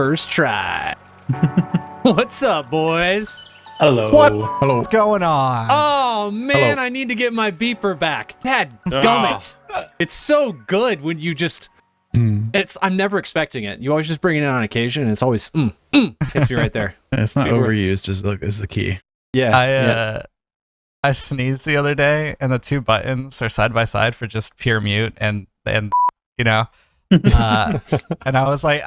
first try. What's up, boys? Hello. Hello. What's going on? Oh, man, Hello. I need to get my beeper back. Dad gummit. It's so good when you just... I'm never expecting it. You always just bring it in on occasion, and it's always, hits me right there. It's not overused is the key. Yeah. I sneezed the other day, and the two buttons are side by side for just pure mute, and you know, and I was like,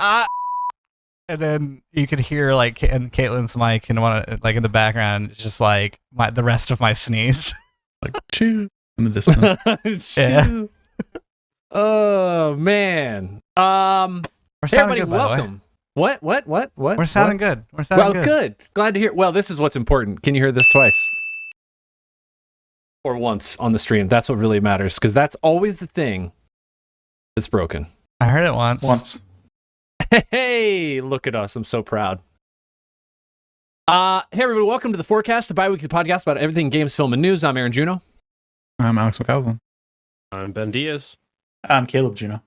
and then you could hear like in Caitlin's mic and like in the background, just like the rest of my sneeze. Like chew in the distance. Yeah. Oh, man. We're Hey, sounding everybody, good, by the way. welcome. What? We're sounding good. We're sounding good. Glad to hear. Well, this is what's important. Can you hear this twice? Or once on the stream? That's what really matters, because that's always the thing that's broken. I heard it once. Hey, look at us. I'm so proud. Hey, everybody. Welcome to The Forecast, the bi-weekly podcast about everything games, film, and news. I'm Aaron Juno. I'm Alex McCausland. I'm Ben Diaz. I'm Caleb Juno.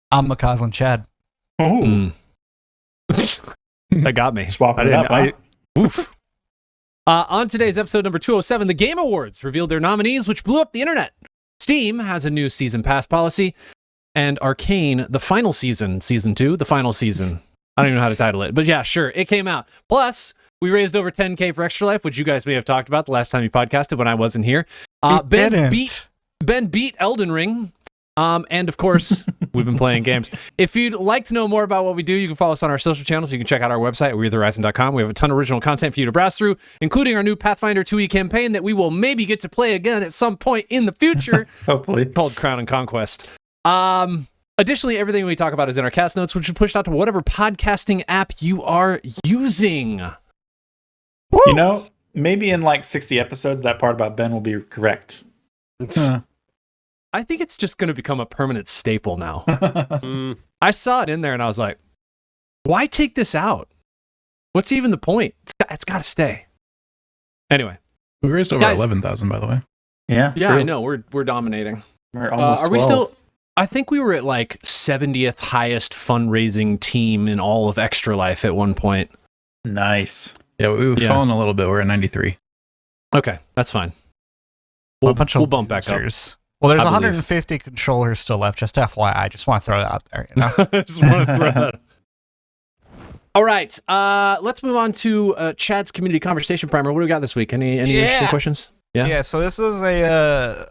I'm McCausland Chad. Oh, That got me. Swapping it up, huh? Oof. On today's episode number 207, the Game Awards revealed their nominees, which blew up the internet. Steam has a new season pass policy, and Arcane, the final season, season 2, the final season. I don't even know how to title it, but yeah, sure, it came out. Plus, we raised over $10K for Extra Life, which you guys may have talked about the last time you podcasted when I wasn't here. Ben beat Elden Ring. And of course, we've been playing games. If you'd like to know more about what we do, you can follow us on our social channels. You can check out our website, we'rethehorizon.com. We have a ton of original content for you to browse through, including our new Pathfinder 2e campaign that we will maybe get to play again at some point in the future. Hopefully. Called Crown and Conquest. Additionally, everything we talk about is in our cast notes, which is pushed out to whatever podcasting app you are using. Woo! You know, maybe in like 60 episodes, that part about Ben will be correct. I think it's just going to become a permanent staple now. I saw it in there and I was like, why take this out? What's even the point? It's got to stay. Anyway. We raised over 11,000, by the way. Yeah. Yeah, true. I know. We're dominating. We're almost are we 12. still... I think we were at like 70th highest fundraising team in all of Extra Life at one point. Nice. Yeah, we've fallen a little bit. We're at 93. Okay, that's fine. We'll bump back up. Well, there's I believe. 150 controllers still left, just FYI. I just want to throw it out there, you know? Just want to throw that. All right, let's move on to Chad's community conversation primer. What do we got this week? Any interesting questions? Yeah, so this is a,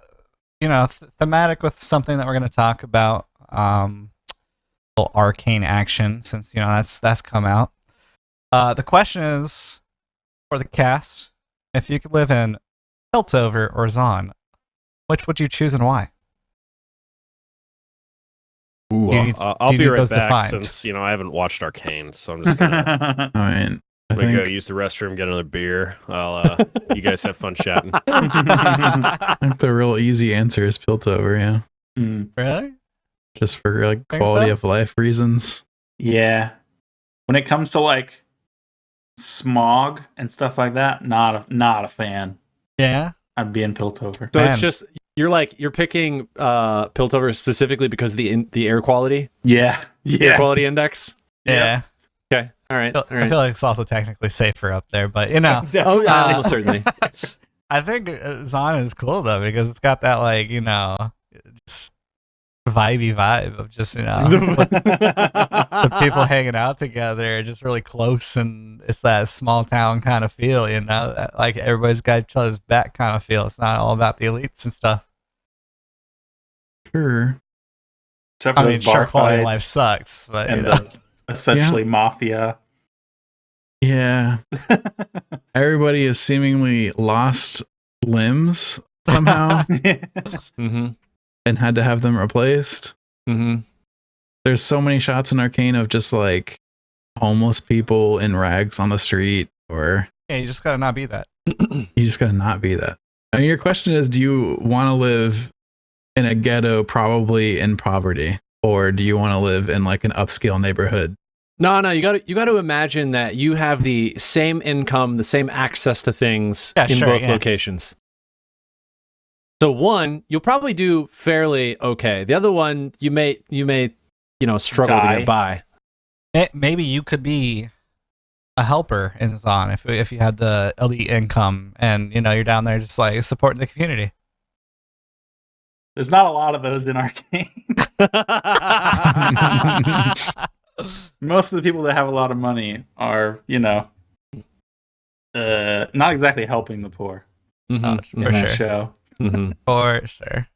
thematic with something that we're going to talk about, little Arcane action, since, that's come out. The question is, for the cast, if you could live in Piltover or Zon, which would you choose and why? Ooh, I'll do be you need right those back defined? since I haven't watched Arcane, so I'm just gonna, I go use the restroom, get another beer. I'll you guys have fun chatting. I think the real easy answer is Piltover, yeah. Really? Just for like Think quality so? of life reasons. Yeah. When it comes to like smog and stuff like that, not a fan. Yeah. I'd be in Piltover. So Man. it's just you're picking Piltover specifically because of the air quality, Yeah. air quality index. Yeah. Okay, all right. I feel like it's also technically safer up there, but Definitely. Oh yeah, almost certainly. I think Zon is cool though because it's got that just vibey vibe of just the people hanging out together, just really close, and it's that small town kind of feel, that, like everybody's got each other's back kind of feel. It's not all about the elites and stuff. Sure. Except for I those mean, bar sure, quality of fights life sucks, but and the essentially mafia. Yeah. Everybody has seemingly lost limbs somehow Mm-hmm. and had to have them replaced. Mm-hmm. There's so many shots in Arcane of just like homeless people in rags on the street, or yeah, you just gotta not be that. you just gotta not be that. I mean, your question is, do you want to live in a ghetto, probably in poverty, or do you want to live in like an upscale neighborhood? No, you got to imagine that you have the same income, the same access to things in both locations. So one, you'll probably do fairly okay. The other one, you may struggle to get by. maybe you could be a helper in Zon if you had the elite income and you're down there just like supporting the community. There's not a lot of those in Arcane. Most of the people that have a lot of money are, not exactly helping the poor For in that sure. show. Mm-hmm. For sure.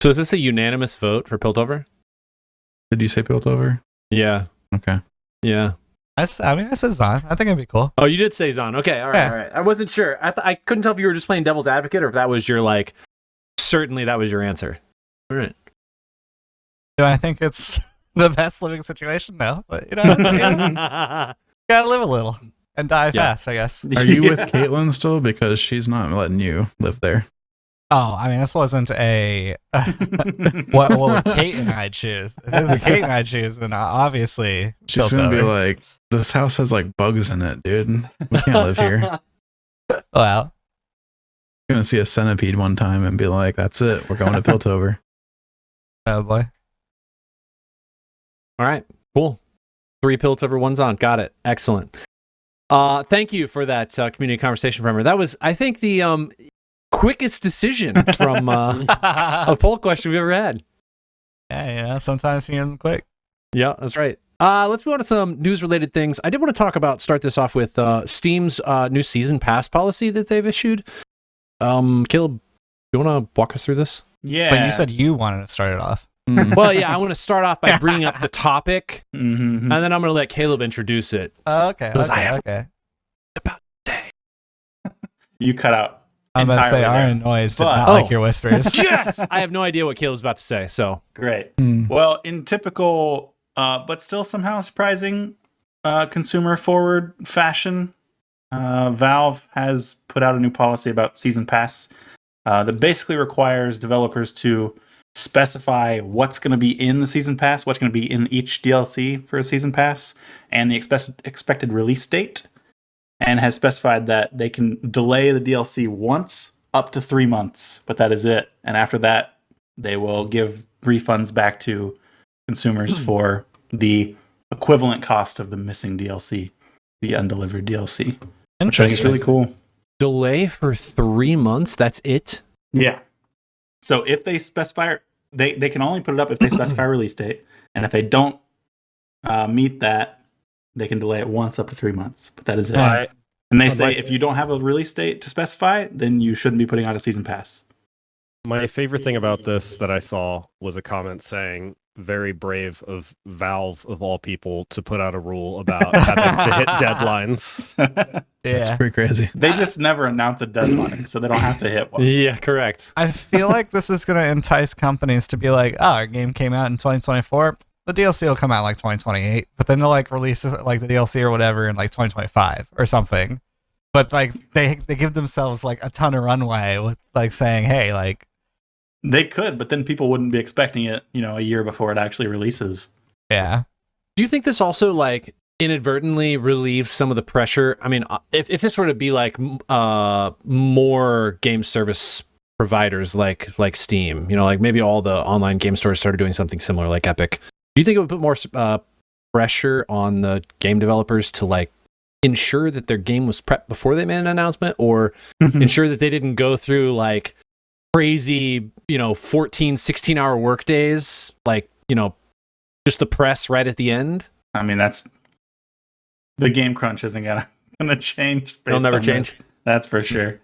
So is this a unanimous vote for Piltover? Did you say Piltover? Yeah. Okay. Yeah. I said Zon. I think it'd be cool. Oh, you did say Zon. Okay. All right. Yeah. All right. I wasn't sure. I couldn't tell if you were just playing devil's advocate or if that was your certainly that was your answer. All right. Do I think it's the best living situation? No, but gotta live a little and die fast, I guess. Are you with Caitlin still? Because she's not letting you live there. Oh, I mean, this wasn't a what will Kate and I choose? If this is a Kate and I choose, then obviously She's gonna be like, this house has like bugs in it, dude. We can't live here. Wow. You're gonna see a centipede one time and be like, that's it. We're going to Piltover. Oh boy. All right. Cool. 3 Piltover, 1 Zon. Got it. Excellent. Thank you for that community conversation, Bremer. That was, I think, the quickest decision from a poll question we've ever had. Yeah, sometimes you need them quick. Yeah, that's right. Let's move on to some news-related things. I did want to start this off with Steam's new season pass policy that they've issued. Caleb, you want to walk us through this? Yeah. But you said you wanted to start it off. Well, yeah, I want to start off by bringing up the topic, Mm-hmm. and then I'm going to let Caleb introduce it. Okay. Because I have- Okay. You cut out. I'm about to say entirely Aaron there. Noise did But- not like your whispers. Yes! I have no idea what Caleb's about to say, so. Great. Mm. Well, in typical, but still somehow surprising, consumer-forward fashion, Valve has put out a new policy about Season Pass that basically requires developers to specify what's going to be in the Season Pass, what's going to be in each DLC for a Season Pass, and the expected release date, and has specified that they can delay the DLC once up to 3 months, but that is it. And after that, they will give refunds back to consumers for the equivalent cost of the missing DLC, the undelivered DLC. Which I think is really cool. Delay for 3 months? That's it? Yeah. So if they specify, they can only put it up if they specify a release date, and if they don't meet that, they can delay it once up to 3 months. But that is it. I- And they I'd say like- if you don't have a release date to specify, then you shouldn't be putting out a season pass. My favorite thing about this that I saw was a comment saying, very brave of Valve, of all people, to put out a rule about having to hit deadlines. It's Yeah. pretty crazy. They just never announce a deadline, so they don't have to hit one. Yeah, correct. I feel like this is going to entice companies to be like, oh, our game came out in 2024. The DLC will come out like 2028, but then they'll like release like the DLC or whatever in like 2025 or something. But like they give themselves like a ton of runway with like saying, hey, like They could, but then people wouldn't be expecting it, a year before it actually releases. yeah. Do you think this also inadvertently relieves some of the pressure? I mean, if this were to be more game service providers like Steam, maybe all the online game stores started doing something similar like Epic. Do you think it would put more pressure on the game developers to ensure that their game was prepped before they made an announcement, or ensure that they didn't go through crazy, 14, 16-hour work days, just the press right at the end? I mean, that's the game crunch isn't gonna change. It'll never on change. this. That's for sure.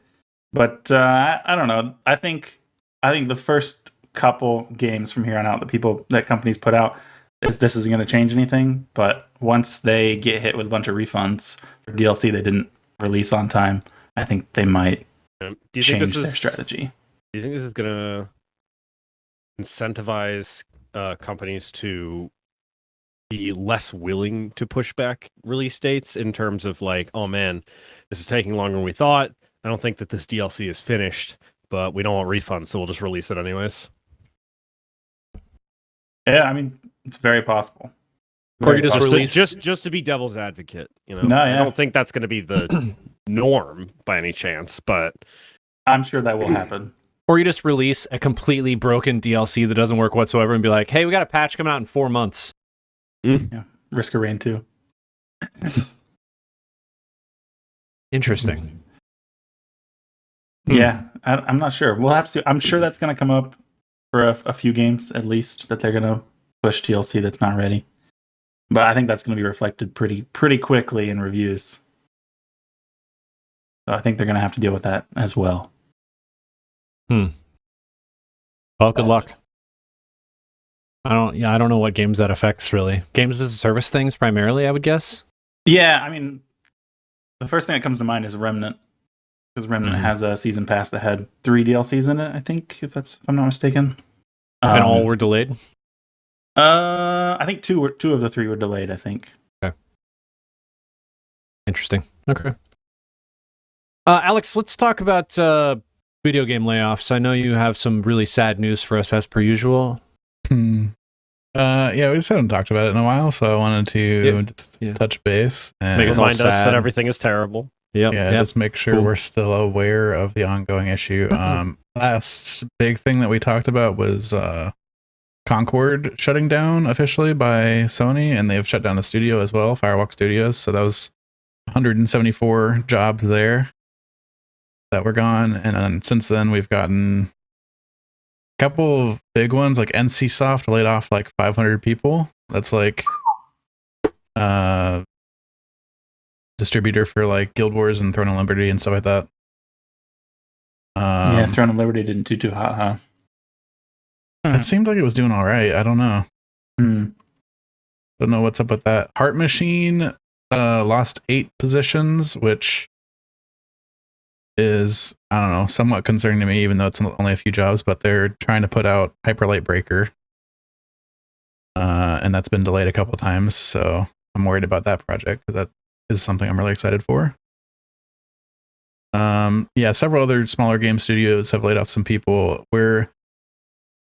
But I don't know. I think the first couple games from here on out that companies put out, this isn't going to change anything. But once they get hit with a bunch of refunds for DLC they didn't release on time, I think they might Do you think change this their is strategy. Do you think this is going to incentivize companies to be less willing to push back release dates in terms of oh man, this is taking longer than we thought. I don't think that this DLC is finished, but we don't want refunds, so we'll just release it anyways. Yeah, I mean, it's very possible. Or you just Just to, release just to be devil's advocate, No, I yeah. don't think that's going to be the norm by any chance, but I'm sure that will happen. Or you just release a completely broken DLC that doesn't work whatsoever and be like, hey, we got a patch coming out in 4 months. Yeah, Risk of Rain 2. Interesting. Yeah, I'm not sure. We'll have to. I'm sure that's going to come up for a few games at least, that they're going to push DLC that's not ready. But I think that's going to be reflected pretty quickly in reviews. So I think they're going to have to deal with that as well. Well, good luck. I don't know what games that affects really. Games as a service things primarily, I would guess. Yeah, I mean, the first thing that comes to mind is Remnant, because Remnant has a season pass that had 3 DLCs in it. I think, if I'm not mistaken, And all were delayed. I think two of the 3 were delayed. I think. Okay. Interesting. Okay. Alex, let's talk about video game layoffs. I know you have some really sad news for us as per usual. Yeah, we just haven't talked about it in a while, so I wanted to touch base and Make us all Remind us sad. that everything is terrible. Yep. just make sure Cool. we're still aware of the ongoing issue. Last big thing that we talked about was Concord shutting down officially by Sony, and they've shut down the studio as well, Firewalk Studios. So that was 174 jobs there that were gone, and then since then we've gotten a couple of big ones, like NCSoft laid off like 500 people. That's like distributor for like Guild Wars and Throne of Liberty and stuff like that. Yeah, Throne of Liberty didn't do too hot, huh? It seemed like it was doing all right. I don't know. Hmm. Don't know what's up with that. Heart Machine lost 8 positions, which is, I don't know, somewhat concerning to me, even though it's only a few jobs, but they're trying to put out Hyper Light Breaker. And that's been delayed a couple times, so I'm worried about that project, because that is something I'm really excited for. Several other smaller game studios have laid off some people. We're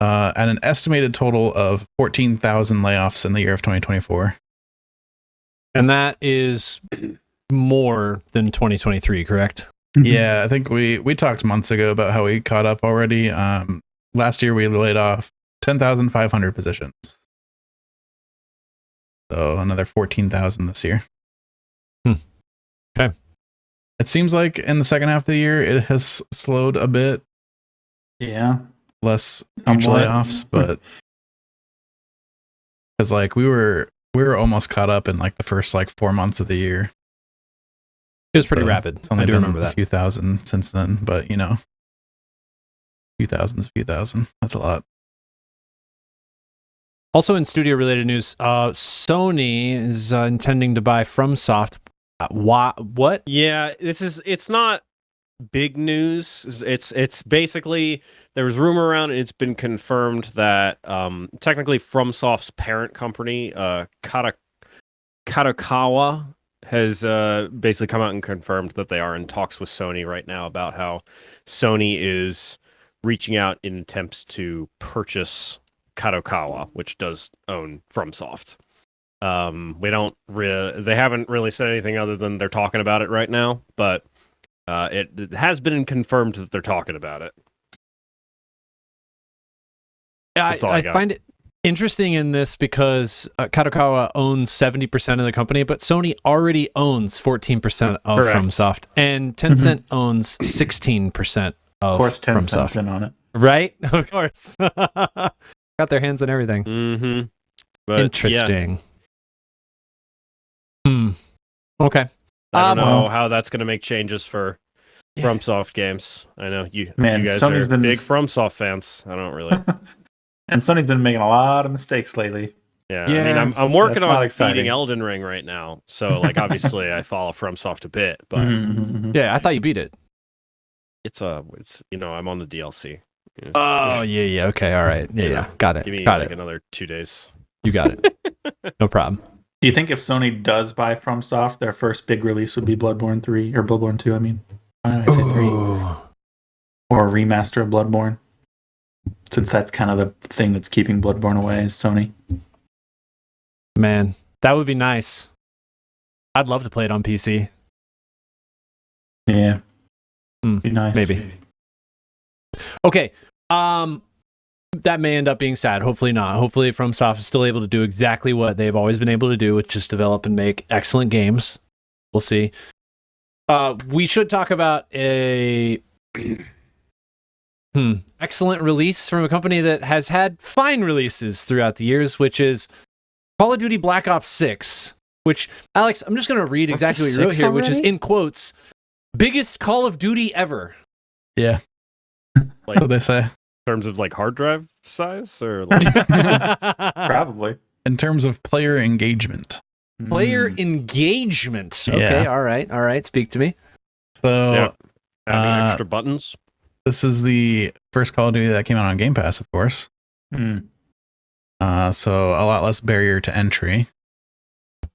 at an estimated total of 14,000 layoffs in the year of 2024. And that is more than 2023, correct? Yeah, I think we talked months ago about how we caught up already. Last year we laid off 10,500 positions. So another 14,000 this year. Okay. It seems like in the second half of the year it has slowed a bit. Yeah. Less huge Somewhat. layoffs, but because like we were almost caught up in like the first like 4 months of the year. It was pretty So rapid. It's only I do been remember a that. few thousand since then, but you know, few thousand. That's a lot. Also in studio-related news, Sony is intending to buy FromSoft. What? Yeah, it's not big news. It's basically, there was rumor around, and it's been confirmed that technically FromSoft's parent company, Kadokawa, has basically come out and confirmed that they are in talks with Sony right now about how Sony is reaching out in attempts to purchase Kadokawa, which does own FromSoft. They haven't really said anything other than they're talking about it right now, but it has been confirmed that they're talking about it. That's all I got. find it interesting in this because Kadokawa owns 70% of the company, but Sony already owns 14% of Correct. FromSoft, and Tencent owns 16% of Of course, 10 cents FromSoft. in on it. Right? Of course. Got their hands on everything. Mm-hmm. But Interesting. Okay. I don't know well- how that's going to make changes for FromSoft games. I know you Man, guys Sony's are been- big FromSoft fans. I don't really. And Sony's been making a lot of mistakes lately. Yeah, I mean, Yeah, I'm working that's not on exciting. beating Elden Ring right now, so like obviously I follow FromSoft a bit, but Mhm. Yeah, I thought you beat it. it's I'm on the DLC. It's- Oh, yeah. Okay, all right. Yeah. Got it. give me Got like it. another 2 days. You got it. No problem. Do you think if Sony does buy FromSoft, their first big release would be Bloodborne 3 or Bloodborne 2? I mean, why did I say 3? Ooh. Or a remaster of Bloodborne? Since that's kind of the thing that's keeping Bloodborne away is Sony. Man, that would be nice. I'd love to play it on PC. Yeah, Hmm, be nice. maybe. Okay. that may end up being sad. Hopefully not. Hopefully FromSoft is still able to do exactly what they've always been able to do, which is develop and make excellent games. We'll see. We should talk about a excellent release from a company that has had fine releases throughout the years, which is Call of Duty Black Ops 6, which, Alex, I'm just going to read exactly what you wrote here, which is in quotes, biggest Call of Duty ever. Yeah. Like, what they say. In terms of like hard drive size or like... Probably. In terms of player engagement. Player engagement. Okay, Yeah. all right. Speak to me. So having extra buttons. this is the first Call of Duty that came out on Game Pass, of course. Mm. So a lot less barrier to entry.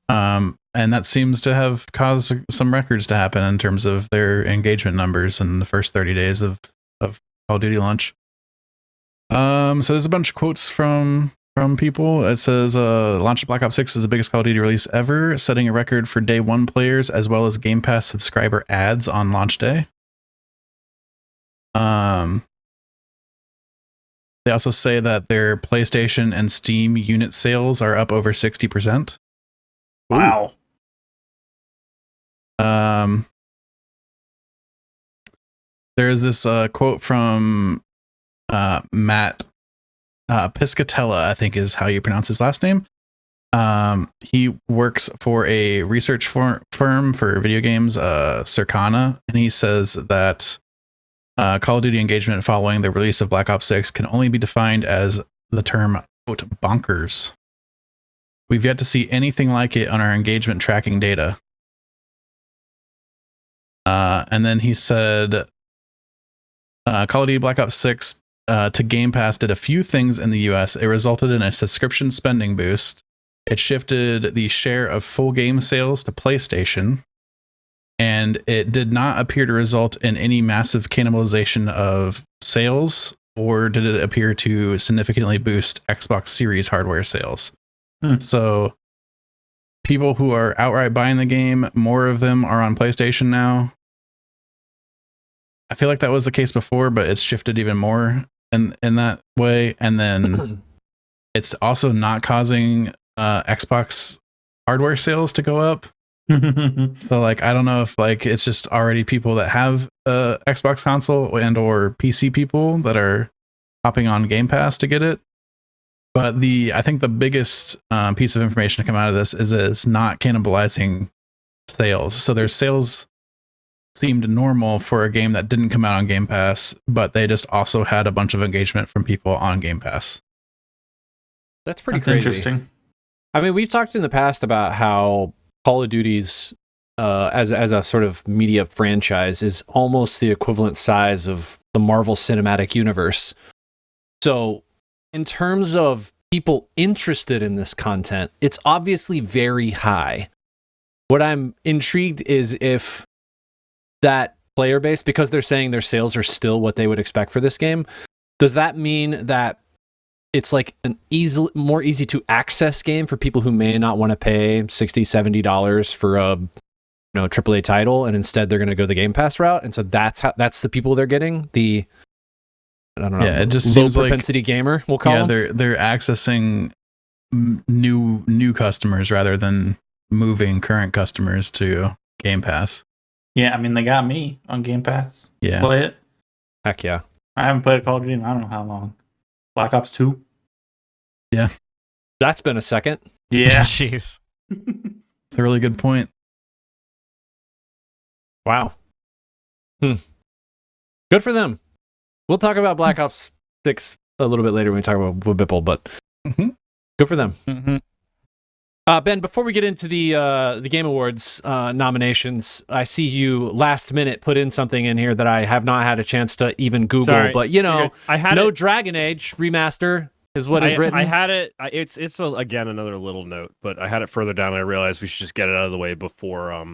And that seems to have caused some records to happen in terms of their engagement numbers in the first 30 days of Call of Duty launch. So there's a bunch of quotes from people. It says, launch of Black Ops 6 is the biggest Call of Duty release ever, setting a record for day one players as well as Game Pass subscriber ads on launch day. They also say that their PlayStation and Steam unit sales are up over 60%. Wow. There's this quote from Matt Piscatella, I think is how you pronounce his last name. He works for a research firm for video games, Circana, and he says that Call of Duty engagement following the release of Black Ops 6 can only be defined as the term, quote, bonkers. We've yet to see anything like it on our engagement tracking data. And then he said, Call of Duty Black Ops 6 to Game Pass did a few things in the US. It resulted in a subscription spending boost. It shifted the share of full game sales to PlayStation. And it did not appear to result in any massive cannibalization of sales, or did it appear to significantly boost Xbox Series hardware sales. So people who are outright buying the game, more of them are on PlayStation now. I feel like that was the case before, but it's shifted even more in that way. And then it's also not causing Xbox hardware sales to go up. So like, I don't know if like it's just already people that have a Xbox console and or PC people that are hopping on Game Pass to get it. But I think the biggest piece of information to come out of this is that it's not cannibalizing sales. So their sales seemed normal for a game that didn't come out on Game Pass, but they just also had a bunch of engagement from people on Game Pass. That's pretty crazy. Interesting. I mean, we've talked in the past about how Call of Duty's as a sort of media franchise is almost the equivalent size of the Marvel Cinematic Universe. So in terms of people interested in this content, it's obviously very high. What I'm intrigued is if that player base, because they're saying their sales are still what they would expect for this game, does that mean that it's like an more easy to access game for people who may not want to pay $60-$70 for a AAA title, and instead they're going to go the Game Pass route, and so that's the people they're getting, I don't know. Yeah, it just low seems propensity gamer, we'll call them. They're accessing new customers rather than moving current customers to Game Pass. Yeah, I mean, they got me on Game Pass. Yeah. Play it. Heck yeah. I haven't played Call of Duty in I don't know how long. Black Ops 2. Yeah. That's been a second. Yeah. Jeez. It's a really good point. Wow. Good for them. We'll talk about Black Ops 6 a little bit later when we talk about WHYBPL, but good for them. Mm-hmm. Ben, before we get into the Game Awards nominations, I see you last minute put in something in here that I have not had a chance to even Google. Sorry. But I had no it. Dragon Age remaster is what is written. I had it. It's again another little note, but I had it further down. I realized we should just get it out of the way before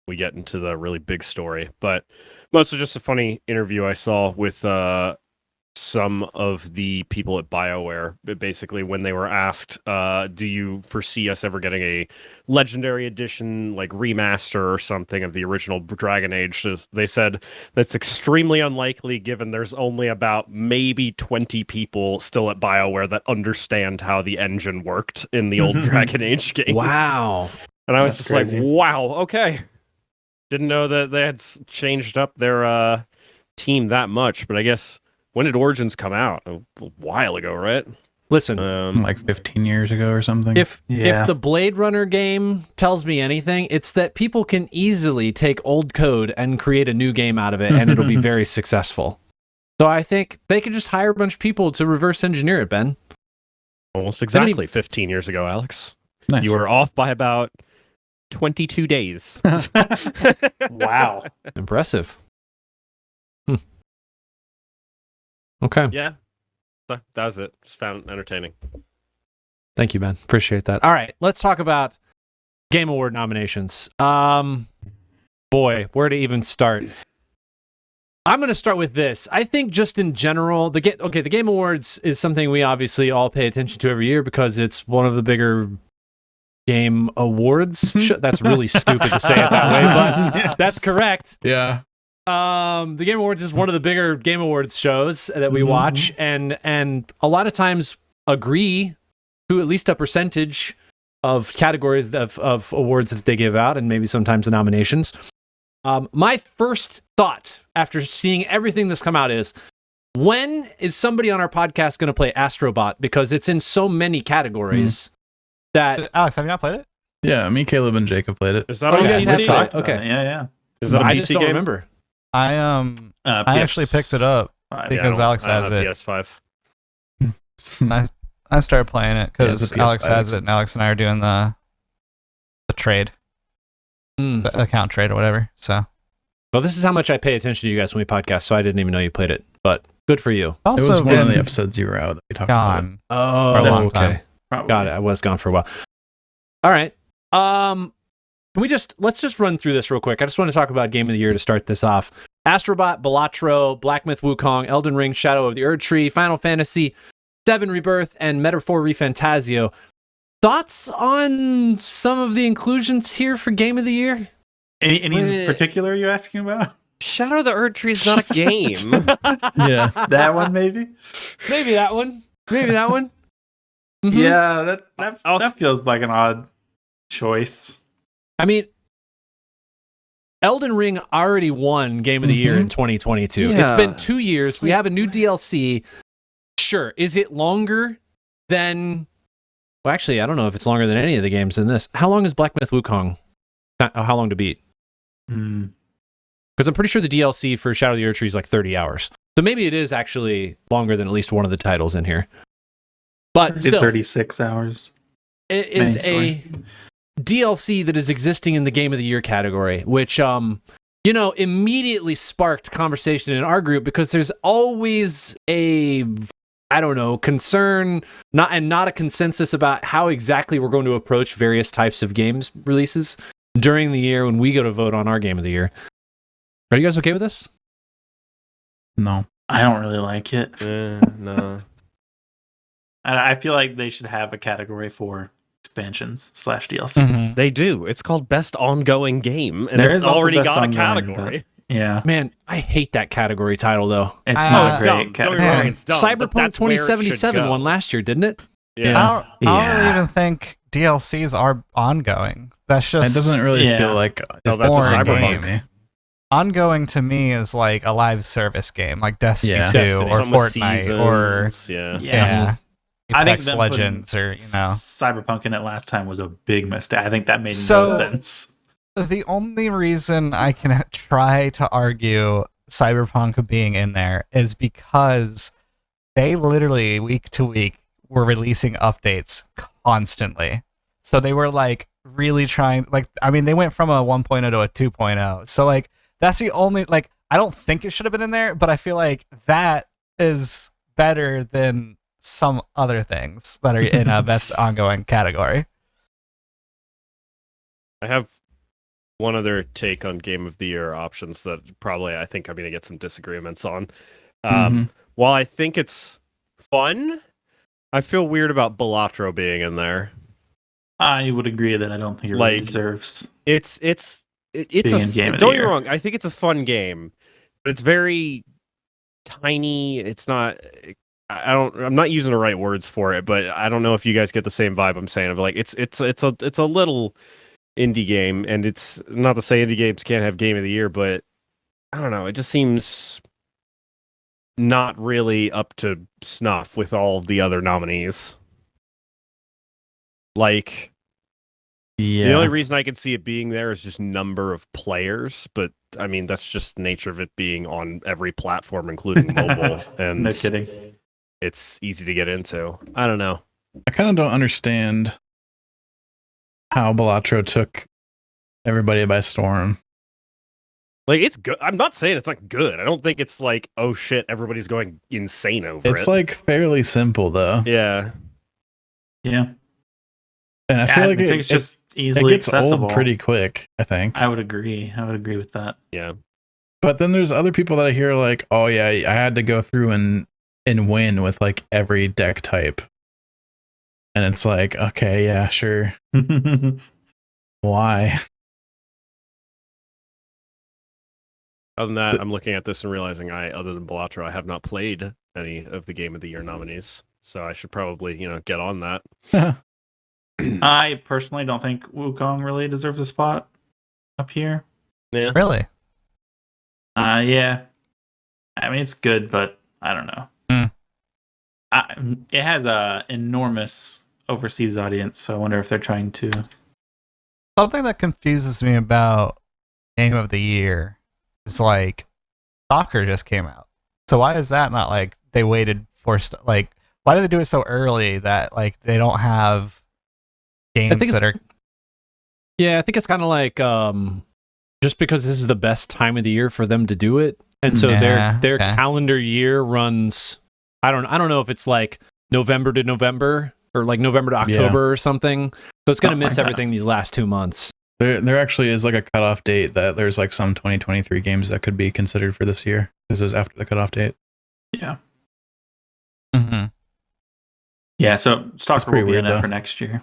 we get into the really big story. But mostly just a funny interview I saw with some of the people at BioWare, basically when they were asked, do you foresee us ever getting a Legendary Edition, like remaster or something of the original Dragon Age? They said that's extremely unlikely given there's only about maybe 20 people still at BioWare that understand how the engine worked in the old Dragon Age games. Wow. And I was That's just crazy. like, wow, okay. Didn't know that they had changed up their team that much, but I guess when did Origins come out? A while ago, right? Listen, Like 15 years ago or something. if Yeah. the Blade Runner game tells me anything, it's that people can easily take old code and create a new game out of it, and it'll be very successful. So I think they could just hire a bunch of people to reverse engineer it, Ben. Almost exactly 15 years ago, Alex. Nice. You were off by about 22 days. Wow. Impressive. Okay. Yeah. That was it. Just found it entertaining. Thank you, Ben. Appreciate that. All right, let's talk about Game Award nominations. Boy, where to even start? I'm going to start with this. I think just in general, the Game Awards is something we obviously all pay attention to every year because it's one of the bigger game awards. That's really stupid to say it that way, but that's correct. Yeah. The Game Awards is one of the bigger Game Awards shows that we watch, and a lot of times agree to at least a percentage of categories of awards that they give out, and maybe sometimes the nominations. My first thought after seeing everything that's come out is, when is somebody on our podcast going to play Astrobot? Because it's in so many categories that... Alex, have you not played it? Yeah, me, Caleb, and Jacob played it. Is that Oh, on you guys PC? have We've talked? talked about Okay. it. Yeah. Is that a I PC just don't game? remember. I actually picked it up because Alex has it. PS5. And I started playing it Yeah, it's because a Alex PS5. has it, and Alex and I are doing the trade, the account trade or whatever. So Well, this is how much I pay attention to you guys when we podcast, so I didn't even know you played it, but good for you. It also was one of the been episodes you were out that we talked about it. gone. Oh, For a long okay. time. Probably. Got it. I was gone for a while. All right. Let's just run through this real quick. I just want to talk about Game of the Year to start this off. Astrobot, Balatro, Black Myth Wukong, Elden Ring, Shadow of the Erd Tree, Final Fantasy VII Rebirth, and Metaphor Refantasio. Thoughts on some of the inclusions here for Game of the Year? Any in particular you're asking about? Shadow of the Erd Tree is not a game. Yeah. That one, maybe? Maybe that one. Mhm. Yeah, I'll- that feels like an odd choice. I mean, Elden Ring already won Game of the Year in 2022. It's Yeah. been 2 years. We have a new DLC. Sure. Is it longer than... Well, actually, I don't know if it's longer than any of the games in this. How long is Black Myth Wukong? How long to beat? Hmm. Because I'm pretty sure the DLC for Shadow of the Erd Tree is like 30 hours. So maybe it is actually longer than at least one of the titles in here. But Did still, 36 hours. it is Main a story. DLC that is existing in the Game of the Year category, which immediately sparked conversation in our group because there's always a concern, not a consensus about how exactly we're going to approach various types of games releases during the year when we go to vote on our Game of the Year. Are you guys okay with this? No. I don't really like it. No. I feel like they should have a category for expansions / DLCs. Mhm. They do. It's called Best Ongoing Game, and There it's is also already Best got a Ongoing, category. Yeah, Man, I hate that category title though. it's Uh, not It's a dumb. great Don't category. get me wrong, it's dumb, but Cyberpunk that's where it should 2077 go. won last year, didn't it? Yeah. I don't really Yeah. even think DLCs are ongoing. That's just It doesn't really Yeah. feel like No, it's that's a boring Cyberpunk. to me. ongoing to me is like a live service game, like Destiny Yeah. 2 Destiny, or some with Fortnite or seasons, yeah. yeah, I think Apex them Legends putting or Cyberpunk in it last time was a big mistake. I think that made So- no sense. The only reason I can try to argue Cyberpunk being in there is because they literally week to week were releasing updates constantly. So they were like really trying, like, I mean, they went from a 1.0 to a 2.0. So like that's the only, like, I don't think it should have been in there, but I feel like that is better than some other things that are in a best ongoing category. I have one other take on Game of the Year options that probably I think I'm going to get some disagreements on. While I think it's fun, I feel weird about Balatro being in there. I would agree that I don't think it really deserves. It's being a in game of the don't get me year. wrong. I think it's a fun game, but it's very tiny. It's not. I'm not using the right words for it, but I don't know if you guys get the same vibe I'm saying of like it's a little indie game, and it's not to say indie games can't have game of the year, but I don't know. It just seems not really up to snuff with all of the other nominees. Like, Yeah. the only reason I can see it being there is just number of players, but I mean that's just the nature of it being on every platform, including mobile, and No kidding. it's easy to get into. I don't know. I kind of don't understand how Balatro took everybody by storm. Like, it's good. I'm not saying it's not good. I don't think it's like, oh shit, everybody's going insane over it. It's like fairly simple though. Yeah. Yeah. And I feel like think it's just easily it gets accessible. old pretty quick, I think. I would agree. I would agree with that. Yeah. But then there's other people that I hear like, oh yeah, I had to go through and win with like every deck type. And it's like, okay, yeah, sure. Why? Other than that, I'm looking at this and realizing other than Balatro, I have not played any of the Game of the Year nominees. So I should probably, get on that. I personally don't think Wukong really deserves a spot up here. Yeah. Really? Yeah. I mean, it's good, but I don't know. It has a enormous overseas audience, so I wonder if they're trying to. Something that confuses me about Game of the Year is like Soccer just came out. So why is that not like they waited for why do they do it so early that like they don't have games that are? Yeah, I think it's kind of like just because this is the best time of the year for them to do it, and so their calendar year runs. I don't know if it's like November to November or like November to October or something. So it's gonna miss everything these last 2 months. There actually is like a cutoff date that there's like some 2023 games that could be considered for this year because it was after the cutoff date. Yeah. Mm-hmm. Yeah, so Stalker will be weird, in it though. for next year.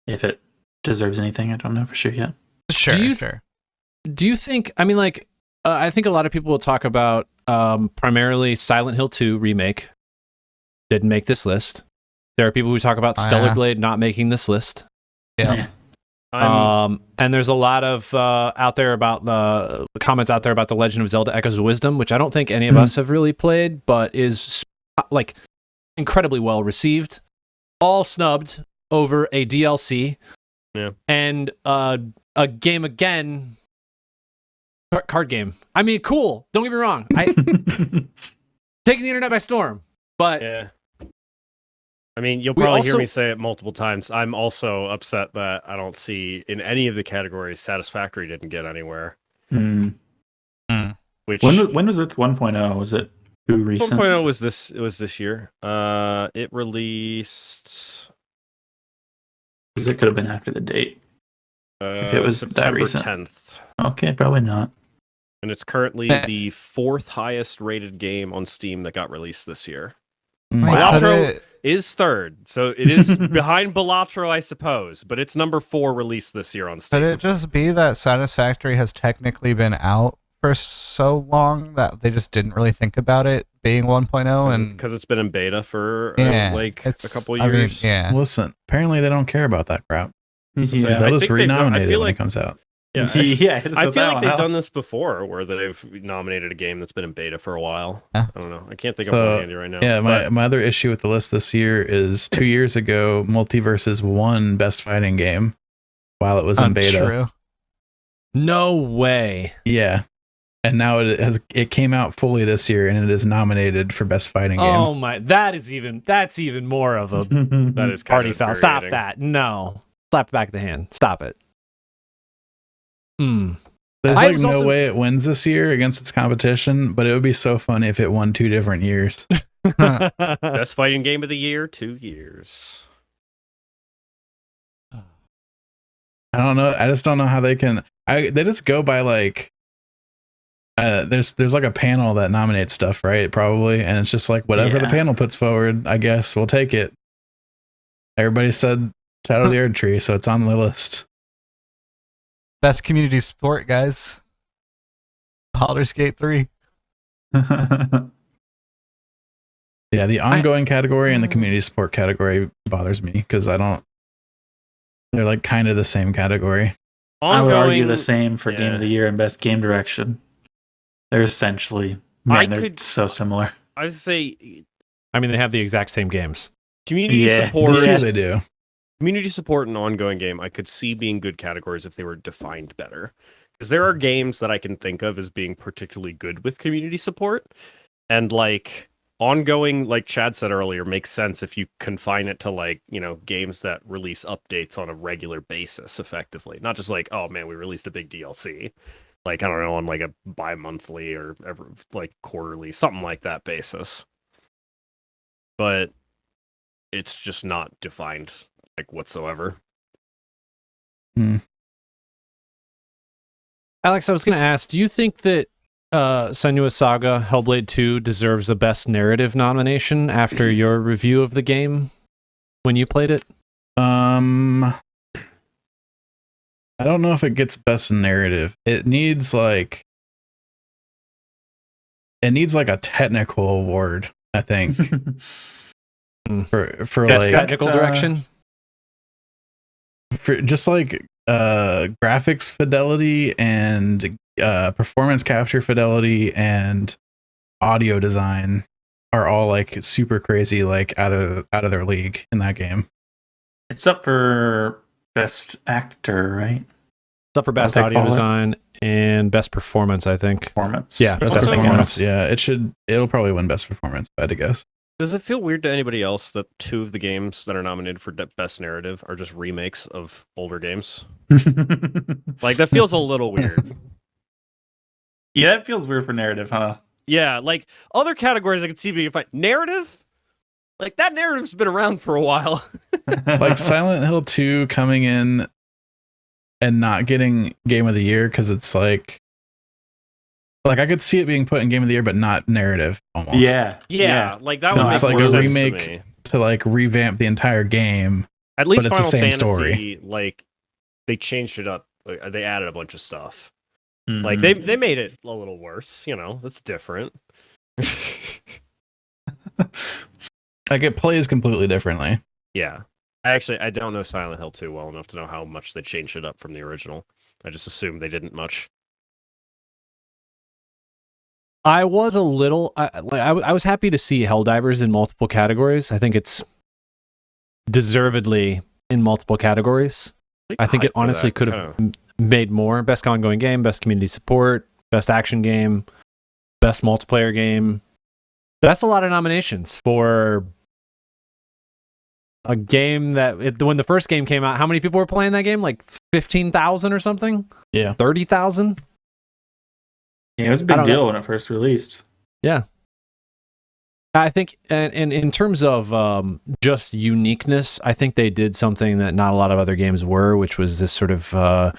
If it deserves anything, I don't know for sure yet. Sure. Do you think? I mean, like, I think a lot of people will talk about primarily Silent Hill 2 remake. Didn't make this list. There are people who talk about Stellar Blade not making this list. Yeah. And there's a lot of out there about the comments out there about the Legend of Zelda: Echoes of Wisdom, which I don't think any of us have really played, but is like incredibly well received. All snubbed over a DLC. Yeah. And a game again. Card game. I mean, cool. Don't get me wrong. Taking the internet by storm. But yeah. I mean, you'll probably hear me say it multiple times. I'm also upset that I don't see in any of the categories Satisfactory didn't get anywhere. Which when was it 1.0? Was it too recent? 1.0 was this. It was this year. It released. Because it could have been after the date. If it was September that recent. 10th. Okay, probably not. And it's currently the 4th highest rated game on Steam that got released this year. Balatro is 3rd, so it is behind Balatro, I suppose, but it's number 4 released this year on Steam. Could it just be that Satisfactory has technically been out for so long that they just didn't really think about it being 1.0? And because it's been in beta for a couple years. Listen, apparently they don't care about that crap. Yeah, they'll just renominate it when it comes out. Yeah, I feel like they've done this before, where they've nominated a game that's been in beta for a while. I don't know. I can't think of one handy right now. Yeah, my other issue with the list this year is 2 years ago, Multiverses won Best Fighting Game while it was in beta. True. No way. Yeah, and now it came out fully this year, and it is nominated for Best Fighting Game. Oh my! That's even more of a That is party foul. Stop that! No, slap back the hand. Stop it. There's like no way it wins this year against its competition, but it would be so funny if it won 2 different years. Best Fighting Game of the Year, 2 years. I don't know. I just don't know how they can. They just go by like there's like a panel that nominates stuff, right? Probably, and it's just like whatever the panel puts forward, I guess we'll take it. Everybody said Shadow of the Erd Tree, so it's on the list. Best community support, guys. Baldur's Gate 3. Yeah, the ongoing category and the community support category bothers me because they're like kind of the same category. I would argue the same for Game of the Year and Best Game Direction. They're essentially, they're so similar. I would say, I mean, they have the exact same games. Community support. Yeah, they do. Community support and ongoing game, I could see being good categories if they were defined better. Because there are games that I can think of as being particularly good with community support. And like ongoing, like Chad said earlier, makes sense if you confine it to like, games that release updates on a regular basis effectively. Not just like, oh man, we released a big DLC. Like, I don't know, on like a bi-monthly or like quarterly, something like that basis. But it's just not defined like whatsoever. Alex, I was going to ask, do you think that Senua's Saga Hellblade 2 deserves a Best Narrative nomination after your review of the game when you played it? I don't know if it gets Best Narrative. It needs like a technical award, I think. for Best like technical direction? For just like graphics fidelity and performance capture fidelity and audio design are all like super crazy, like out of their league in that game. It's up for Best Actor, right? It's up for Best Audio Design and Best Performance, I think. Performance. Yeah, Best Also- Performance. Yeah, it'll probably win Best Performance, I'd guess. Does it feel weird to anybody else that two of the games that are nominated for Best Narrative are just remakes of older games? Like, that feels a little weird. Yeah, it feels weird for narrative, huh? Yeah, like, other categories I could see being fine. Narrative? Like, that narrative's been around for a while. Like Silent Hill 2 coming in and not getting Game of the Year because it's like I could see it being put in Game of the Year, but not narrative almost. Yeah, like that would make it's like more a sense remake to me. to like revamp the entire game. At least but it's Final the same Fantasy, story. like, they changed it up. Like, they added a bunch of stuff. Mhm. Like, they made it a little worse, that's different. Like it plays completely differently. Yeah. I don't know Silent Hill 2 well enough to know how much they changed it up from the original. I just assumed they didn't much. I was a little... I was happy to see Helldivers in multiple categories. I think it's deservedly in multiple categories. I think it honestly could have made more. Best ongoing game, best community support, best action game, best multiplayer game. That's a lot of nominations for a game that when the first game came out, how many people were playing that game? Like 15,000 or something? Yeah. 30,000? Yeah, it was a big deal when it first released. Yeah. I think, and in terms of just uniqueness, I think they did something that not a lot of other games were, which was this sort of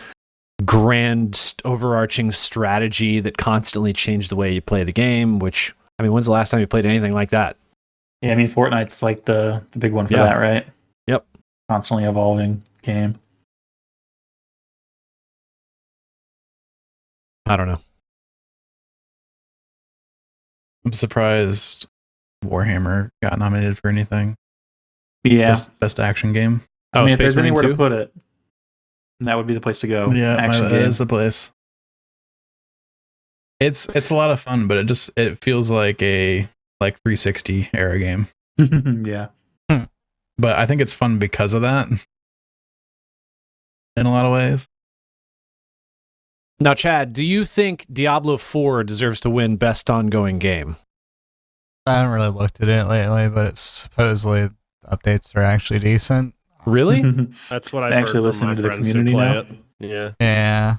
grand overarching strategy that constantly changed the way you play the game, which, I mean, when's the last time you played anything like that? Yeah, I mean, Fortnite's like the big one for that, right? Yep. Constantly evolving game. I don't know. I'm surprised Warhammer got nominated for anything. Yeah. Best action game. I mean, if Space there's anywhere Marine to 2? put it, that would be the place to go. Yeah, Action that game. is the place. It's a lot of fun, but it feels like a 360 era game. Yeah. But I think it's fun because of that. In a lot of ways. Now, Chad, do you think Diablo 4 deserves to win best ongoing game? I haven't really looked at it lately, but it's supposedly updates are actually decent. Really? That's what I've Actually heard from listening my to the friends who community play now. it. Yeah. Yeah.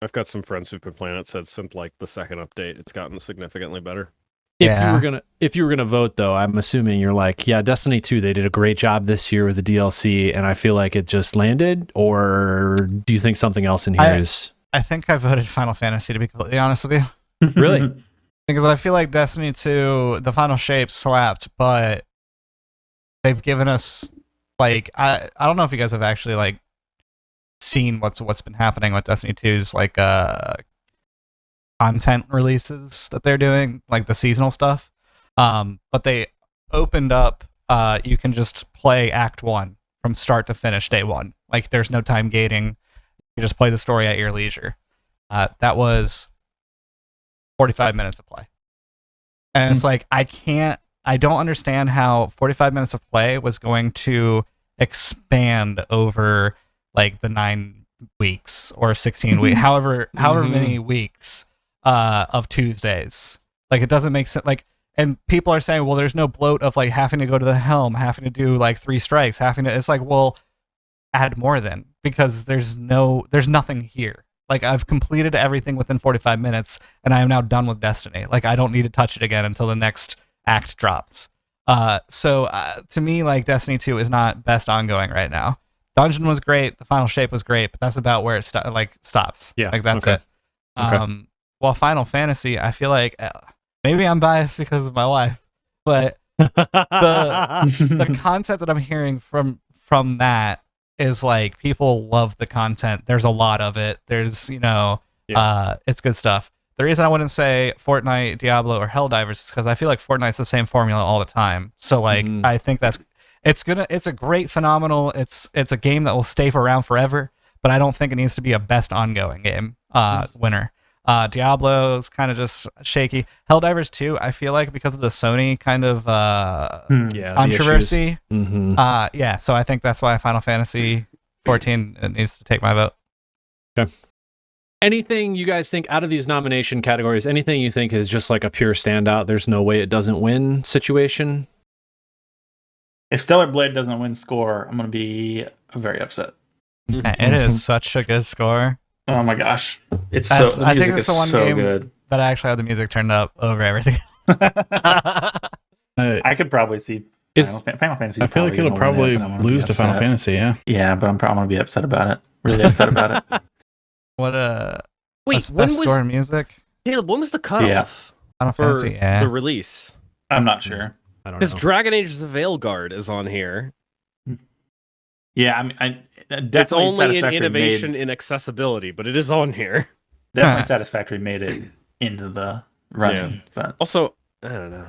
I've got some friends who've been playing it, said since like the second update, it's gotten significantly better. If you were gonna vote, though, I'm assuming you're like, yeah, Destiny 2, they did a great job this year with the DLC, and I feel like it just landed. Or do you think something else in here is? I think I voted Final Fantasy, to be completely honest with you. Really? Because I feel like Destiny 2, the final shape slapped, but they've given us like I don't know if you guys have actually like seen what's been happening with Destiny 2's like content releases that they're doing, like the seasonal stuff. But they opened up you can just play Act 1 from start to finish day 1. Like there's no time gating. You just play the story at your leisure. That was 45 minutes of play. And it's like, I don't understand how 45 minutes of play was going to expand over like the 9 weeks or 16 weeks, however many weeks of Tuesdays. Like it doesn't make sense. Like, and people are saying, well, there's no bloat of like having to go to the helm, having to do like 3 strikes, it's like, well, add more then, because there's nothing here. Like I've completed everything within 45 minutes and I am now done with Destiny. Like I don't need to touch it again until the next act drops. So to me, like Destiny 2 is not best ongoing right now. Dungeon was great. The final shape was great, but that's about where it stops. Yeah. Like that's okay. it. Okay. While Final Fantasy, I feel like maybe I'm biased because of my wife, but the content that I'm hearing from that is like people love the content. There's a lot of it. There's, it's good stuff. The reason I wouldn't say Fortnite, Diablo, or Helldivers is because I feel like Fortnite's the same formula all the time. So like I think it's a great phenomenal. It's a game that will stay around forever, but I don't think it needs to be a best ongoing game winner. Diablo is kind of just shaky. Helldivers 2, I feel like because of the Sony kind of controversy. So I think that's why Final Fantasy 14 needs to take my vote. Okay. Anything you guys think out of these nomination categories, anything you think is just like a pure standout, there's no way it doesn't win situation? If Stellar Blade doesn't win score, I'm going to be very upset. It is such a good score. Oh my gosh. The I think music it's the is one so game good. that I actually have the music turned up over everything. I could probably see Final Fantasy. I feel like it'll probably lose to Final Fantasy, yeah. Yeah, but I'm probably going to be upset about it. Really upset about it. What's best score in music? Caleb, when was the cutoff Final for Fantasy, the release? I'm not sure. I don't know. Because Dragon Age of the Veilguard is on here. Yeah, I mean, it's only an innovation in accessibility, but it is on here. Definitely Satisfactory made it into the running, but also, I don't know.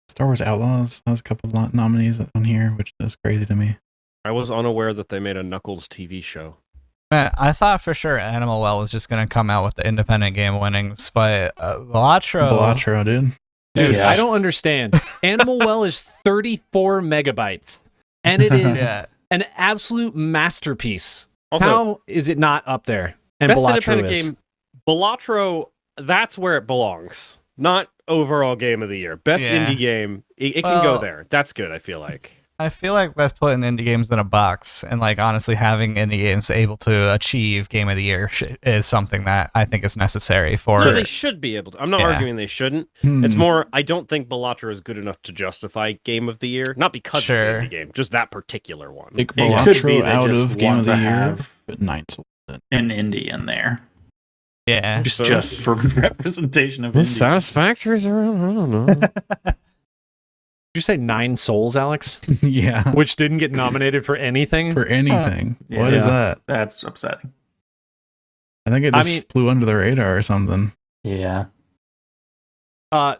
Star Wars Outlaws has a couple nominees on here, which is crazy to me. I was unaware that they made a Knuckles TV show. Man, I thought for sure Animal Well was just going to come out with the independent game winnings, but Balatro, dude. Dude, I don't understand. Animal Well is 34 megabytes, and it is an absolute masterpiece. Also, how is it not up there? And best Balatro independent is. game, Balatro, that's where it belongs. Not overall game of the year. Best indie game, it can go there. That's good, I feel like. I feel like that's putting indie games in a box, and like honestly having indie games able to achieve game of the year is something that I think is necessary for. No, they should be able to. I'm not arguing they shouldn't. It's more, I don't think Balatro is good enough to justify game of the year. Not because it's an indie game, just that particular one. Take Balatro out of game of the year, but Knights an indie in there. Yeah, just for representation of indies. Satisfactory's around. I don't know. Did you say 9 Souls, Alex? Yeah. Which didn't get nominated for anything? For anything. What is that? That's upsetting. I think it just flew under the radar or something. Yeah. The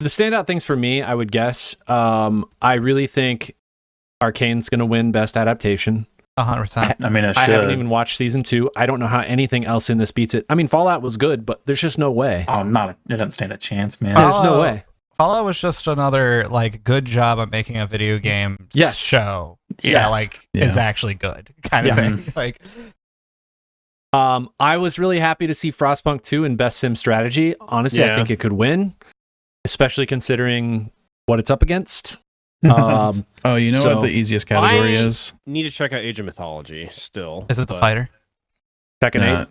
standout things for me, I would guess, I really think Arcane's going to win Best Adaptation. 100%. I mean, I haven't even watched season 2. I don't know how anything else in this beats it. I mean, Fallout was good, but there's just no way. Oh, it doesn't stand a chance, man. There's no way. Fallout was just another like good job at making a video game show. Yes. Is actually good kind of thing. Like, I was really happy to see Frostpunk 2 in Best Sim Strategy. Honestly, I think it could win, especially considering what it's up against. You know what the easiest category is? Need to check out Age of Mythology still. Is it the fighter? Tekken 8.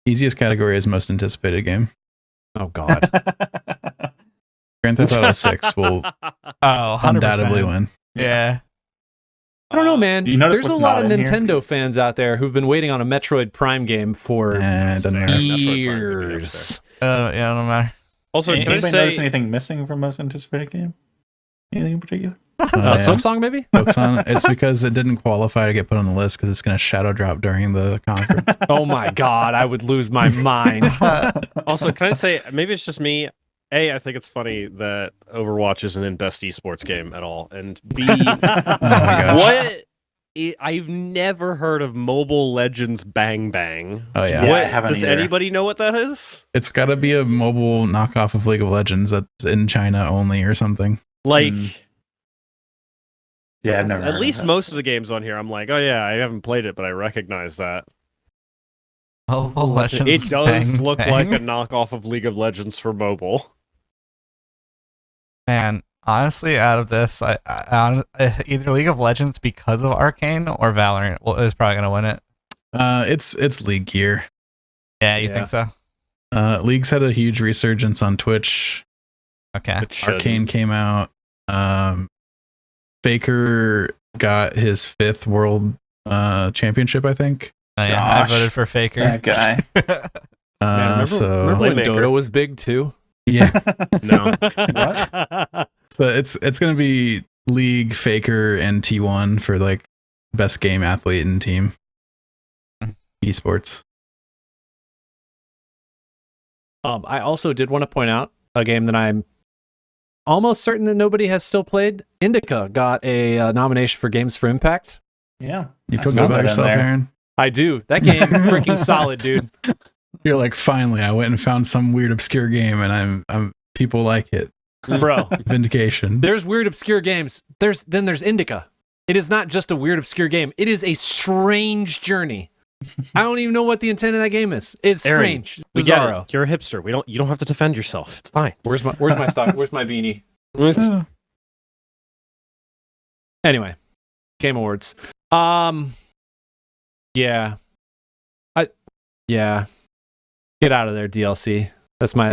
Easiest category is most anticipated game. Oh God. Grand Theft Auto 6 will 100%. undoubtedly win. Yeah. I don't know, man. You notice There's a what's lot of not in here? Nintendo fans out there who've been waiting on a Metroid Prime game for Doesn't matter. years. Yeah, it don't matter. Also, can I Anybody notice say anything missing from most anticipated game? Anything in particular? Silk Song, maybe? Pokemon, it's because it didn't qualify to get put on the list because it's going to shadow drop during the conference. Oh my god, I would lose my mind. Also, can I say maybe it's just me? A, I think it's funny that Overwatch isn't in best esports game at all, and B, Oh my gosh. I've never heard of Mobile Legends Bang Bang. Oh yeah. Yeah, I haven't Does either. anybody know what that is? It's got to be a mobile knockoff of League of Legends that's in China only or something. Like, Yeah, I've never heard at of least that. most of the games on here, I'm like, oh yeah, I haven't played it, but I recognize that. Mobile Legends. It does Bang look Bang. like a knockoff of League of Legends for mobile. Man, honestly, out of this, I either League of Legends because of Arcane or Valorant is probably gonna win it. It's League gear. Yeah, you Yeah. think so? League's had a huge resurgence on Twitch. Okay. It should. Arcane came out. Faker got his 5th world championship, I think. Oh, yeah, Gosh, I voted for Faker. that guy. Man, remember, So remember when Playmaker. Dota was big too? yeah, No. What? so it's gonna be League, Faker, and T1 for like best game athlete and team esports. I also did want to point out a game that I'm almost certain that nobody has still played. Indica got a nomination for Games for Impact. Yeah. You I feel saw good about that in yourself, there. Aaron? I do. That game freaking solid, dude. You're like, finally, I went and found some weird obscure game, and I'm people like it. Bro, Vindication. there's weird obscure games. There's Indica. It is not just a weird obscure game. It is a strange journey. I don't even know what the intent of that game is. It's Aaron, strange. We get Bizarro. it. You're a hipster. You don't have to defend yourself. It's fine. Where's my stock? Where's my beanie? Anyway, Game Awards. Yeah. Yeah. Get out of there, DLC. That's my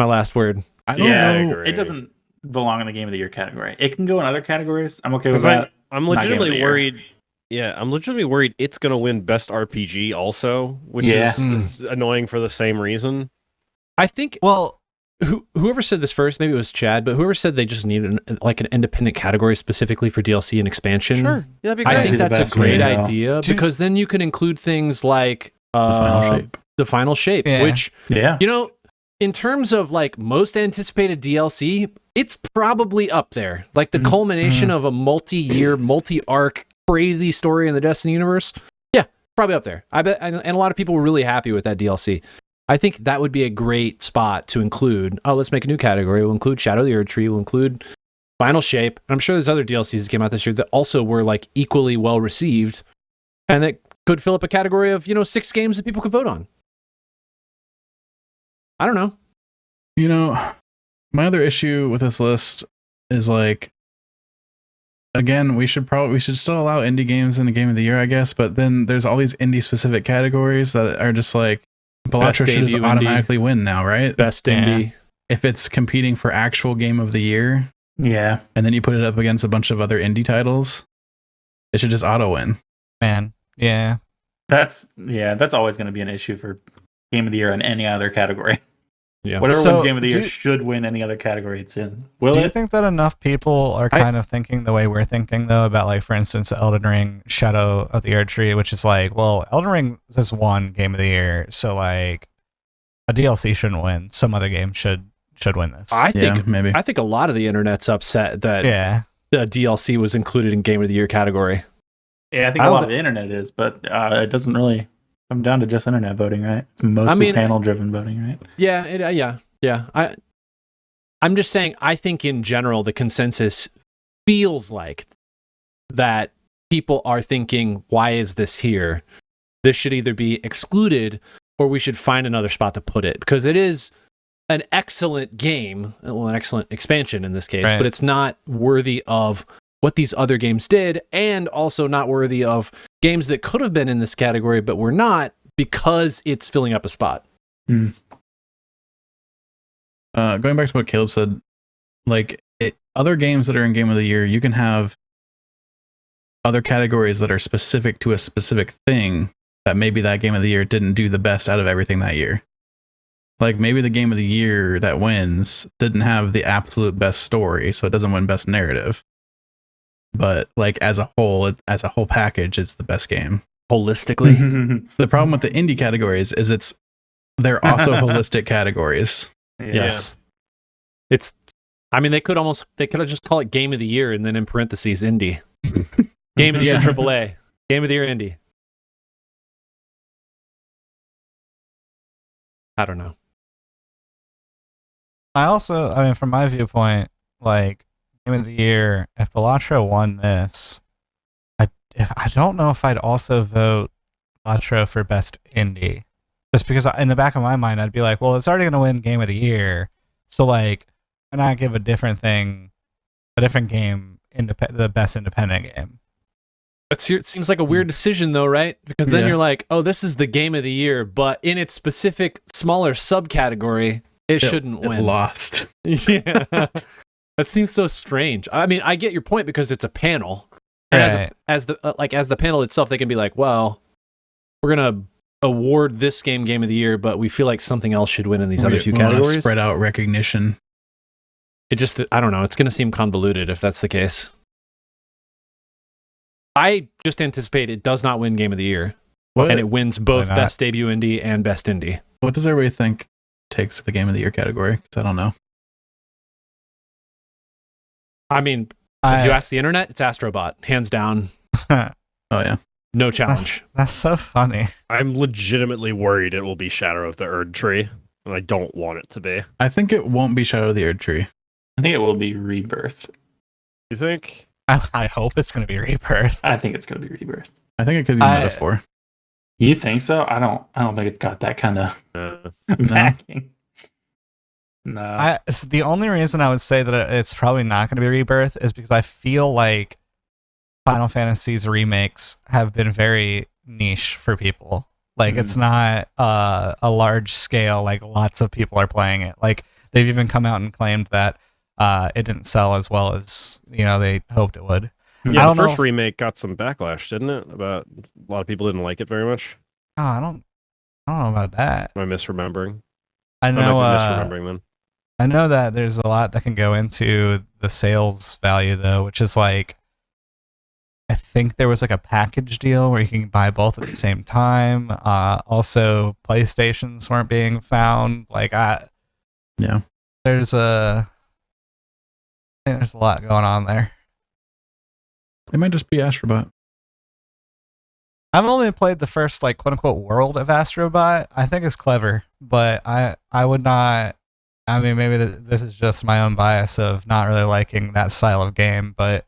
last word. I don't Yeah, know. agree. it doesn't belong in the Game of the Year category. It can go in other categories. I'm okay with 'Cause that. I'm Not Game of the legitimately Year. worried. Yeah, I'm legitimately worried it's gonna win Best RPG also, which Yeah. is annoying for the same reason. I think Well, whoever said this first, maybe it was Chad, but whoever said they just need an independent category specifically for DLC and expansion. Sure, yeah, that'd be I great. think That'd be that's the a best great way to go. idea Do- because then you can include things like The final shape. the final shape, Yeah. which Yeah. you know, in terms of like most anticipated DLC, it's probably up there. Like the culmination of a multi-year, multi-arc, crazy story in the Destiny universe. Yeah, probably up there. I bet, and a lot of people were really happy with that DLC. I think that would be a great spot to include. Oh, let's make a new category. We'll include Shadow of the Erd Tree. We'll include Final Shape. And I'm sure there's other DLCs that came out this year that also were like equally well received, and that could fill up a category of 6 games that people could vote on. I don't know. You know, my other issue with this list is like, again, we should still allow indie games in the Game of the Year, I guess. But then there's all these indie specific categories that are just like, Balatro should just debut indie. automatically win now, right? Best Yeah. indie. If it's competing for actual Game of the Year, Yeah. and then you put it up against a bunch of other indie titles, it should just auto win. man, yeah. That's always going to be an issue for Game of the Year in any other category. Yeah. Whatever So, wins Game of the Year do- should win any other category it's in. Will Do you it? think that enough people are kind of thinking the way we're thinking, though, about, like, for instance, Elden Ring, Shadow of the Erd Tree, which is like, well, Elden Ring has won Game of the Year, so, like, a DLC shouldn't win. Some other game should win this. I Yeah, think maybe. I think a lot of the internet's upset that yeah. the DLC was included in Game of the Year category. Yeah, I think I a don't lot of the internet is, but it doesn't really come down to just internet voting, right? It's mostly mean- panel-driven voting, right? Yeah. I'm just saying. I think in general the consensus feels like that people are thinking, "Why is this here? This should either be excluded or we should find another spot to put it because it is an excellent game, well, an excellent expansion in this case, Right. but it's not worthy of what these other games did, and also not worthy of games that could have been in this category but were not because it's filling up a spot." Going back to what Caleb said, like other games that are in Game of the Year, you can have other categories that are specific to a specific thing that maybe that game of the year didn't do the best out of everything that year. Like maybe the game of the year that wins didn't have the absolute best story, so it doesn't win best narrative. But like as a whole package, it's the best game. Holistically. The problem with the indie categories is they're also holistic categories. Yes. It's, I mean, they could have just call it game of the year and then in parentheses indie. Game of the year AAA. Game of the year indie. I don't know. I mean, from my viewpoint, like game of the year, if Balatro won this, I don't know if I'd also vote Balatro for best indie. Just because in the back of my mind, I'd be like, well, it's already going to win game of the year. So like, why not give a different game, the best independent game? It seems like a weird decision though, right? Because then you're like, oh, this is the game of the year, but in its specific smaller subcategory, it shouldn't win. It lost. Yeah. That seems so strange. I mean, I get your point because it's a panel. And Right. as the panel itself, they can be like, well, we're going to award this game of the year, but we feel like something else should win in these other two We wanna categories. spread out recognition. It just, I don't know. It's going to seem convoluted if that's the case. I just anticipate it does not win game of the year. And it wins both Why not? best debut indie and best indie. What does everybody think takes the game of the year category? 'Cause I don't know. I mean, if you ask the internet, it's Astrobot, hands down, Oh yeah. no challenge. That's so funny. I'm legitimately worried it will be Shadow of the Erd Tree, and I don't want it to be. I think it won't be Shadow of the Erd Tree. I think it will be Rebirth. You think? I hope it's going to be Rebirth. I think it's going to be Rebirth. I think it could be Metaphor. You think so? I don't think it's got that kind of Uh, backing. No. So the only reason I would say that it's probably not going to be Rebirth is because I feel like Final Fantasy's remakes have been very niche for people. Like it's not a large scale, like lots of people are playing it. Like they've even come out and claimed that it didn't sell as well as they hoped it would. yeah, I the don't know first remake got some backlash, didn't it? About a lot of people didn't like it very much. Oh, I don't know about that. Am I misremembering? I I know. might be misremembering then. I know that there's a lot that can go into the sales value though, which is like, I think there was like a package deal where you can buy both at the same time. Also, PlayStations weren't being found. Like, Yeah. there's a lot going on there. It might just be Astrobot. I've only played the first like quote unquote world of Astrobot. I think it's clever, but I would not. I mean, maybe this is just my own bias of not really liking that style of game, but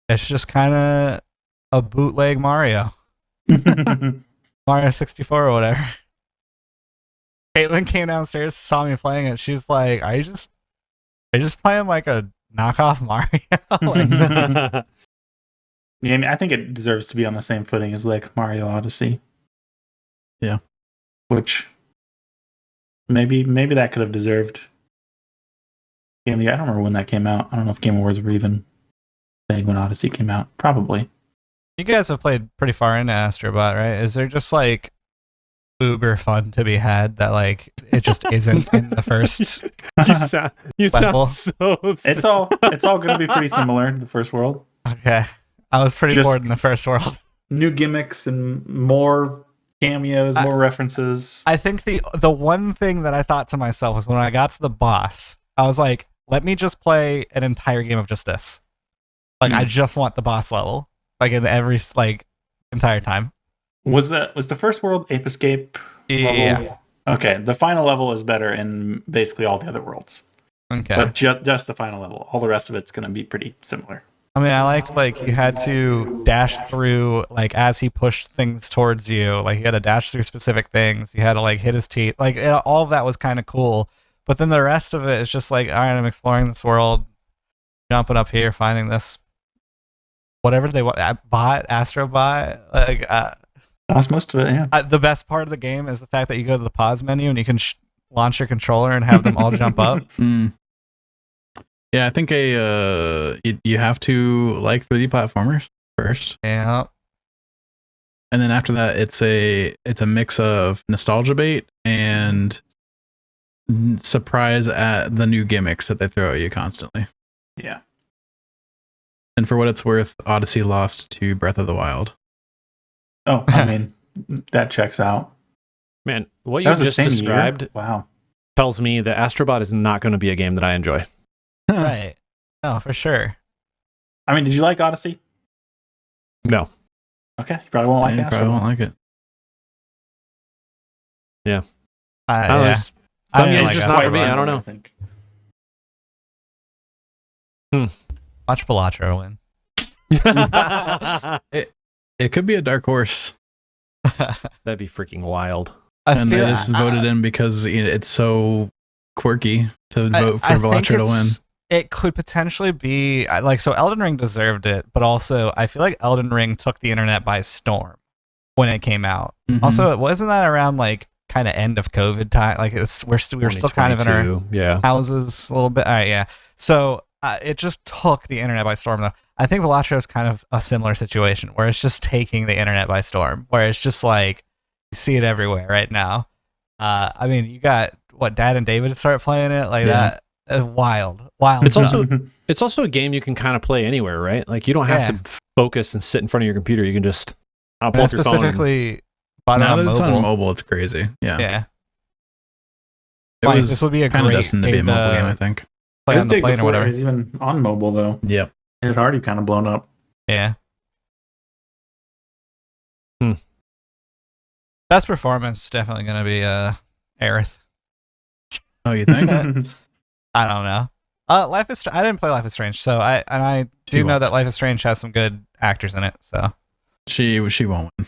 it's just kind of a bootleg Mario. Mario 64 or whatever. Caitlin came downstairs, saw me playing it. She's like, are you just playing like a knockoff Mario? Like, Yeah, I mean, I think it deserves to be on the same footing as like Mario Odyssey. Yeah. Which maybe that could have deserved. I don't remember when that came out. I don't know if Game Awards were even saying when Odyssey came out. Probably. you guys have played pretty far into Astrobot, right? Is there just like uber fun to be had that like it just isn't in the first? You Level. sound so. It's all going to be pretty similar to the first world. Okay, I was pretty Just- bored in the first world. New gimmicks and more cameos, more references. I think the one thing that I thought to myself was when I got to the boss, I was like, let me just play an entire game of just this. Like, I just want the boss level, like in every like entire time. Was the first world Ape Escape level? Yeah. Okay, the final level is better in basically all the other worlds, Okay. but just the final level. All the rest of it's going to be pretty similar. I mean, I liked like you had to dash through like as he pushed things towards you. Like you had to dash through specific things. You had to like hit his teeth. Like all of that was kind of cool. But then the rest of it is just like, all right, I'm exploring this world, jumping up here, finding this, whatever they want, Astrobot. Like That's most of it. Yeah. the best part of the game is the fact that you go to the pause menu and you can launch your controller and have them all jump up. Mm. Yeah, I think you have to like 3D platformers first. Yeah. And then after that, it's a mix of nostalgia bait and surprise at the new gimmicks that they throw at you constantly. Yeah. And for what it's worth, Odyssey lost to Breath of the Wild. Oh, I mean, that checks out. Man, what That you was the just same year? described Wow. tells me that Astrobot is not going to be a game that I enjoy. Right. No, for sure. I mean, did you like Odyssey? No. Okay, you probably won't like You probably Astro. won't like it. I Yeah. don't know, I it's didn't like just Astro not for me. Boy. I don't know. think. Watch Balatro win. It could be a dark horse. That'd be freaking wild. And they just voted in because it's so quirky to vote for Velatro to win. It could potentially be so Elden Ring deserved it, but also I feel like Elden Ring took the internet by storm when it came out. Mhm. Also, wasn't that around like kind of end of COVID time? Like we were still kind of in our 2022, houses a little bit. All right, yeah. So it just took the internet by storm, though. I think Velatro is kind of a similar situation where it's just taking the internet by storm, where it's just like you see it everywhere right now. I mean, you got Dad and David start playing it like that. Wild. It's stuff. also a game you can kind of play anywhere, right? Like you don't have to focus and sit in front of your computer. You can just pull And up your phone. specifically, bought it Now on that it's mobile. on mobile, it's crazy. Yeah. Yeah. It Like, was this would be a kind of great destined to be a game mobile to game, I think. play It was on the big plane or before it whatever. was even on mobile, though. Yep. It had already kind of blown up. Yeah. Hmm. Best performance definitely going to be Aerith. Oh, you think? I don't know. Life is. I didn't play Life is Strange, so I do She know won't. that Life is Strange has some good actors in it. So, she won't win.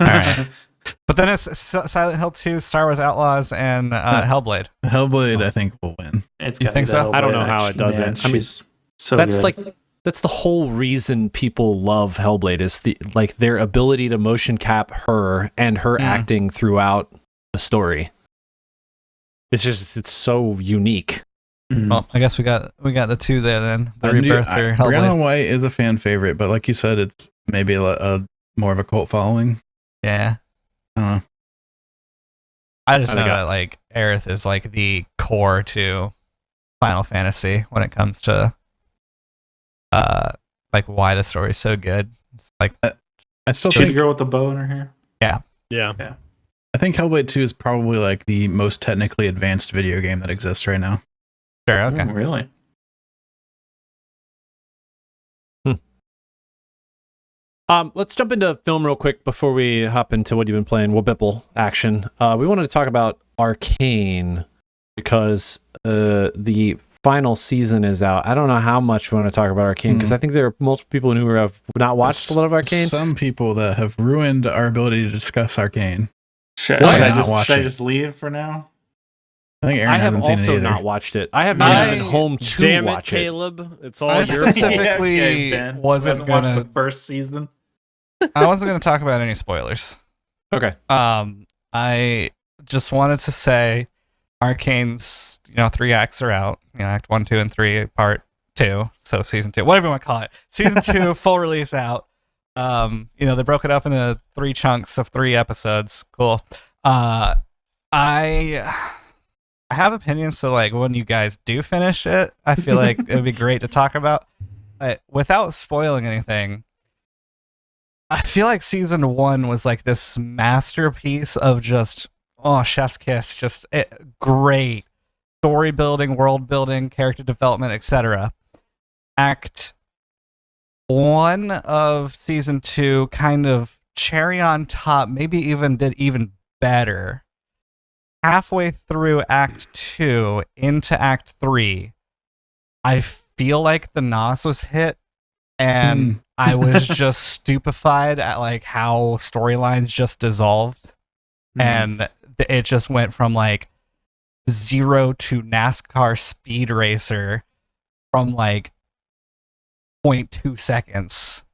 all right. But then it's Silent Hill 2, Star Wars Outlaws, and Hellblade. Hellblade, I think, will win. It's You gotta think be so? that I don't know Hellblade how it action, does man. it. I mean, She's so that's good. that's the whole reason people love Hellblade is their ability to motion cap her and her acting throughout the story. It's so unique. Well, I guess we got the two there then. The And Rebirth or Brianna Hellblade. White is a fan favorite, but like you said, it's maybe a more of a cult following. Yeah. I don't know. I just I know think that like Aerith is like the core to Final Fantasy when it comes to like why the story is so good. It's like I still She's the think girl with the bow in her hair. Yeah. I think Hellblade 2 is probably like the most technically advanced video game that exists right now. sure, okay. Oh, really? Let's jump into film real quick before we hop into what you've been playing. WHYBPL action. We wanted to talk about Arcane because the final season is out. I don't know how much we want to talk about Arcane because I think there are multiple people who have not watched a lot of Arcane. Some people that have ruined our ability to discuss Arcane. Should Why I not just, watch should I it? just leave for now? I think Aaron I have hasn't seen it also either. not watched it. I have not I- even been home to Damn it, watch it. Caleb. It's all I your fault. specifically Okay, Ben. wasn't Hasn't watched gonna- the first season. I wasn't going to talk about any spoilers. Okay. I just wanted to say Arcane's, 3 acts are out. Act 1, 2, and 3, part 2. So season 2, whatever you want to call it. Season 2, full release out. They broke it up into 3 chunks of 3 episodes. Cool. I have opinions, so like when you guys do finish it, I feel like it would be great to talk about. Without spoiling anything, I feel like season 1 was like this masterpiece of just chef's kiss, just great story building, world building, character development, etc. Act 1 of season 2 kind of cherry on top, maybe even did even better. Halfway through Act 2 into Act 3, I feel like the NOS was hit, and I was just stupefied at like how storylines just dissolved, and it just went from like 0 to NASCAR speed racer from like 0.2 seconds.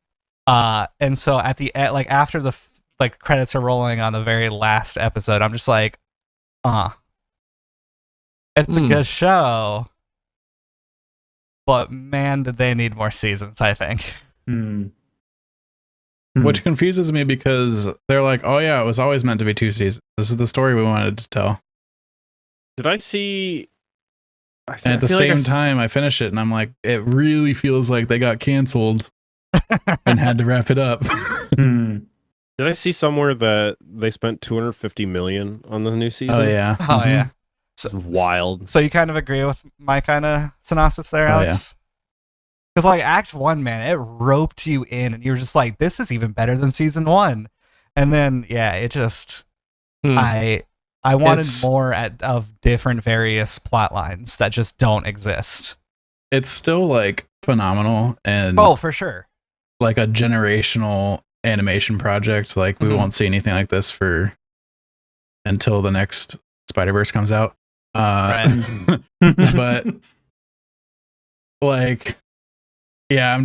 And so at the end, like after the like credits are rolling on the very last episode, I'm just like, it's a good show, but man, did they need more seasons, I think. which confuses me because they're like, oh yeah, it was always meant to be 2 seasons. This is the story we wanted to tell. Did I see? And at the same time, I finish it and I'm like, it really feels like they got canceled and had to wrap it up. Did I see somewhere that they spent $250 million on the new season? Oh yeah. Oh yeah. It's wild. So you kind of agree with my kind of synopsis there, Alex? Because like Act 1, man, it roped you in, and you were just like, "This is even better than Season 1." And then, yeah, it just, I wanted more of different various plot lines that just don't exist. It's still like phenomenal and For sure, like a generational animation project. Like we won't see anything like this until the next Spider-Verse comes out. Right. But like, yeah, I'm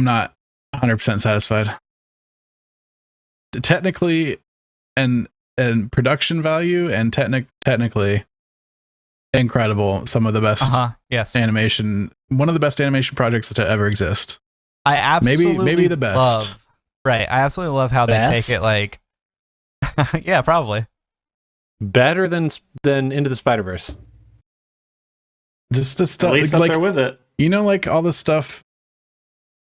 not 100% satisfied. Technically, and production value, and technically incredible. Some of the best yes, animation. One of the best animation projects to ever exist. I absolutely maybe the best. I absolutely love how they take it. Like, yeah, probably better than Into the Spider-Verse. Just to stuff, at least up like, there with it. You know, like all the stuff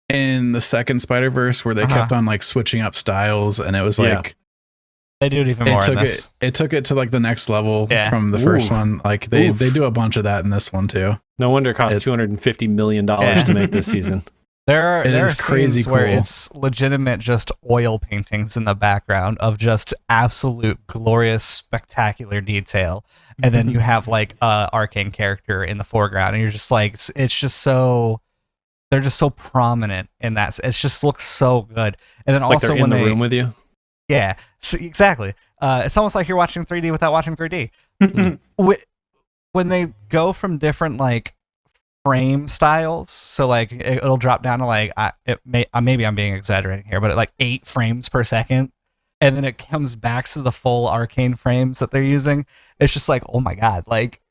in the second Spider-Verse where they kept on like switching up styles, and it was like they do it even more in this. It took it to like the next level from the first one. Like they do a bunch of that in this one too. No wonder it cost $250 million to make this season. There are crazy scenes where it's legitimate just oil paintings in the background of just absolute glorious, spectacular detail. And then you have like a Arcane character in the foreground, and you're just like, it's just so, they're just so prominent in that. It just looks so good. And then like also they're in the room with you. Yeah, so exactly. It's almost like you're watching 3D without watching 3D. When they go from different like frame styles, so like it'll drop down to like maybe I'm being exaggerating here, but at like 8 frames per second, and then it comes back to the full Arcane frames that they're using. It's just like, oh my god, like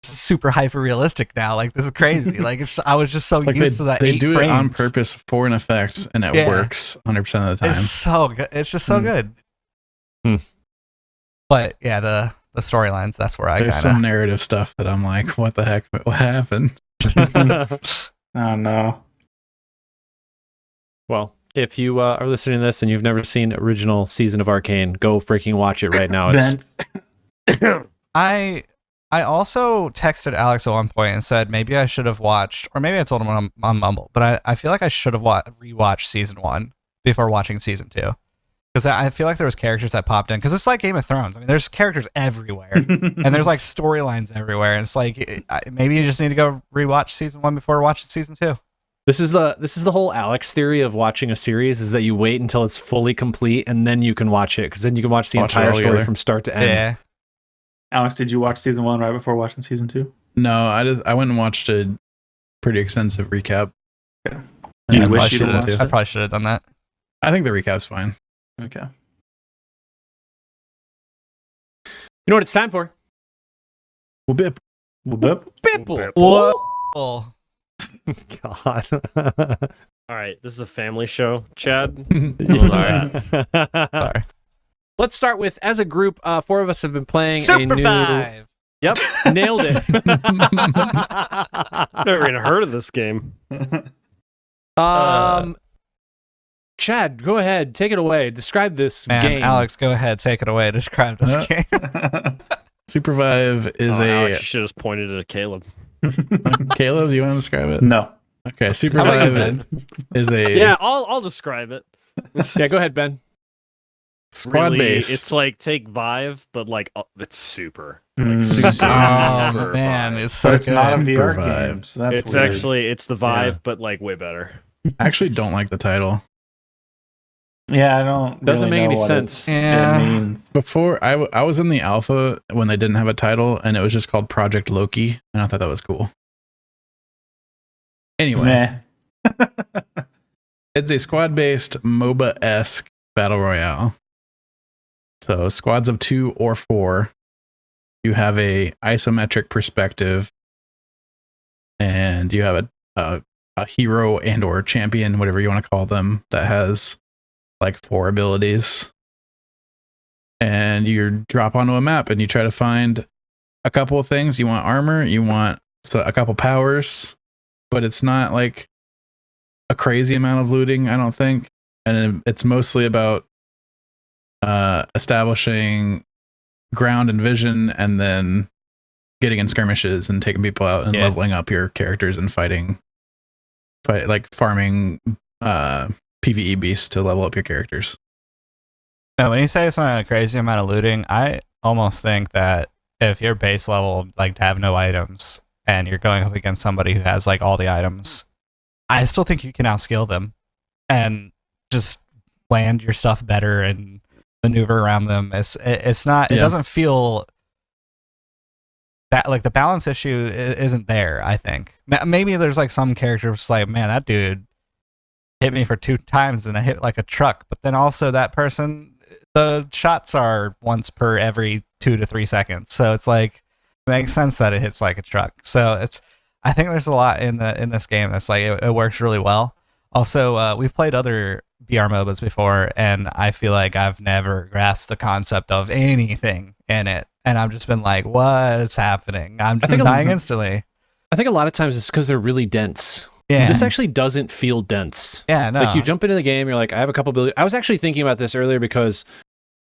it's super hyper realistic now. Like this is crazy. Like I was just so used to that. They 8 do frames. it on purpose for an effect, and it works 100% of the time. It's so good. It's just so good. But yeah, the storylines, that's where There's some narrative stuff that I'm like, what the heck? What happened? Oh no. Well, if you are listening to this and you've never seen original season of Arcane, go freaking watch it right now. I also texted Alex at one point and said maybe I should have watched, or maybe I told him on Mumble, but I feel like I should have rewatched Season 1 before watching Season 2. Because I feel like there was characters that popped in. Because it's like Game of Thrones. I mean, there's characters everywhere. And there's like storylines everywhere. And it's like, maybe you just need to go rewatch Season 1 before watching Season 2. This is the whole Alex theory of watching a series, is that you wait until it's fully complete and then you can watch it. Because then you can watch the entire story from start to end. Yeah. Alex, did you watch Season 1 right before watching Season 2? No, I went and watched a pretty extensive recap. Okay. I probably should have done that. I think the recap's fine. Okay. You know what it's time for? Whoop. Bipple. Whoa. God. All right, this is a family show, Chad. Sorry. Let's start with, as a group, 4 of us have been playing Super a new... 5! Yep, nailed it. I've never even heard of this game. Chad, go ahead. Take it away. Describe this game. Alex, go ahead. Take it away. Describe this game. Supervive is Alex, you should have just pointed at Caleb. Caleb, do you want to describe it? No. Okay, Supervive is a... Yeah, I'll describe it. Yeah, go ahead, Ben. Squad-based. It's like take Vive, but like it's super. Super man, it's so it's not a VR Vive. game. So that's it's weird. actually it's the Vive, but like way better. I actually don't like the title. Yeah, I don't. Doesn't really make know any what sense. Yeah. It means. Before, I was in the alpha when they didn't have a title, and it was just called Project Loki, and I thought that was cool. Anyway, it's a squad-based MOBA-esque battle royale. So squads of 2 or 4. You have a isometric perspective, and you have a a hero and or champion, whatever you want to call them, that has like 4 abilities. And you drop onto a map and you try to find a couple of things. You want armor, you want a couple powers, but it's not like a crazy amount of looting, I don't think. And it's mostly about establishing ground and vision, and then getting in skirmishes and taking people out and leveling up your characters and farming PvE beasts to level up your characters. No, when you say it's not a crazy amount of looting, I almost think that if you're base level, like to have no items, and you're going up against somebody who has like all the items, I still think you can outskill them and just land your stuff better and maneuver around them. It's not. It doesn't feel that like the balance issue isn't there. I think maybe there's like some characters like, man, that dude hit me for 2 times and I hit like a truck, but then also that person, the shots are once per every 2 to 3 seconds, so it's like it makes sense that it hits like a truck. So I think there's a lot in this game that's like it works really well. Also, we've played other BR MOBAs before, and I feel like I've never grasped the concept of anything in it, and I've just been like, what's happening? I'm just dying instantly. I think a lot of times it's because they're really dense. Yeah. This actually doesn't feel dense. Yeah, no. Like you jump into the game, you're like, I have a couple abilities. I was actually thinking about this earlier because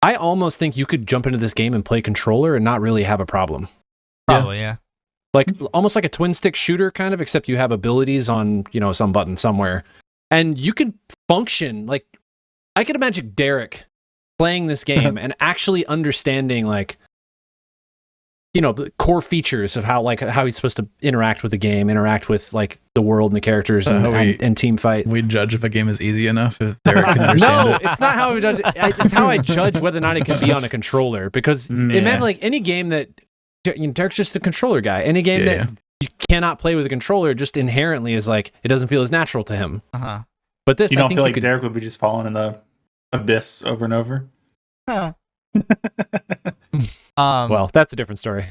I almost think you could jump into this game and play controller and not really have a problem. Probably, yeah. Like almost like a twin stick shooter kind of, except you have abilities on, some button somewhere. And you can function like I could imagine Derek playing this game and actually understanding like the core features of how he's supposed to interact with the game, interact with like the world and the characters and team fight. We judge if a game is easy enough if Derek can understand it. No, it's not how we judge it. It's how I judge whether or not it can be on a controller. Because imagine like any game that Derek's just a controller guy. Any game that you cannot play with a controller just inherently is like it doesn't feel as natural to him. Uh-huh. But this, you don't I think feel like Derek would be just falling in the abyss over and over. Huh. Well, that's a different story.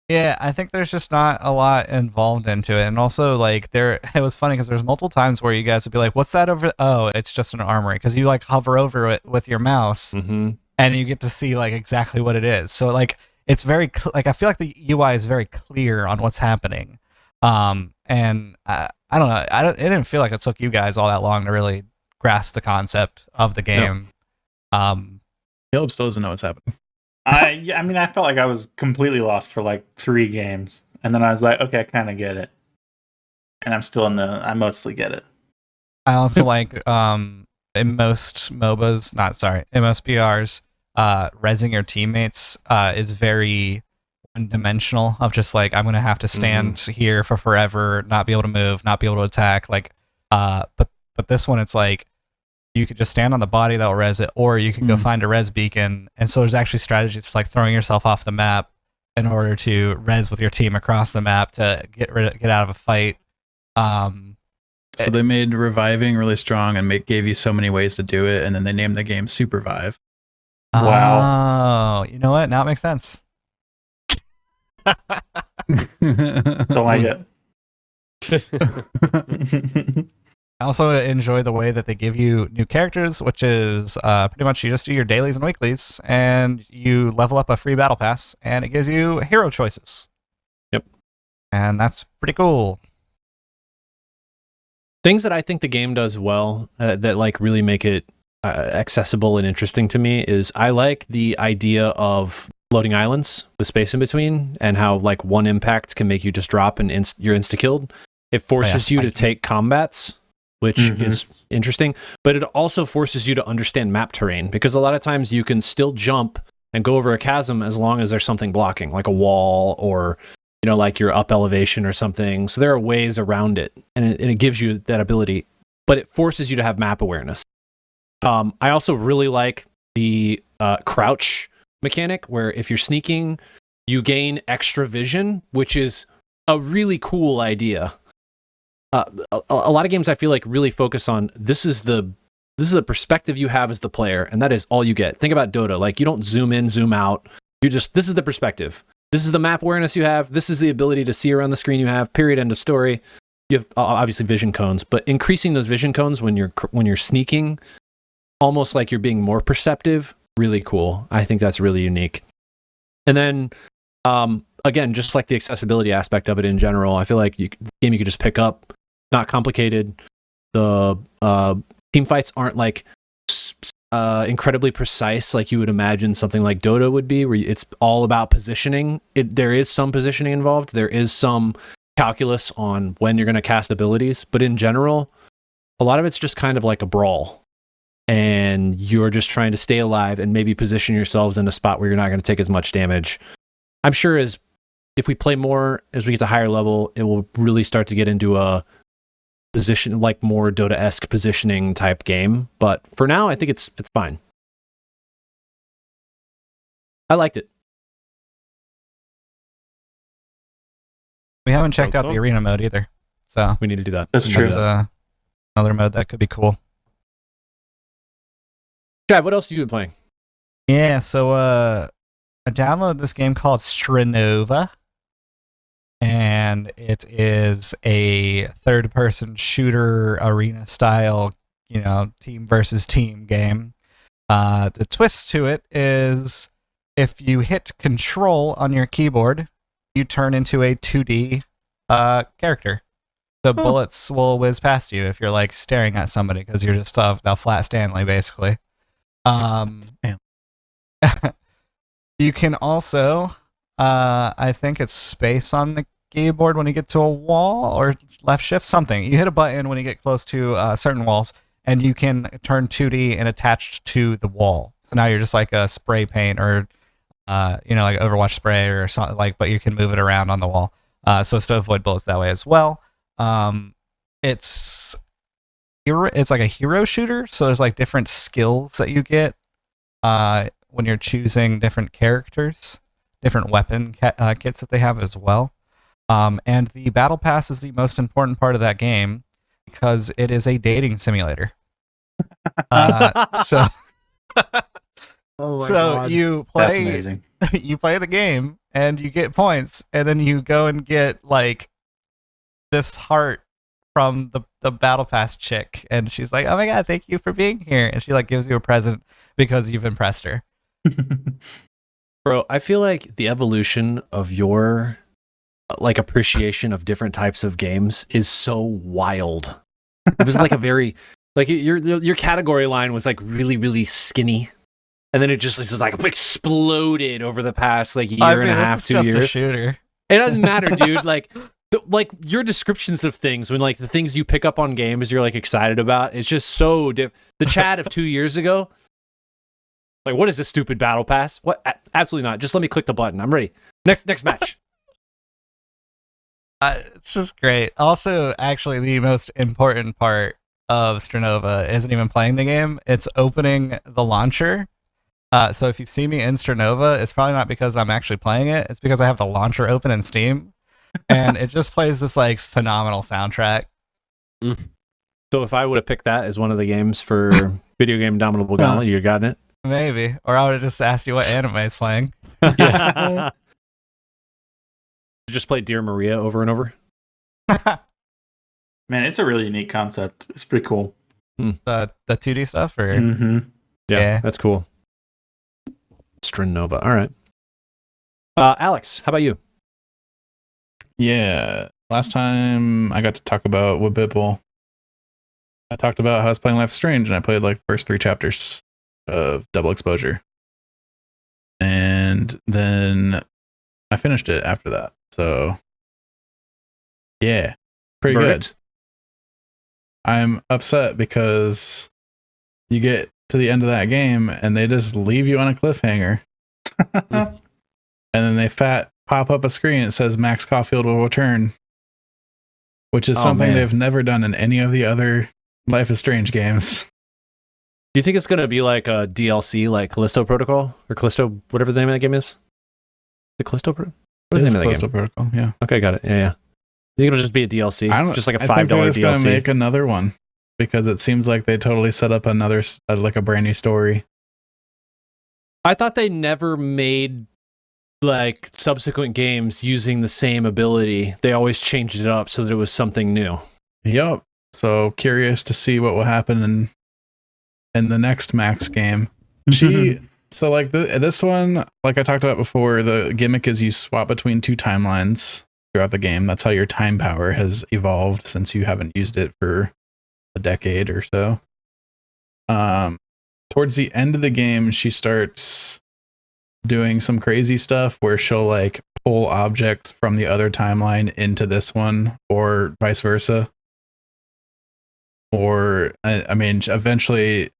Yeah, I think there's just not a lot involved into it, and also like it was funny because there's multiple times where you guys would be like, "What's that over?" Oh, it's just an armory, because you like hover over it with your mouse, and you get to see like exactly what it is. So like it's very like I feel like the UI is very clear on what's happening, and I don't know, it didn't feel like it took you guys all that long to really grasp the concept of the game. No. Caleb still doesn't know what's happening. I felt like I was completely lost for like 3 games, and then I was like, okay, I kind of get it, and I mostly get it. I also like in most MOBAs, in most BRs, rezzing your teammates is very one-dimensional, of just like, I'm gonna have to stand here for forever, not be able to move, not be able to attack, like but this one it's like you could just stand on the body that'll res it, or you can go find a res beacon. And so there's actually strategies like throwing yourself off the map in order to res with your team across the map to get out of a fight. So they made reviving really strong and gave you so many ways to do it, and then they named the game Supervive. Wow. Oh, you know what? Now it makes sense. Don't like it. I also enjoy the way that they give you new characters, which is pretty much you just do your dailies and weeklies, and you level up a free battle pass, and it gives you hero choices. Yep. And that's pretty cool. Things that I think the game does well that like really make it accessible and interesting to me is I like the idea of floating islands with space in between, and how like one impact can make you just drop and you're insta-killed. It forces you to take combats, which is interesting, but it also forces you to understand map terrain, because a lot of times you can still jump and go over a chasm as long as there's something blocking, like a wall or, like your up elevation or something. So there are ways around it, and it gives you that ability, but it forces you to have map awareness. I also really like the crouch mechanic, where if you're sneaking, you gain extra vision, which is a really cool idea. A lot of games I feel like really focus on this is the perspective you have as the player, and that is all you get. Think about Dota. Like, you don't zoom in, zoom out. This is the perspective. This is the map awareness you have. This is the ability to see around the screen you have. Period. End of story. you have obviously vision cones, but increasing those vision cones when you're sneaking, almost like you're being more perceptive, really cool. I think that's really unique. And then again, just like the accessibility aspect of it in general, I feel like the game you could just pick up, not complicated. The team fights aren't like incredibly precise like you would imagine something like Dota would be, where it's all about positioning. There is some positioning involved. There is some calculus on when you're going to cast abilities, but in general, a lot of it's just kind of like a brawl, and you're just trying to stay alive and maybe position yourselves in a spot where you're not going to take as much damage. I'm sure if we play more, as we get to higher level, it will really start to get into a position like more Dota-esque positioning type game. But for now, I think it's fine. I liked it. We haven't checked out So. the arena mode either, so We need to do that. That's true. that's another mode that could be cool. Chad, what else have you been playing? Yeah, so I downloaded this game called Strenova, and it is a third-person shooter arena style, team versus team game. The twist to it is if you hit Control on your keyboard, you turn into a 2D character. The bullets will whiz past you if you're like staring at somebody because you're just a flat Stanley basically. You can also, I think it's space on the keyboard when you get to a wall, or left shift, something. You hit a button when you get close to certain walls, and you can turn 2D and attach to the wall. So now you're just like a spray paint, or like Overwatch spray or something like, but you can move it around on the wall. So as to avoid bullets that way as well. It's like a hero shooter, so there's like different skills that you get when you're choosing different characters, different weapon kits that they have as well. And the battle pass is the most important part of that game because it is a dating simulator. So you That's play amazing. you play the game and you get points, and then you go and get like this heart from the battle pass chick, and she's like, "Oh my god, thank you for being here," and she like gives you a present because you've impressed her. Bro, I feel like the evolution of your like appreciation of different types of games is so wild. It was like a very like your category line was like really, really skinny. And then it just is like exploded over the past like year and a half, this is 2 just years. a shooter. It doesn't matter, dude. Like your descriptions of things, when like the things you pick up on games you're like excited about, it's just so the Chad of 2 years ago. Like, what is this stupid battle pass? What? Absolutely not. Just let me click the button. I'm ready. Next match. It's just great. Also, actually, the most important part of Strenova isn't even playing the game. It's opening the launcher. So if you see me in Strenova, it's probably not because I'm actually playing it. It's because I have the launcher open in Steam. And it just plays this like phenomenal soundtrack. So if I would have picked that as one of the games for Video Game Dominable Gauntlet, you'd gotten it. Maybe. Or I would have just asked you what anime is playing. Yeah. Just play Dear Maria over and over. Man, it's a really unique concept. It's pretty cool. The 2D stuff? Or Mm-hmm. Yeah, that's cool. Strenova. All right. Alex, how about you? Yeah. Last time I got to talk about WHYBPL, I talked about how I was playing Life is Strange, and I played like the first 3 chapters of Double Exposure. And then I finished it after that. So, yeah. Pretty Verdict? good. I'm upset because you get to the end of that game and they just leave you on a cliffhanger. And then they pop up a screen that says Max Caulfield will return, which is something man. they've never done in any of the other Life is Strange games. Do you think it's going to be like a DLC like Callisto Protocol? Or Callisto, whatever the name of that game is? The Callisto Protocol? What is the name of that Callisto game? Protocol, yeah. Okay, got it. Yeah. You think it'll just be a DLC? Just like a $5 I think they're just gonna DLC? make another one because it seems like they totally set up another, like a brand new story. I thought they never made like subsequent games using the same ability. They always changed it up so that it was something new. Yep. So curious to see what will happen in the next Max game. So like this one, like I talked about before, the gimmick is you swap between two timelines throughout the game. That's how your time power has evolved since you haven't used it for a decade or so. Towards the end of the game, she starts doing some crazy stuff where she'll like pull objects from the other timeline into this one, or vice versa. Or I mean, eventually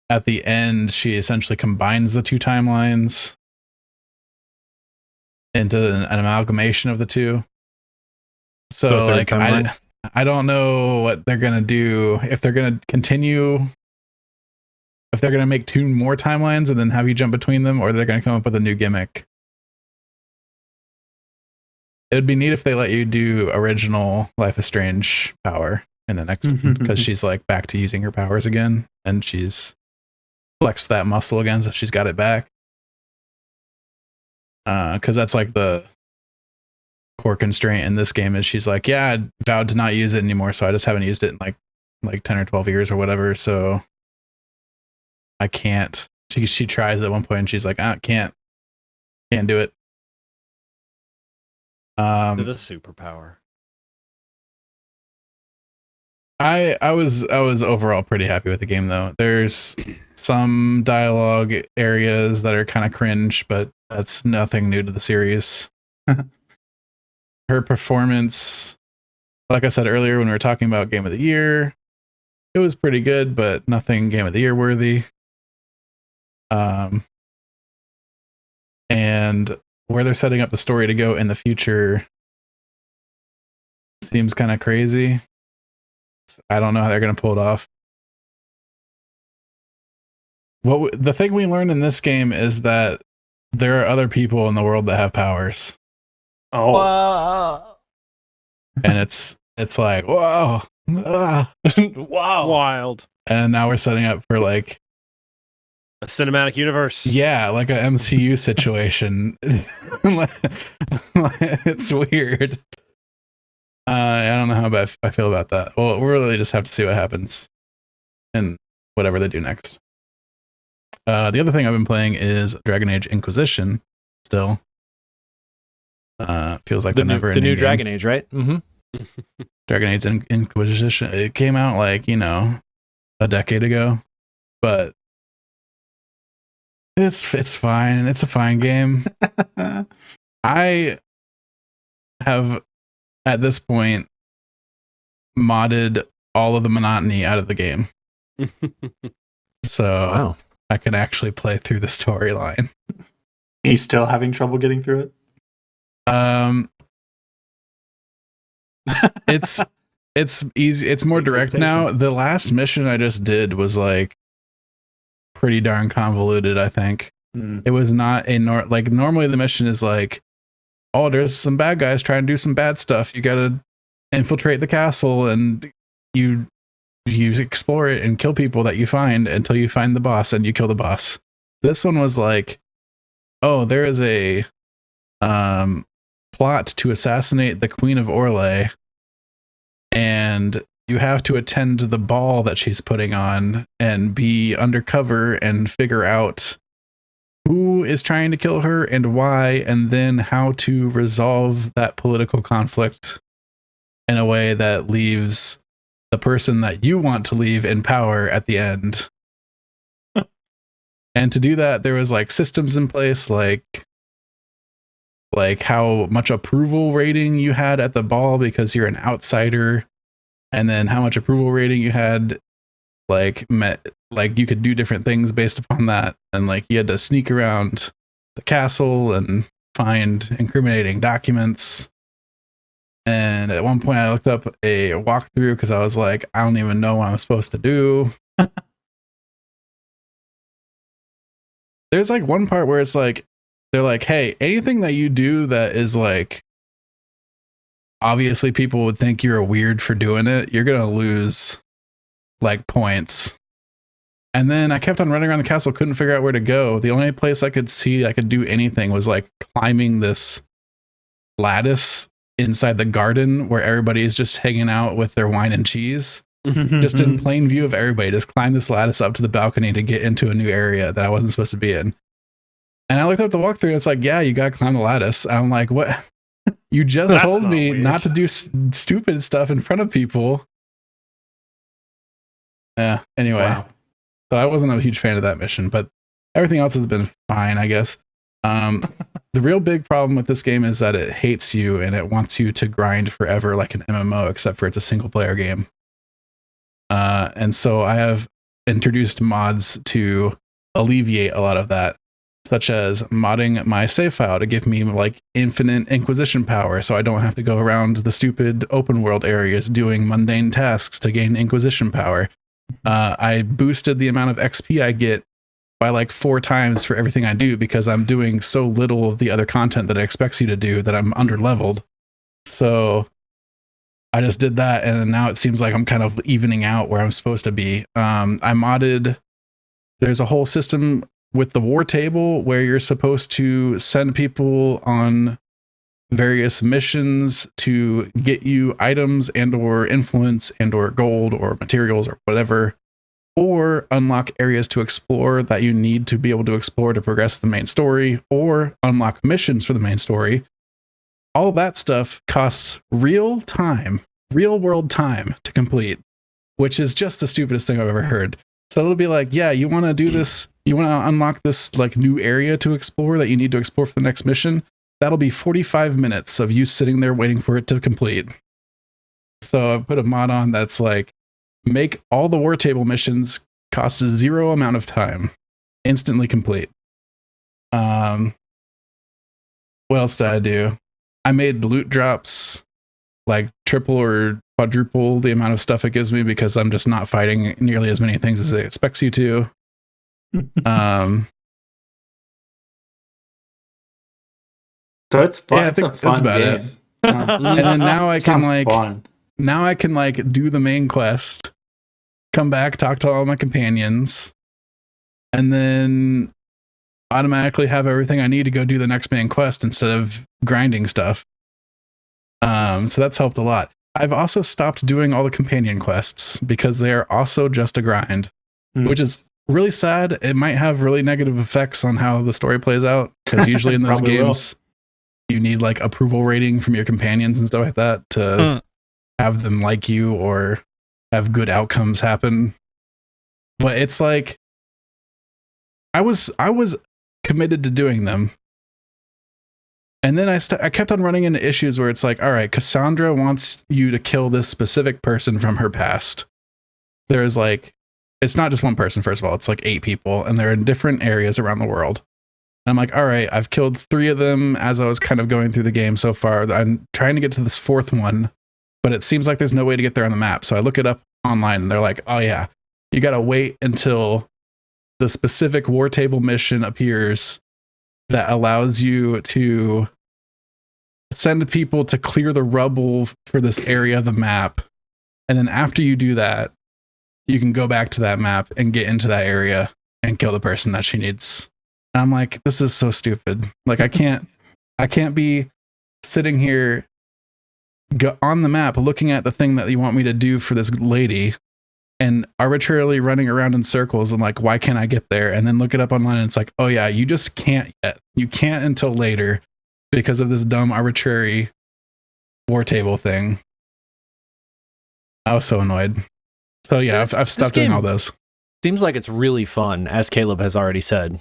at the end, she essentially combines the two timelines into an amalgamation of the two. So like I don't know what they're gonna do, if they're gonna continue, if they're gonna make two more timelines and then have you jump between them, or they're gonna come up with a new gimmick. It would be neat if they let you do original Life is Strange power in the next, because she's like back to using her powers again, and she's flexed that muscle again, so she's got it back. Because that's like the core constraint in this game, is she's like, yeah, I vowed to not use it anymore, so I just haven't used it in like 10 or 12 years or whatever, so I can't. She tries at one point and she's like, I can't do it. The superpower. I was overall pretty happy with the game though. There's some dialogue areas that are kind of cringe, but that's nothing new to the series. Her performance, like I said earlier when we were talking about Game of the Year, it was pretty good, but nothing Game of the Year worthy. And where they're setting up the story to go in the future seems kind of crazy. I don't know how they're going to pull it off. The thing we learned in this game is that there are other people in the world that have powers. Oh. Wow. And it's like, whoa. Wow. Wild. And now we're setting up for like A cinematic universe. yeah, like a MCU situation. It's weird. I don't know how I feel about that. Well, we'll really just have to see what happens and whatever they do next. The other thing I've been playing is Dragon Age Inquisition. Still, feels like the new game. Dragon Age, right? Mm-hmm. Dragon Age Inquisition. It came out like a decade ago, but it's fine. It's a fine game. I have at this point modded all of the monotony out of the game, so Wow. I can actually play through the storyline. Are you still having trouble getting through it? It's easy. It's more direct now. The last mission I just did was like pretty darn convoluted, I think. It was not like normally the mission is like, oh, there's some bad guys trying to do some bad stuff. You gotta infiltrate the castle and you explore it and kill people that you find until you find the boss and you kill the boss. This one was like, oh, there is a plot to assassinate the Queen of Orlais, and you have to attend the ball that she's putting on and be undercover and figure out who is trying to kill her and why, and then how to resolve that political conflict in a way that leaves the person that you want to leave in power at the end. And to do that, there was like systems in place, like how much approval rating you had at the ball because you're an outsider, and then how much approval rating you had, like you could do different things based upon that, and like you had to sneak around the castle and find incriminating documents. And at one point I looked up a walkthrough because I was like, I don't even know what I'm supposed to do. There's like one part where it's like, they're like, hey, anything that you do that is like, obviously people would think you're a weird for doing it, you're going to lose like points. And then I kept on running around the castle, couldn't figure out where to go. The only place I could see I could do anything was like climbing this lattice inside the garden where everybody is just hanging out with their wine and cheese. Just in plain view of everybody, just climb this lattice up to the balcony to get into a new area that I wasn't supposed to be in. And I looked up the walkthrough and it's like, yeah, you gotta climb the lattice. And I'm like, what? You just told me not to do stupid stuff in front of people. Yeah, anyway. Wow. So I wasn't a huge fan of that mission, but everything else has been fine, I guess. The real big problem with this game is that it hates you and it wants you to grind forever like an MMO, except for it's a single player game. And so I have introduced mods to alleviate a lot of that, such as modding my save file to give me like infinite Inquisition power so I don't have to go around the stupid open world areas doing mundane tasks to gain Inquisition power. I boosted the amount of XP I get by like 4 times for everything I do because I'm doing so little of the other content that it expects you to do that I'm under leveled. So I just did that, and now it seems like I'm kind of evening out where I'm supposed to be. I modded, there's a whole system with the war table where you're supposed to send people on various missions to get you items and or influence and or gold or materials or whatever, or unlock areas to explore that you need to be able to explore to progress the main story, or unlock missions for the main story. All that stuff costs real world time to complete, which is just the stupidest thing I've ever heard. So it'll be like, yeah, you want to do this, you want to unlock this like new area to explore that you need to explore for the next mission. That'll be 45 minutes of you sitting there waiting for it to complete. So I put a mod on that's like, make all the war table missions cost 0 amount of time, instantly complete. What else did I do? I made loot drops like triple or quadruple the amount of stuff it gives me because I'm just not fighting nearly as many things as it expects you to. So it's fun. Yeah, I think that's about it. And then now I can like do the main quest, come back, talk to all my companions, and then automatically have everything I need to go do the next main quest instead of grinding stuff. So that's helped a lot. I've also stopped doing all the companion quests because they are also just a grind, which is really sad. It might have really negative effects on how the story plays out because usually in those games you need like approval rating from your companions and stuff like that to have them like you or have good outcomes happen. But it's like I was committed to doing them. And then I kept on running into issues where it's like, all right, Cassandra wants you to kill this specific person from her past. There's like, it's not just one person, first of all, it's like 8 people, and they're in different areas around the world. And I'm like, all right, I've killed 3 of them as I was kind of going through the game so far. I'm trying to get to this 4th one, but it seems like there's no way to get there on the map. So I look it up online, and they're like, oh yeah, you got to wait until the specific war table mission appears that allows you to send people to clear the rubble for this area of the map. And then after you do that, you can go back to that map and get into that area and kill the person that she needs. And I'm like, this is so stupid. Like I can't be sitting here on the map looking at the thing that you want me to do for this lady and arbitrarily running around in circles and like, why can't I get there? And then look it up online and it's like, oh yeah, you just can't yet. You can't until later because of this dumb arbitrary war table thing. I was so annoyed. So yeah, I've stopped doing all those. Seems like it's really fun, as Caleb has already said.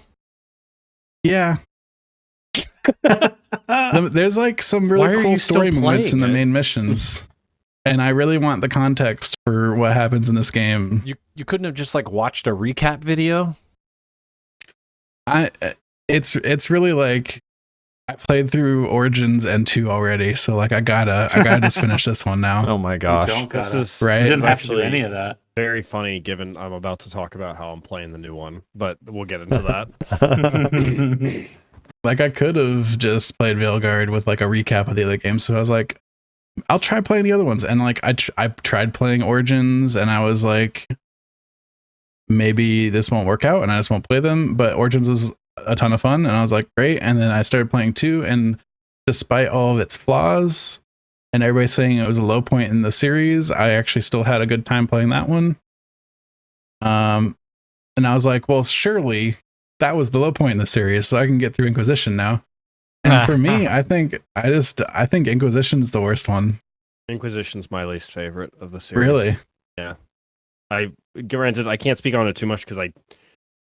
Yeah. There's like some really cool story moments in the main missions. And I really want the context for what happens in this game. You couldn't have just like watched a recap video? It's really like I played through Origins and 2 already, so like I gotta just finish this one now. Oh my gosh. This is right. You didn't have to do actually any of that. very funny given I'm about to talk about how I'm playing the new one, but we'll get into that. Like I could have just played Veilguard with like a recap of the other games, so I was like, I'll try playing the other ones. And like I tried playing Origins and I was like, maybe this won't work out and I just won't play them. But Origins was a ton of fun, and I was like, great. And then I started playing 2, and despite all of its flaws and everybody saying it was a low point in the series, I actually still had a good time playing that one. And I was like, well, surely that was the low point in the series, so I can get through Inquisition now. And for me, I think Inquisition's the worst one. Inquisition's my least favorite of the series. Really? Yeah. Granted, I can't speak on it too much because I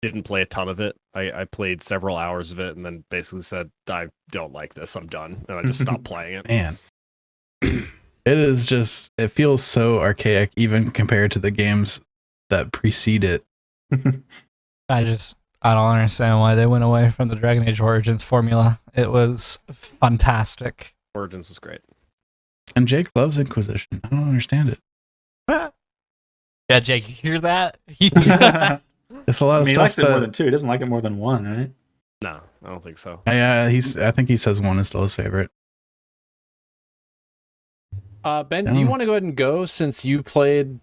didn't play a ton of it. I played several hours of it and then basically said, I don't like this, I'm done. And I just stopped playing it. Man. It feels so archaic even compared to the games that precede it. I don't understand why they went away from the Dragon Age Origins formula. It was fantastic. Origins was great. And Jake loves Inquisition. I don't understand it. Yeah, Jake, you hear that? It's a lot of he stuff likes it more than 2. He doesn't like it more than 1, right? No, I don't think so. Yeah, I think he says 1 is still his favorite. Ben, do you want to go ahead and go since you played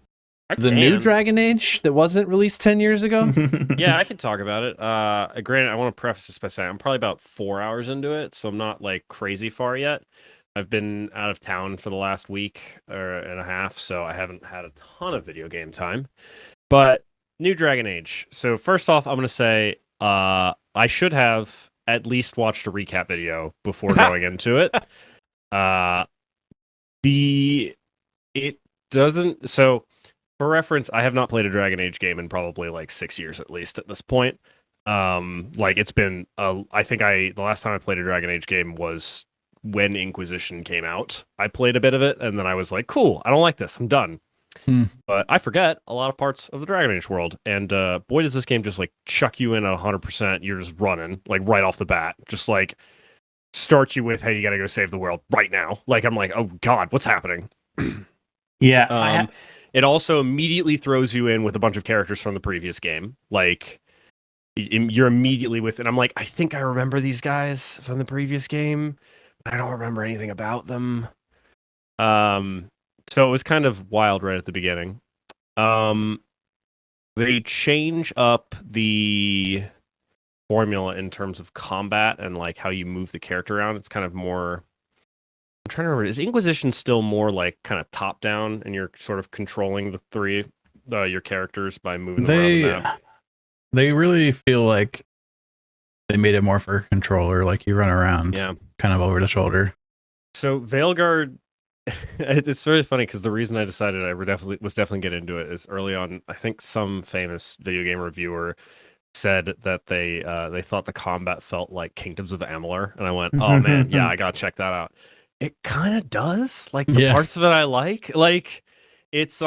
the new Dragon Age that wasn't released 10 years ago? Yeah, I can talk about it. Granted, I want to preface this by saying I'm probably about 4 hours into it, so I'm not like crazy far yet. I've been out of town for the last week and a half, so I haven't had a ton of video game time. But new Dragon Age. So first off, I'm going to say I should have at least watched a recap video before going into it. It doesn't. So for reference, I have not played a Dragon Age game in probably like 6 years at least at this point. Like it's been, I think the last time I played a Dragon Age game was when Inquisition came out. I played a bit of it and then I was like, cool, I don't like this, I'm done. But I forget a lot of parts of the Dragon Age world, and boy does this game just like chuck you in 100%. You're just running like right off the bat, just like start you with, hey, you gotta go save the world right now. Like I'm like, oh god, what's happening? Yeah. It also immediately throws you in with a bunch of characters from the previous game. Like you're immediately with, and I'm like, I think I remember these guys from the previous game, but I don't remember anything about them. So it was kind of wild right at the beginning. They change up the formula in terms of combat and like how you move the character around. It's kind of more, I'm trying to remember, is Inquisition still more like kind of top down and you're sort of controlling the three your characters by moving them around the map? They really feel like they made it more for a controller, like you run around kind of over the shoulder. So Veilguard, it's very funny because the reason I decided I was definitely get into it is early on. I think some famous video game reviewer said that they thought the combat felt like Kingdoms of Amalur, and I went, oh man, yeah, I gotta check that out. It kind of does. Like the parts of it I like it's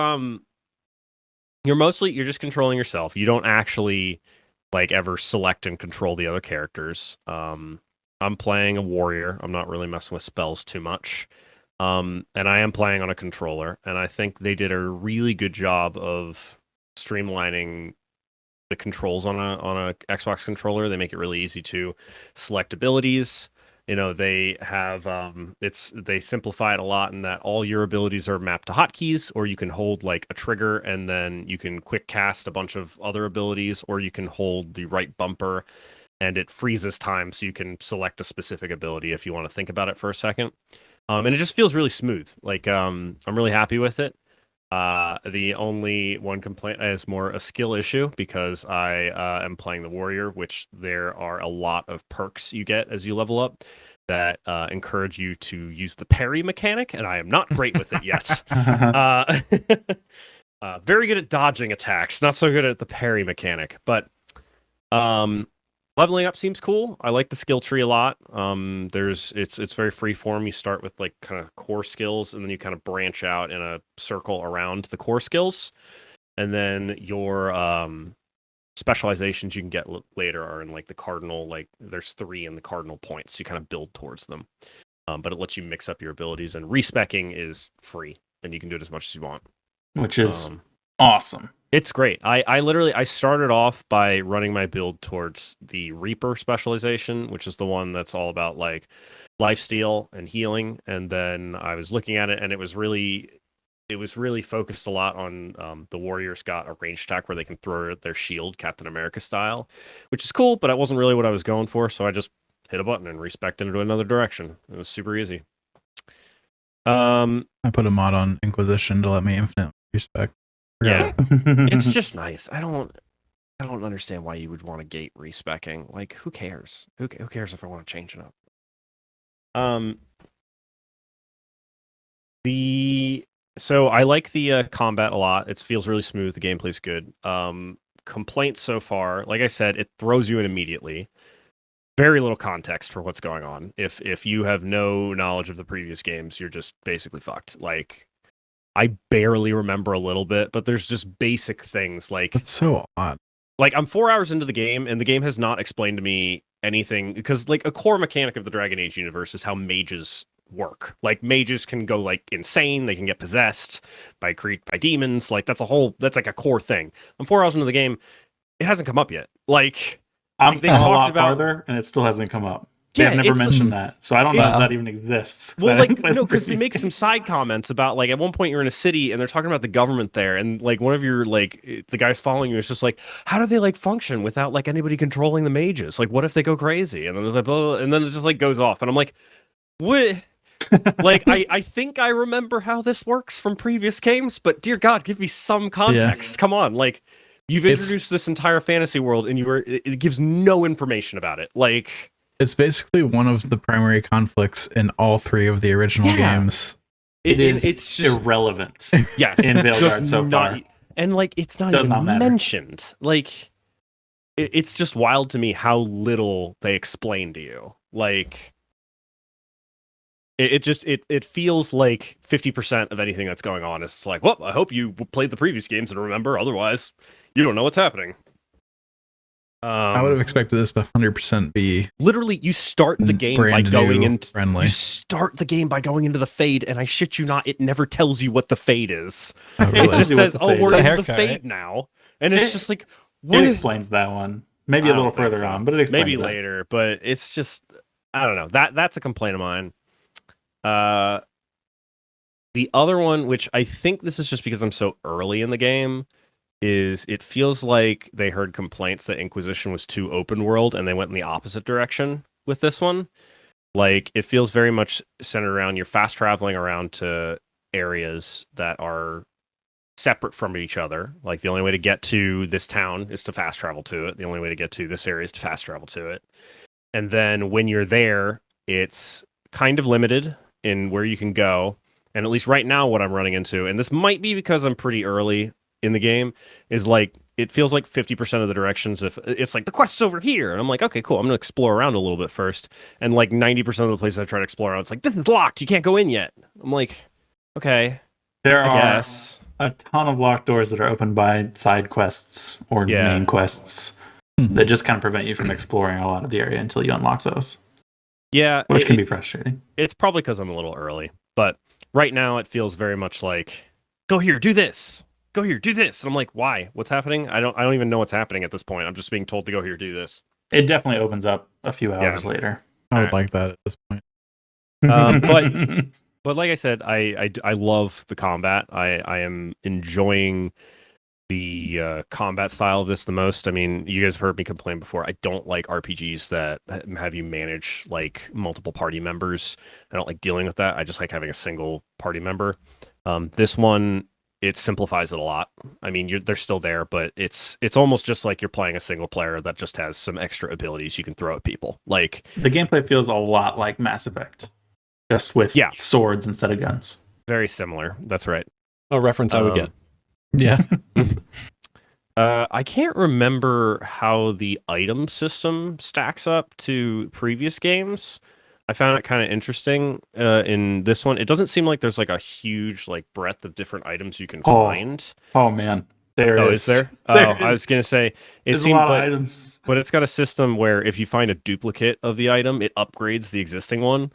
you're just controlling yourself. You don't actually like ever select and control the other characters. I'm playing a warrior. I'm not really messing with spells too much. And I am playing on a controller, and I think they did a really good job of streamlining the controls on a Xbox controller. They make it really easy to select abilities. You know, they have they simplify it a lot in that all your abilities are mapped to hotkeys, or you can hold like a trigger and then you can quick cast a bunch of other abilities, or you can hold the right bumper and it freezes time so you can select a specific ability if you want to think about it for a second. And it just feels really smooth. Like I'm really happy with it. The only one complaint is more a skill issue because I am playing the warrior, which there are a lot of perks you get as you level up that encourage you to use the parry mechanic, and I am not great with it yet. Very good at dodging attacks, not so good at the parry mechanic, but leveling up seems cool. I like the skill tree a lot. It's very free form. You start with like kind of core skills, and then you kind of branch out in a circle around the core skills, and then your specializations you can get later are in like the cardinal. Like there's 3 in the cardinal points. You kind of build towards them, but it lets you mix up your abilities. And respecking is free, and you can do it as much as you want, which is awesome. It's great. I started off by running my build towards the Reaper specialization, which is the one that's all about like lifesteal and healing. And then I was looking at it, and it it was really focused a lot on the warriors got a range attack where they can throw their shield Captain America style, which is cool, but that wasn't really what I was going for. So I just hit a button and respected into another direction. It was super easy. I put a mod on Inquisition to let me infinite respect. Yeah, it's just nice. I don't understand why you would want to gate respecking. Like, who cares? Who cares if I want to change it up? So I like the combat a lot. It feels really smooth. The gameplay's good. Complaints so far, like I said, it throws you in immediately. Very little context for what's going on. If you have no knowledge of the previous games, you're just basically fucked. Like, I barely remember a little bit, but there's just basic things like That's so odd. Like, I'm 4 hours into the game, and the game has not explained to me anything, because like a core mechanic of the Dragon Age universe is how mages work. Like, mages can go like insane, they can get possessed by demons. Like, that's like a core thing. I'm 4 hours into the game, it hasn't come up yet. Like, I'm they a talked lot about farther, and it still hasn't come up. They Yeah, have never it's- mentioned that, so I don't know it's- if that even exists. 'cause well, I like, didn't play the because they previous make some games. side comments about, like, at one point you're in a city and they're talking about the government there, and like one of your, like, the guys following you is just like, how do they like function without like anybody controlling the mages? Like, what if they go crazy? And then there's like, blah, blah, and then it just like goes off, and I'm like, what? Like, I think I remember how this works from previous games, but dear God, give me some context. Come on, like, you've introduced this entire fantasy world, and it gives no information about it. Like, It's basically one of the primary conflicts in all three of the original games. It's just irrelevant. yes, in Veilguard just so not, far. and like it's not Does even not matter. mentioned. Like, it's just wild to me how little they explain to you. Like, it feels like 50% of anything that's going on is like, well, I hope you played the previous games and remember, otherwise you don't know what's happening. I would have expected this to 100% be Literally, you start the game by brand going new, into friendly. you start the game by going into the fade, and I shit you not, it never tells you what the fade is. Oh, It really? just Tells you what says, the "Oh, fade we're is. in It's a the haircut, fade right? now," and it's just like, It what? explains that one. Maybe I a little don't think further so. on, but it explains Maybe that. later, but it's just, I don't know. That's a complaint of mine. The other one, which I think this is just because I'm so early in the game, is it feels like they heard complaints that Inquisition was too open world, and they went in the opposite direction with this one. Like, it feels very much centered around you're fast traveling around to areas that are separate from each other. Like, the only way to get to this town is to fast travel to it. The only way to get to this area is to fast travel to it. And then when you're there, it's kind of limited in where you can go. And at least right now, what I'm running into, and this might be because I'm pretty early in the game, is like, it feels like 50% of the directions, if it's like the quest's over here, and I'm like, okay, cool, I'm gonna explore around a little bit first. And like 90% of the places I try to explore around, it's like, this is locked, you can't go in yet. I'm like, okay, There I are guess. a ton of locked doors that are opened by side quests or Yeah. main quests that just kind of prevent you from exploring a lot of the area until you unlock those, Yeah, which can be frustrating. it's probably because I'm a little early, but right now it feels very much like, go here, do this. Go here, do this. And I'm like, why? What's happening? I don't even know what's happening at this point. I'm just being told to go here, do this. It definitely opens up a few hours later. I would Alright. like that at this point. But like I said, I love the combat. I am enjoying the combat style of this the most. I mean, you guys have heard me complain before. I don't like RPGs that have you manage like multiple party members. I don't like dealing with that. I just like having a single party member. This one, it simplifies it a lot. I mean, they're still there, but it's almost just like you're playing a single player that just has some extra abilities you can throw at people. Like, The gameplay feels a lot like Mass Effect, just with swords instead of guns. very similar. That's right. A reference I would get. Yeah. I can't remember how the item system stacks up to previous games. I found it kind of interesting in this one. It doesn't seem like there's like a huge like breadth of different items you can find. Oh man, there is. Is there? There I was gonna say it There's seems a lot like, of items. but it's got a system where if you find a duplicate of the item, it upgrades the existing one.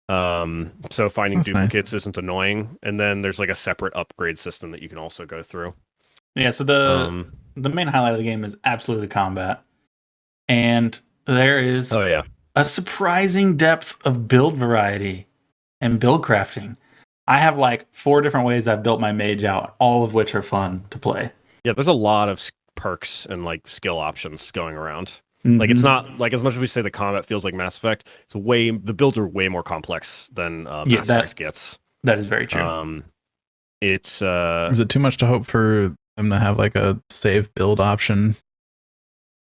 So finding That's nice. duplicates isn't annoying, and then there's like a separate upgrade system that you can also go through. Yeah, so the main highlight of the game is absolutely the combat. And there is Oh yeah. a surprising depth of build variety and build crafting. I have like 4 different ways I've built my mage out, all of which are fun to play. Yeah, there's a lot of perks and like skill options going around. Like it's not like as much as we say the combat feels like Mass Effect. The builds are way more complex than Mass Effect gets. That is very true. It's Is it too much to hope for them to have like a save build option?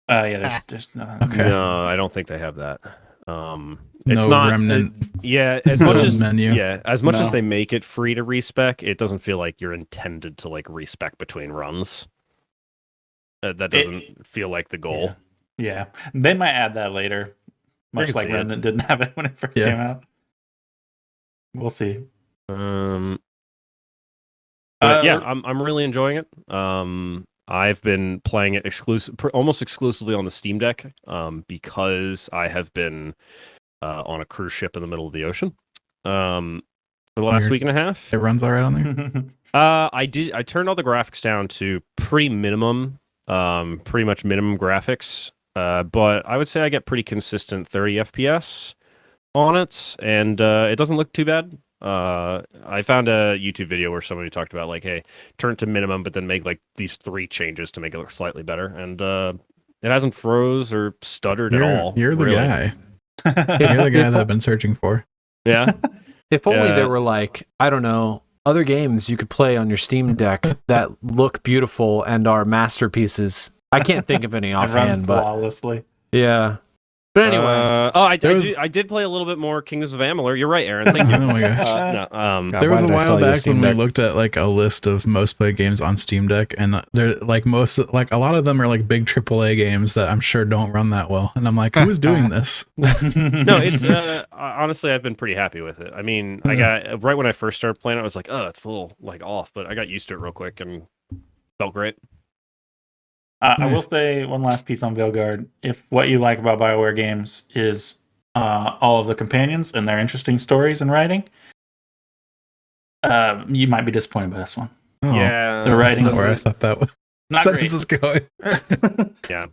Yeah, there's no. Okay. No, I don't think they have that. No It's not remnant. as much as menu. as much as they make it free to respec, it doesn't feel like you're intended to like respec between runs. That doesn't feel like the goal. Yeah, they might add that later, much like Remnant didn't have it when it first came out. We'll see. But yeah, I'm really enjoying it. I've been playing it almost exclusively on the Steam Deck because I have been on a cruise ship in the middle of the ocean for the last week and a half. It runs all right on there. I turned all the graphics down to pretty much minimum graphics. But I would say I get pretty consistent 30 FPS on it, and it doesn't look too bad. I found a YouTube video where somebody talked about like, hey, turn it to minimum, but then make like these 3 changes to make it look slightly better. And it hasn't froze or stuttered at all. You're the guy. You're the guy that I've been searching for. Yeah. If only there were like, I don't know, other games you could play on your Steam Deck that look beautiful and are masterpieces. I can't think of any offhand, but flawlessly. Yeah. But anyway, I did play a little bit more Kingdoms of Amalur. You're right, Aaron. Thank you. Oh my gosh. God, there was why a did I sell while you a back Steam when we Deck? looked at like a list of most played games on Steam Deck, and they're like a lot of them are like big AAA games that I'm sure don't run that well. And I'm like, who's doing this? No, it's honestly, I've been pretty happy with it. I mean, I got right when I first started playing it, I was like, oh, it's a little like off, but I got used to it real quick and felt great. I will say one last piece on Veilguard. If what you like about BioWare games is all of the companions and their interesting stories and writing, you might be disappointed by this one. Oh, Yeah, the writing that's not where I thought that was. not Sentence great. is going. Yeah.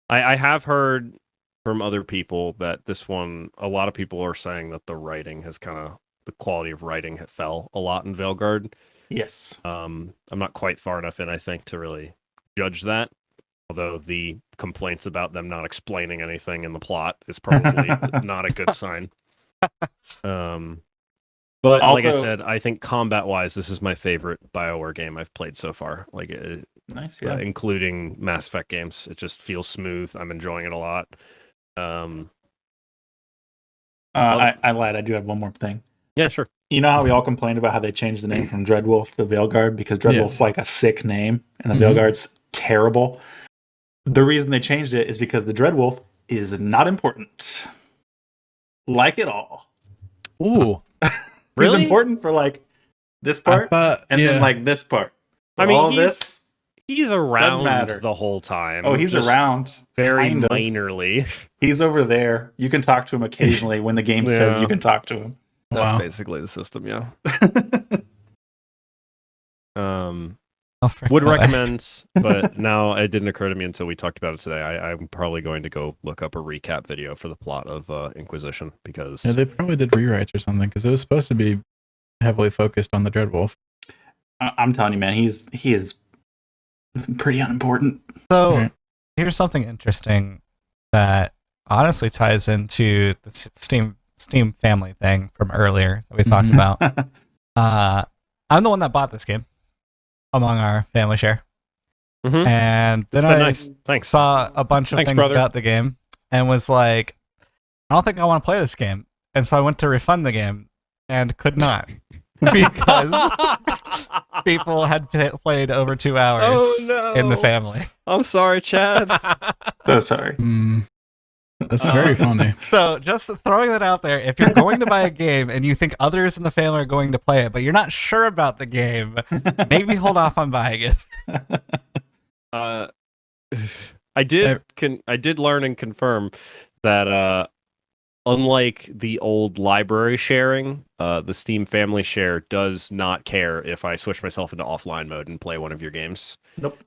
I have heard from other people that this one, a lot of people are saying that the writing has the quality of writing fell a lot in Veilguard. Yes. I'm not quite far enough in, I think, to really judge that. Although the complaints about them not explaining anything in the plot is probably not a good sign. But like I said, I think combat-wise, this is my favorite BioWare game I've played so far. Like, Nice, yeah. including Mass Effect games. It just feels smooth. I'm enjoying it a lot. I lied. I do have one more thing. Yeah, sure. You know how we all complained about how they changed the name from Dreadwolf to Veilguard because Dreadwolf's like a sick name and the Veilguard's terrible? The reason they changed it is because the Dreadwolf is not important. Like it all. ooh, Really? He's important for like this part and then like this part. I mean, all he's around matter. the whole time. Oh, he's just around. very kind of. minorly. He's over there. You can talk to him occasionally when the game says you can talk to him. That's Wow. basically the system, yeah. Oh, for Would God. recommend, but now it didn't occur to me until we talked about it today. I'm probably going to go look up a recap video for the plot of Inquisition because Yeah, they probably did rewrites or something because it was supposed to be heavily focused on the Dreadwolf. I'm telling you, man, he is pretty unimportant. So Right. here's something interesting that honestly ties into the Steam family thing from earlier that we talked Mhm. about. I'm the one that bought this game among our family share, Mhm. and That's then been I nice. Thanks. saw a bunch of Thanks, things brother. about the game and was like, I don't think I want to play this game, and so I went to refund the game and could not because people had played over 2 hours Oh, no. in the family. I'm sorry, Chad. So sorry. That's very funny. So just throwing that out there, if you're going to buy a game and you think others in the family are going to play it, but you're not sure about the game, maybe hold off on buying it. I did learn and confirm that unlike the old library sharing, the Steam family share does not care if I switch myself into offline mode and play one of your games. Nope.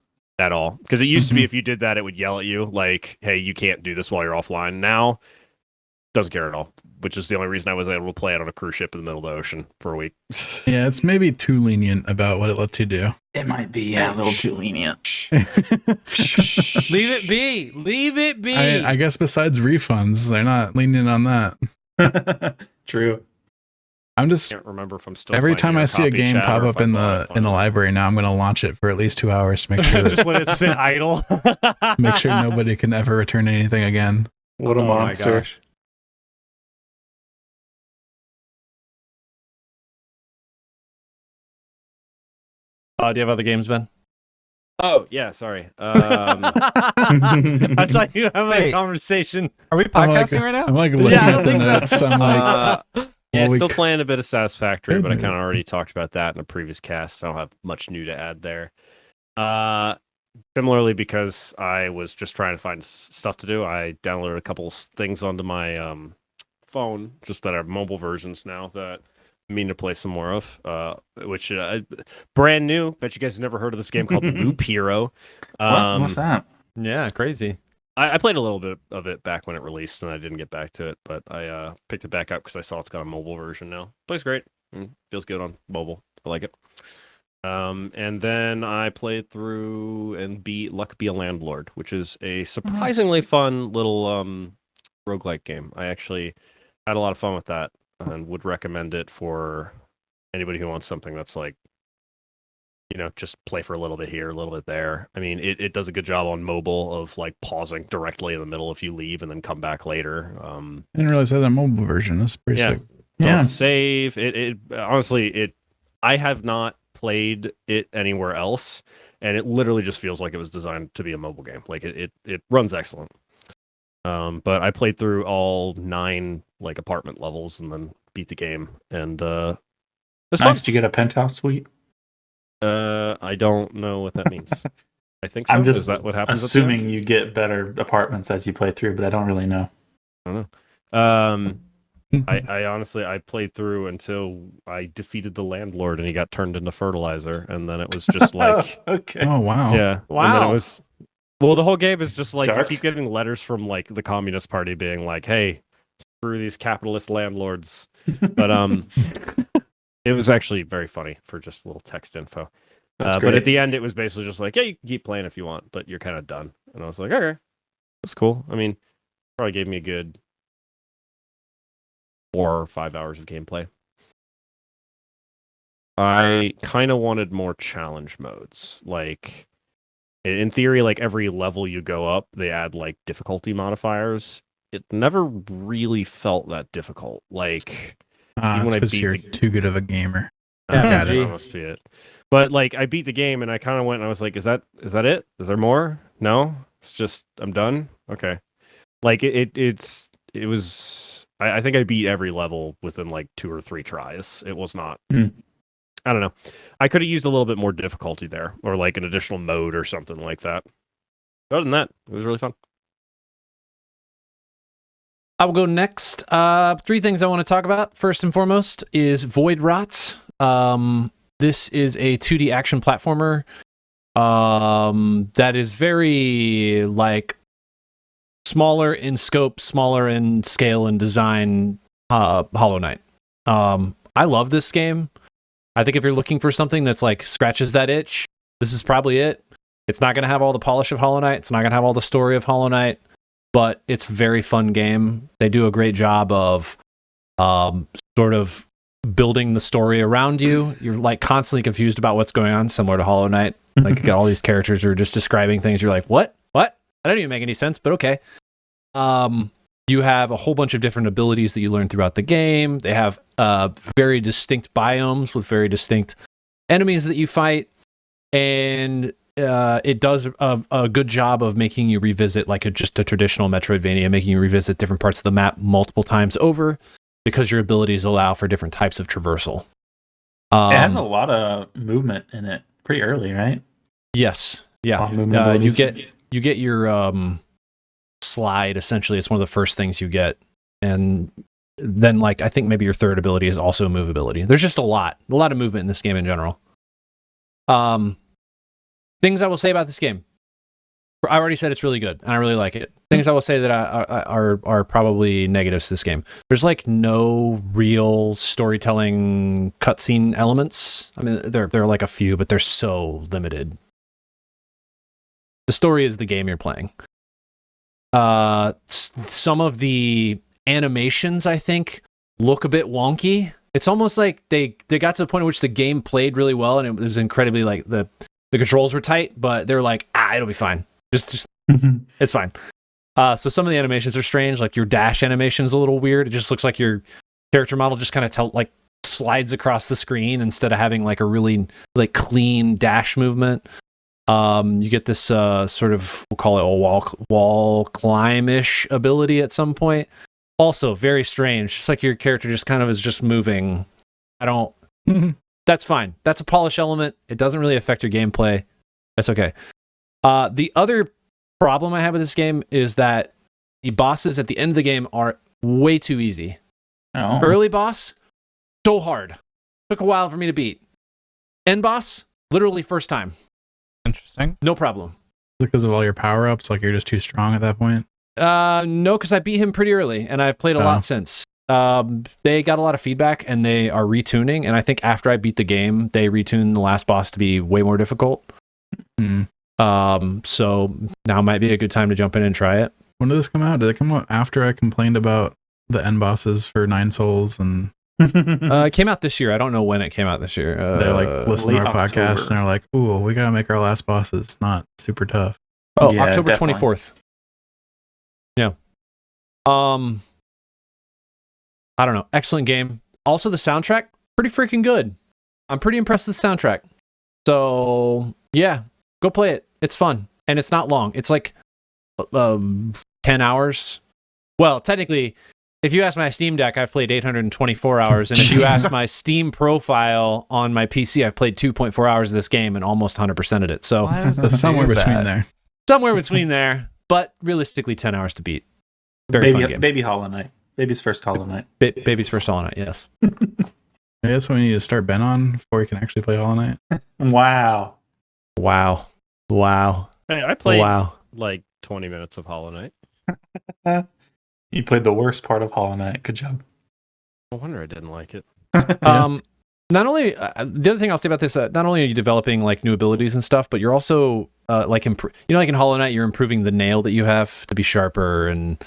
At all. Because it used to be if you did that, it would yell at you like, hey, you can't do this while you're offline. Now, doesn't care at all, which is the only reason I was able to play it on a cruise ship in the middle of the ocean for a week. Yeah, it's maybe too lenient about what it lets you do. It might be a little too lenient. Leave it be. Leave it be. I guess besides refunds, they're not lenient on that. True. I'm just Can't remember if I'm still every playing time your I see a copy game chat pop or up if I in bought the it. library now, I'm gonna launch it for at least 2 hours to make sure Just let it sit idle. make sure nobody can ever return anything again. What a Oh my monster. gosh. Do you have other games, Ben? Oh yeah, sorry. I saw you having a Wait. conversation. Are we I'm like- podcasting right now? I'm like looking Yeah, I at don't the think so. notes. I'm like, Yeah, Well, we still c- playing a bit of Satisfactory, Good but I move. kind of already talked about that in a previous cast. So I don't have much new to add there. Similarly, because I was just trying to find stuff to do, I downloaded a couple things onto my phone, just that are mobile versions now that I mean to play some more of. Which brand new. Bet you guys have never heard of this game called Loop Hero. What's that? Yeah, crazy. I played a little bit of it back when it released, and I didn't get back to it, but I picked it back up because I saw it's got a mobile version now. Plays great. Feels good on mobile. I like it. And then I played through and beat Luck Be a Landlord, which is a surprisingly fun little roguelike game. I actually had a lot of fun with that and would recommend it for anybody who wants something that's like, just play for a little bit here, a little bit there. I mean, it does a good job on mobile of like pausing directly in the middle if you leave and then come back later. I didn't realize that mobile version. That's pretty Yeah. sick. Don't have Yeah. to save. It honestly, I have not played it anywhere else, and it literally just feels like it was designed to be a mobile game. Like it runs excellent. But I played through all 9 like apartment levels and then beat the game, and it's fun. Nice. Did you get a penthouse suite? I don't know what that means. I think so. I'm just Is that what happens? at the end? assuming you get better apartments as you play through, but I don't really know. I don't know. I honestly I played through until I defeated the landlord and he got turned into fertilizer, and then it was just like Okay. Oh wow. yeah. And then Wow. it was the whole game is just like Dark. you keep getting letters from like the Communist Party being like, "Hey, screw these capitalist landlords." But it was actually very funny for just a little text info. That's But great. at the end, it was basically just like, "Yeah, you can keep playing if you want, but you're kind of done." And I was like, "Okay, that's cool." I mean, probably gave me a good 4 or 5 hours of gameplay. I kind of wanted more challenge modes. Like, in theory, like every level you go up, they add like difficulty modifiers. It never really felt that difficult. Like, Ah, Even it's when I because beat you're the- too good of a gamer. Yeah, that gee. must be it. But like, I beat the game and I kind of went and I was like, "Is that it? Is there more? No, it's just I'm done." Okay, like it was. I think I beat every level within like 2 or 3 tries. It was not. Hmm. I don't know. I could have used a little bit more difficulty there, or like an additional mode or something like that. Other than that, it was really fun. I will go next. 3 things I want to talk about. First and foremost is Void Rot. This is a 2D action platformer that is very like smaller in scope, smaller in scale and design. Hollow Knight. I love this game. I think if you're looking for something that's like scratches that itch, this is probably it. It's not going to have all the polish of Hollow Knight. It's not going to have all the story of Hollow Knight, but it's a very fun game. They do a great job of sort of building the story around you. You're like constantly confused about what's going on, similar to Hollow Knight. Like you got all these characters who are just describing things. You're like, what? That didn't even make any sense, but okay. You have a whole bunch of different abilities that you learn throughout the game. They have very distinct biomes with very distinct enemies that you fight. And it does a good job of making you revisit like just a traditional Metroidvania, making you revisit different parts of the map multiple times over because your abilities allow for different types of traversal. It has a lot of movement in it pretty early, right? Yes. Yeah. Long movement You abilities. get your slide. Essentially, it's one of the first things you get, and then like I think maybe your third ability is also movability. There's just a lot of movement in this game in general. Things I will say about this game. I already said it's really good, and I really like it. things I will say that are probably negatives to this game. There's like no real storytelling cutscene elements. I mean, there are like a few, but they're so limited. The story is the game you're playing. Some of the animations, I think, look a bit wonky. It's almost like they got to the point at which the game played really well, and it was incredibly like the controls were tight, but they're like, it'll be fine. Just it's fine. So some of the animations are strange, like your dash animation is a little weird. It just looks like your character model just kind of slides across the screen instead of having like a really like clean dash movement. You get this sort of, we'll call it a wall climb-ish ability at some point. Also very strange, just like your character just kind of is just moving. That's fine. That's a polish element. It doesn't really affect your gameplay. That's okay. The other problem I have with this game is that the bosses at the end of the game are way too easy. Oh. Early boss, so hard. Took a while for me to beat. End boss, literally first time. Interesting. No problem. Because of all your power-ups, like you're just too strong at that point? No, because I beat him pretty early, and I've played a lot since. They got a lot of feedback, and they are retuning, and I think after I beat the game, they retuned the last boss to be way more difficult. So now might be a good time to jump in and try it. When did this come out? Did it come out after I complained about the end bosses for 9 Souls? And It came out this year. I don't know when it came out this year. they like listen to our late podcast October. and they're like, "Ooh, we gotta make our last bosses not super tough." Oh, Yeah, October definitely. 24th. Yeah. I don't know. Excellent game. Also, the soundtrack, pretty freaking good. I'm pretty impressed with the soundtrack. So, yeah, go play it. It's fun. And it's not long. It's like 10 hours. Well, technically, if you ask my Steam Deck, I've played 824 hours. And if you ask my Steam profile on my PC, I've played 2.4 hours of this game and almost 100%ed it. So, Why does So it somewhere do between that? there. somewhere between there, but realistically 10 hours to beat. Very fun game. Baby Hollow Knight. Baby's first Hollow Knight. Baby's first Hollow Knight, yes. I guess we need to start Ben on before we can actually play Hollow Knight. Wow. Wow. Hey, I played Wow. like 20 minutes of Hollow Knight. You played the worst part of Hollow Knight. Good job. No wonder I didn't like it. Not only the other thing I'll say about this, not only are you developing like new abilities and stuff, but you're also like like in Hollow Knight, you're improving the nail that you have to be sharper, and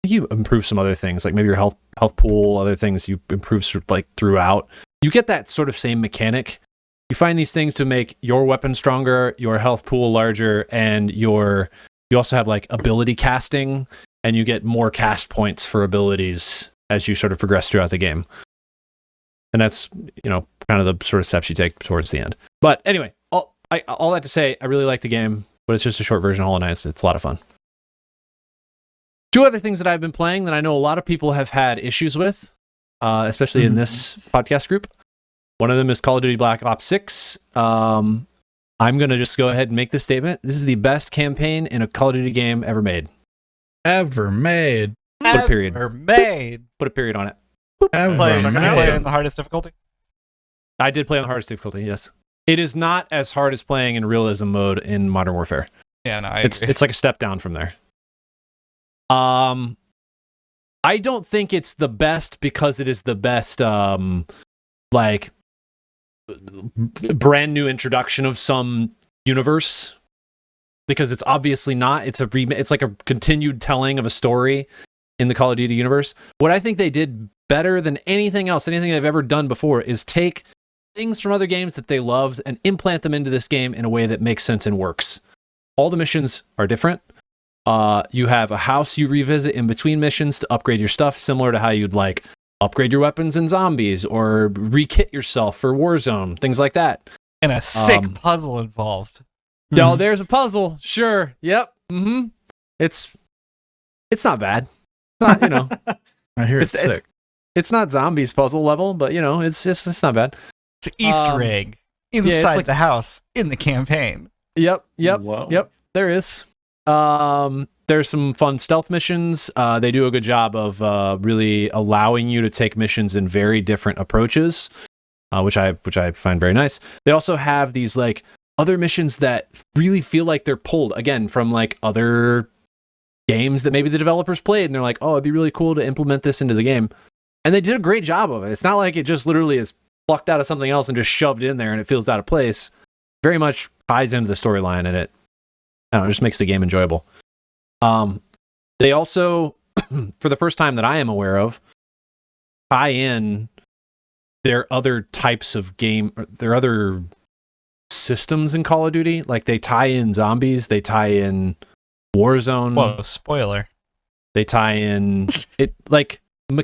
you improve some other things, like maybe your health pool, other things you improve like throughout. You get that sort of same mechanic. You find these things to make your weapon stronger, your health pool larger, and you also have like ability casting, and you get more cast points for abilities as you sort of progress throughout the game. And that's, kind of the sort of steps you take towards the end. But anyway, all that to say, I really like the game, but it's just a short version of Hollow Knight. It's a lot of fun. 2 other things that I've been playing that I know a lot of people have had issues with, especially in this podcast group. One of them is Call of Duty Black Ops 6. I'm going to just go ahead and make this statement. This is the best campaign in a Call of Duty game ever made. Ever made. Put a period. Ever made. Put a period on it. Ever Play it made. in the hardest difficulty. I did play on the hardest difficulty, yes. It is not as hard as playing in realism mode in Modern Warfare. Yeah, no, I It's agree. like a step down from there. I don't think it's the best because it is the best like brand new introduction of some universe, because it's obviously not. It's like a continued telling of a story in the Call of Duty universe. What I think they did better than anything else, anything they've ever done before, is take things from other games that they loved and implant them into this game in a way that makes sense and works. All the missions are different. You have a house you revisit in between missions to upgrade your stuff, similar to how you'd like upgrade your weapons in Zombies or re-kit yourself for Warzone, things like that. And a sick puzzle involved. Oh, there's a puzzle. Sure. Yep. Mm-hmm. It's not bad. It's not, I hear it's sick. It's not Zombies puzzle level, but it's not bad. It's an Easter egg inside like the house in the campaign. Yep. Whoa. Yep. There is. There's some fun stealth missions. They do a good job of really allowing you to take missions in very different approaches, which I find very nice. They also have these like other missions that really feel like they're pulled again from like other games that maybe the developers played, and they're like, oh, it'd be really cool to implement this into the game. And they did a great job of it. It's not like it just literally is plucked out of something else and just shoved in there and it feels out of place. Very much ties into the storyline, and it, I don't know, just makes the game enjoyable. They also, for the first time that I am aware of, tie in their other types of game, their other systems in Call of Duty. Like they tie in zombies, they tie in Warzone. Whoa, spoiler. They tie in it like the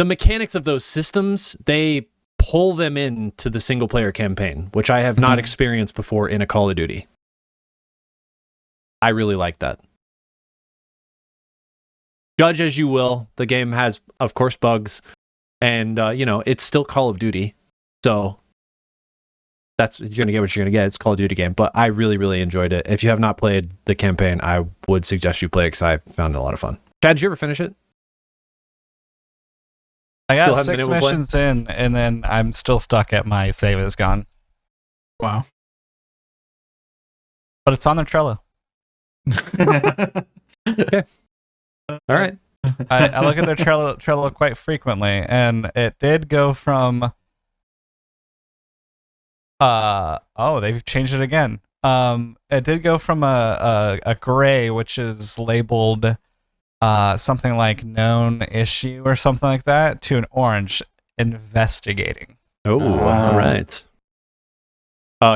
mechanics of those systems. They pull them into the single player campaign, which I have not experienced before in a Call of Duty. I really like that. Judge as you will, the game has, of course, bugs, and it's still Call of Duty, so you're gonna get what you're gonna get. It's a Call of Duty game, but I really, really enjoyed it. If you have not played the campaign, I would suggest you play it because I found it a lot of fun. Chad, did you ever finish it? I got 6 missions in, and then I'm still stuck at my save is gone. Wow. But it's on their Trello. Okay. All right. I look at their Trello quite frequently, and it did go from they've changed it again. It did go from a gray, which is labeled something like known issue or something like that, to an orange, investigating. Oh, all right.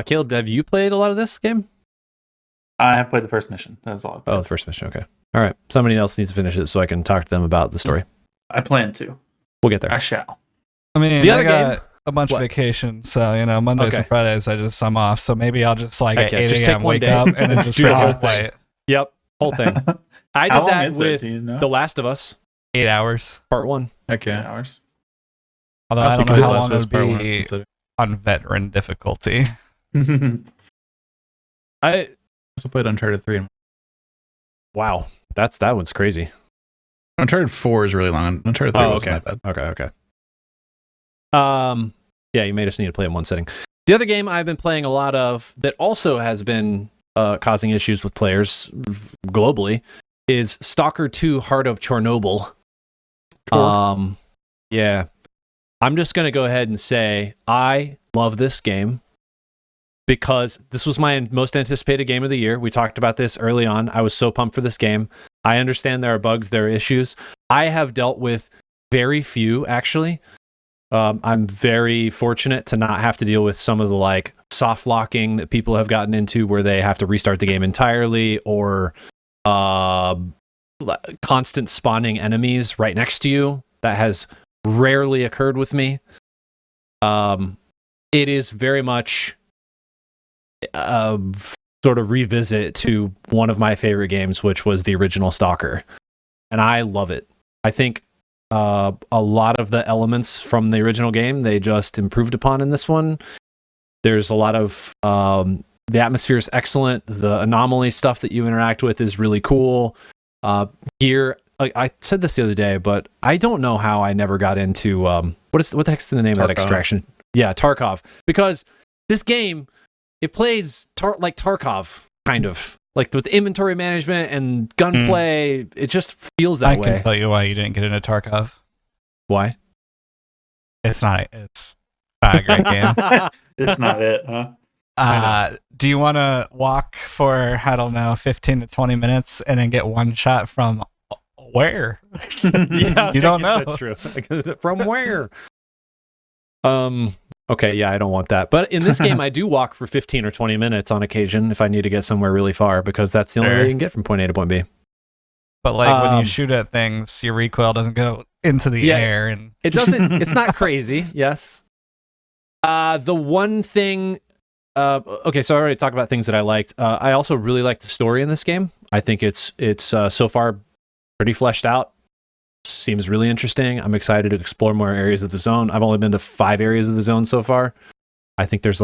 Caleb, have you played a lot of this game? I have played the first mission. That's all. Oh, the first mission. Okay. All right. Somebody else needs to finish it so I can talk to them about the story. I plan to. We'll get there. I shall. I mean, The other I got game? a bunch of vacations, so Mondays Okay. and Fridays I'm off. So maybe I'll just at Okay, 8 just a.m. take one wake day. up and then just Do the freaking whole play thing. it. Yep. Whole thing. I How did long that is it? with Do you know? The Last of Us 8 hours. Part 1. Heck 10 yeah. hours. Although I don't know secretly how Last long of it Us Part would One be considered. on veteran difficulty. I Also played Uncharted 3. And wow. That one's crazy. Uncharted 4 is really long. Uncharted 3 wasn't that bad. Okay. Yeah, you made us need to play in one sitting. The other game I've been playing a lot of that also has been causing issues with players globally is Stalker 2: Heart of Chernobyl. Yeah. I'm just going to go ahead and say I love this game because this was my most anticipated game of the year. We talked about this early on. I was so pumped for this game. I understand there are bugs, there are issues. I have dealt with very few, actually. I'm very fortunate to not have to deal with some of the soft locking that people have gotten into where they have to restart the game entirely, or constant spawning enemies right next to you. That has rarely occurred with me. It is very much sort of revisit to one of my favorite games, which was the original Stalker, and I love it. I think a lot of the elements from the original game they just improved upon in this one. There's a lot of the atmosphere is excellent. The anomaly stuff that you interact with is really cool. Gear, I said this the other day, but I don't know how I never got into what the heck's the name of that extraction? Yeah, Tarkov. Because this game, it plays like Tarkov, kind of. Like with inventory management and gunplay, it just feels that way. I can tell you why you didn't get into Tarkov. Why? It's not a great game. It's not it, huh? Do you want to walk for, 15 to 20 minutes and then get one shot from where? Yeah, you don't know. That's true. From where? Okay, yeah, I don't want that. But in this game, I do walk for 15 or 20 minutes on occasion if I need to get somewhere really far, because that's the only way you can get from point A to point B. But when you shoot at things, your recoil doesn't go into the air, and it doesn't. It's not crazy. Yes. The one thing. Okay, so I already talked about things that I liked. I also really liked the story in this game. I think it's so far pretty fleshed out. Seems really interesting. I'm excited to explore more areas of the zone. I've only been to 5 areas of the zone so far. I think there's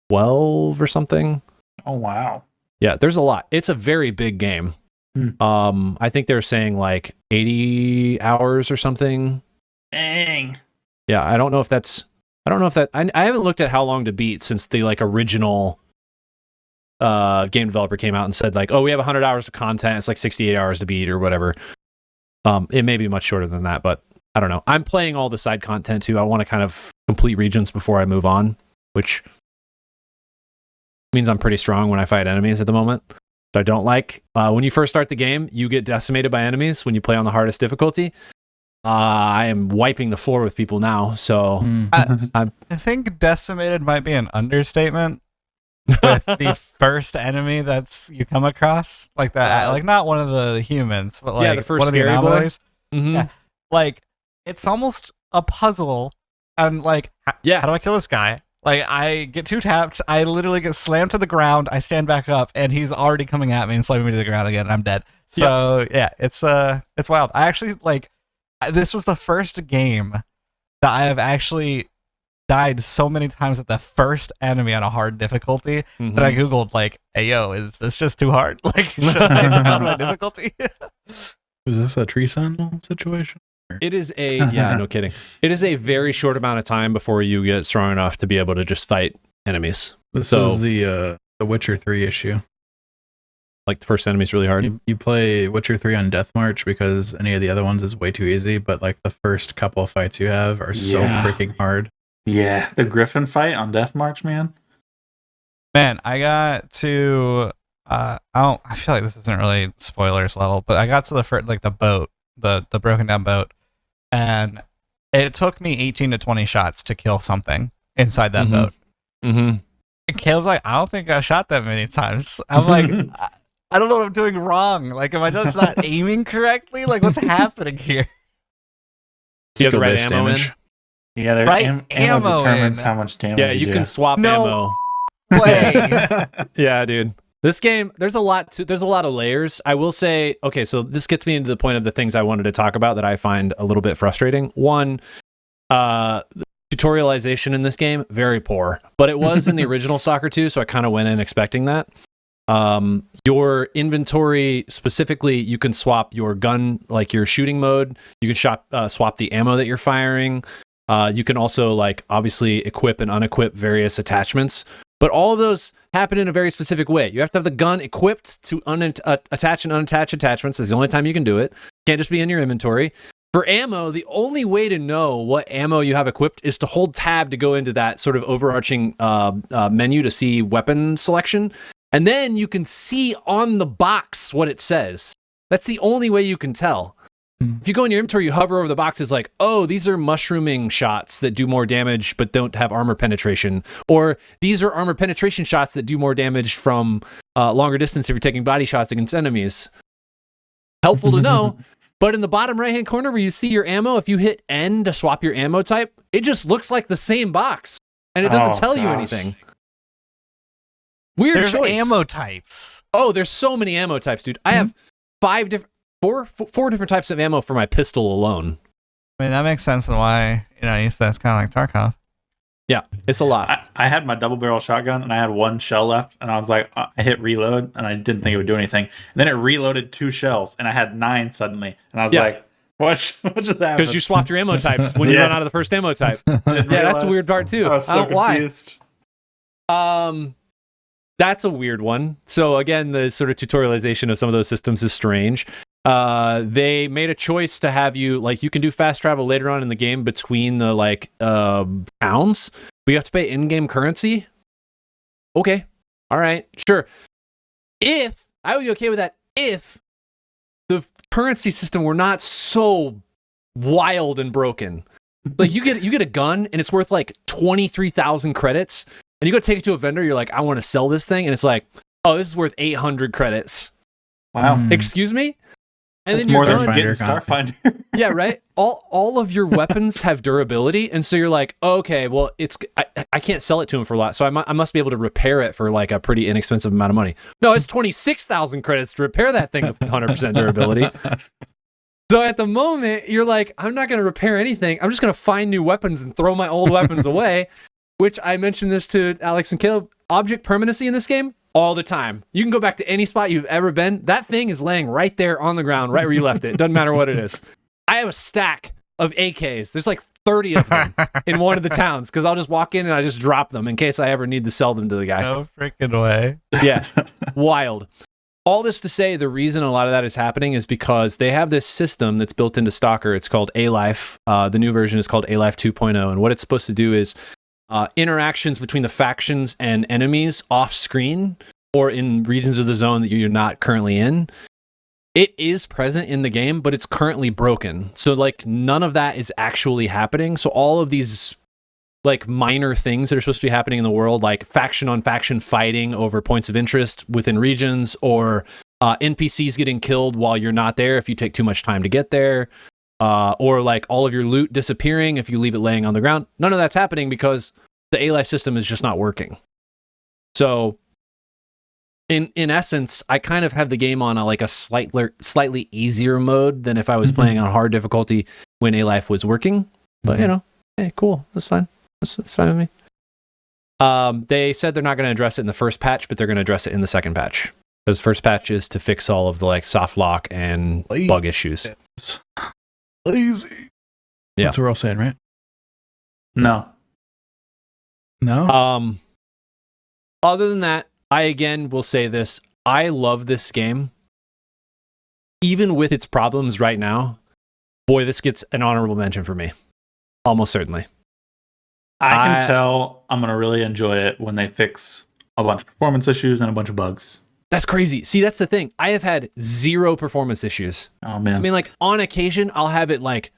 12 or something. Oh, wow. Yeah, there's a lot. It's a very big game. I think they're saying 80 hours or something. Dang. Yeah, I don't know if that's I don't know if that I haven't looked at how long to beat since the like original game developer came out and said like, oh, we have 100 hours of content. It's like 68 hours to beat or whatever. It may be much shorter than that, but I don't know. I'm playing all the side content too. I want to kind of complete regions before I move on, which means I'm pretty strong when I fight enemies at the moment. So I don't like when you first start the game, you get decimated by enemies when you play on the hardest difficulty. I am wiping the floor with people now, so I think decimated might be an understatement. With the first enemy that's you come across, like that, like not one of the humans, but like the first one of the scary anomalies. Mm-hmm. Yeah, like it's almost a puzzle, and like, how do I kill this guy? Like I get 2 tapped, I literally get slammed to the ground, I stand back up, and he's already coming at me and slamming me to the ground again, and I'm dead. So it's wild. I actually this was the first game that I have actually died so many times at the first enemy on a hard difficulty that I googled like, hey yo, is this just too hard? Like, should I down my difficulty? Is this a tree sentinel situation? It is no kidding. It is a very short amount of time before you get strong enough to be able to just fight enemies. This is the Witcher 3 issue. Like the first enemy is really hard. You play Witcher 3 on Death March because any of the other ones is way too easy, but like the first couple of fights you have are so freaking hard. Yeah, the Griffin fight on Death March, man. Man, I got to I feel like this isn't really spoilers level, but I got to the first, like the boat, the broken down boat, and it took me 18 to 20 shots to kill something inside that boat. And Caleb's like, I don't think I shot that many times. I'm like, I don't know what I'm doing wrong. Like, am I just not aiming correctly? Like, what's happening here? You have the right ammo in? Yeah, there's ammo determines how much damage you do. Can swap ammo. Way. Yeah, dude. This game, there's a lot of layers. I will say, okay, so this gets me into the point of the things I wanted to talk about that I find a little bit frustrating. One, the tutorialization in this game, very poor. But it was in the original Soccer 2, so I kind of went in expecting that. Your inventory, specifically, you can swap your gun, like your shooting mode. You can swap the ammo that you're firing. You can also, like, obviously equip and unequip various attachments, but all of those happen in a very specific way. You have to have the gun equipped to attach and unattach attachments. That's the only time you can do it. Can't just be in your inventory. For ammo, the only way to know what ammo you have equipped is to hold tab to go into that sort of overarching menu to see weapon selection, and then you can see on the box what it says. That's the only way you can tell. If you go in your inventory, you hover over the boxes like, oh, these are mushrooming shots that do more damage but don't have armor penetration. Or these are armor penetration shots that do more damage from longer distance if you're taking body shots against enemies. Helpful to know. But in the bottom right-hand corner where you see your ammo, if you hit N to swap your ammo type, it just looks like the same box. And it doesn't tell you anything. Weird There's choice. ammo types. Oh, there's so many ammo types, dude. I have four different types of ammo for my pistol alone. I mean, that makes sense and why, you said it's kind of like Tarkov. Yeah, it's a lot. I had my double barrel shotgun and I had 1 shell left, and I was like, I hit reload and I didn't think it would do anything. And then it reloaded 2 shells and I had 9 suddenly. And I was like, what just happened? Because you swapped your ammo types when you run out of the first ammo type. That's a weird part too. I was so confused. That's a weird one. So again, the sort of tutorialization of some of those systems is strange. They made a choice to have you, like, you can do fast travel later on in the game between the towns, but you have to pay in-game currency. Okay, all right, sure. If I would be okay with that, if the currency system were not so wild and broken. Like you get a gun and it's worth like 23,000 credits, and you go take it to a vendor. You're like, I want to sell this thing, and it's like, oh, this is worth 800 credits. Wow. Excuse me. And it's then more you're than done. getting Starfinder. Yeah, right. All of your weapons have durability, and so you're like, oh, okay, well, I can't sell it to him for a lot, so I must be able to repair it for like a pretty inexpensive amount of money. No, it's 26,000 credits to repair that thing with 100% durability. So at the moment, you're like, I'm not going to repair anything. I'm just going to find new weapons and throw my old weapons away. Which I mentioned this to Alex and Caleb. Object permanency in this game, all the time. You can go back to any spot you've ever been. That thing is laying right there on the ground, right where you left it. Doesn't matter what it is. I have a stack of AKs. There's like 30 of them in one of the towns because I'll just walk in and I just drop them in case I ever need to sell them to the guy. No freaking way. Yeah, wild. All this to say, the reason a lot of that is happening is because they have this system that's built into Stalker. It's called A-Life. The new version is called A-Life 2.0. And what it's supposed to do is interactions between the factions and enemies off screen or in regions of the zone that you're not currently in. It is present in the game, but it's currently broken. So like none of that is actually happening. So all of these like minor things that are supposed to be happening in the world, like faction on faction fighting over points of interest within regions, or NPCs getting killed while you're not there if you take too much time to get there, or like all of your loot disappearing if you leave it laying on the ground. None of that's happening because the A-Life system is just not working. So in essence, I kind of have the game on a slightly easier mode than if I was playing on hard difficulty when A-Life was working. But you know, hey, cool, that's fine. That's fine with me. They said they're not going to address it in the first patch, but they're going to address it in the second patch. Because first patch is to fix all of the like soft lock and bug issues. Lazy. Yeah. That's what we're all saying, right? No. No? Other than that, I again will say this. I love this game. Even with its problems right now, boy, this gets an honorable mention for me. Almost certainly. I can tell I'm going to really enjoy it when they fix a bunch of performance issues and a bunch of bugs. That's crazy. See, that's the thing. I have had 0 performance issues. Oh, man. I mean, like, on occasion, I'll have it, like,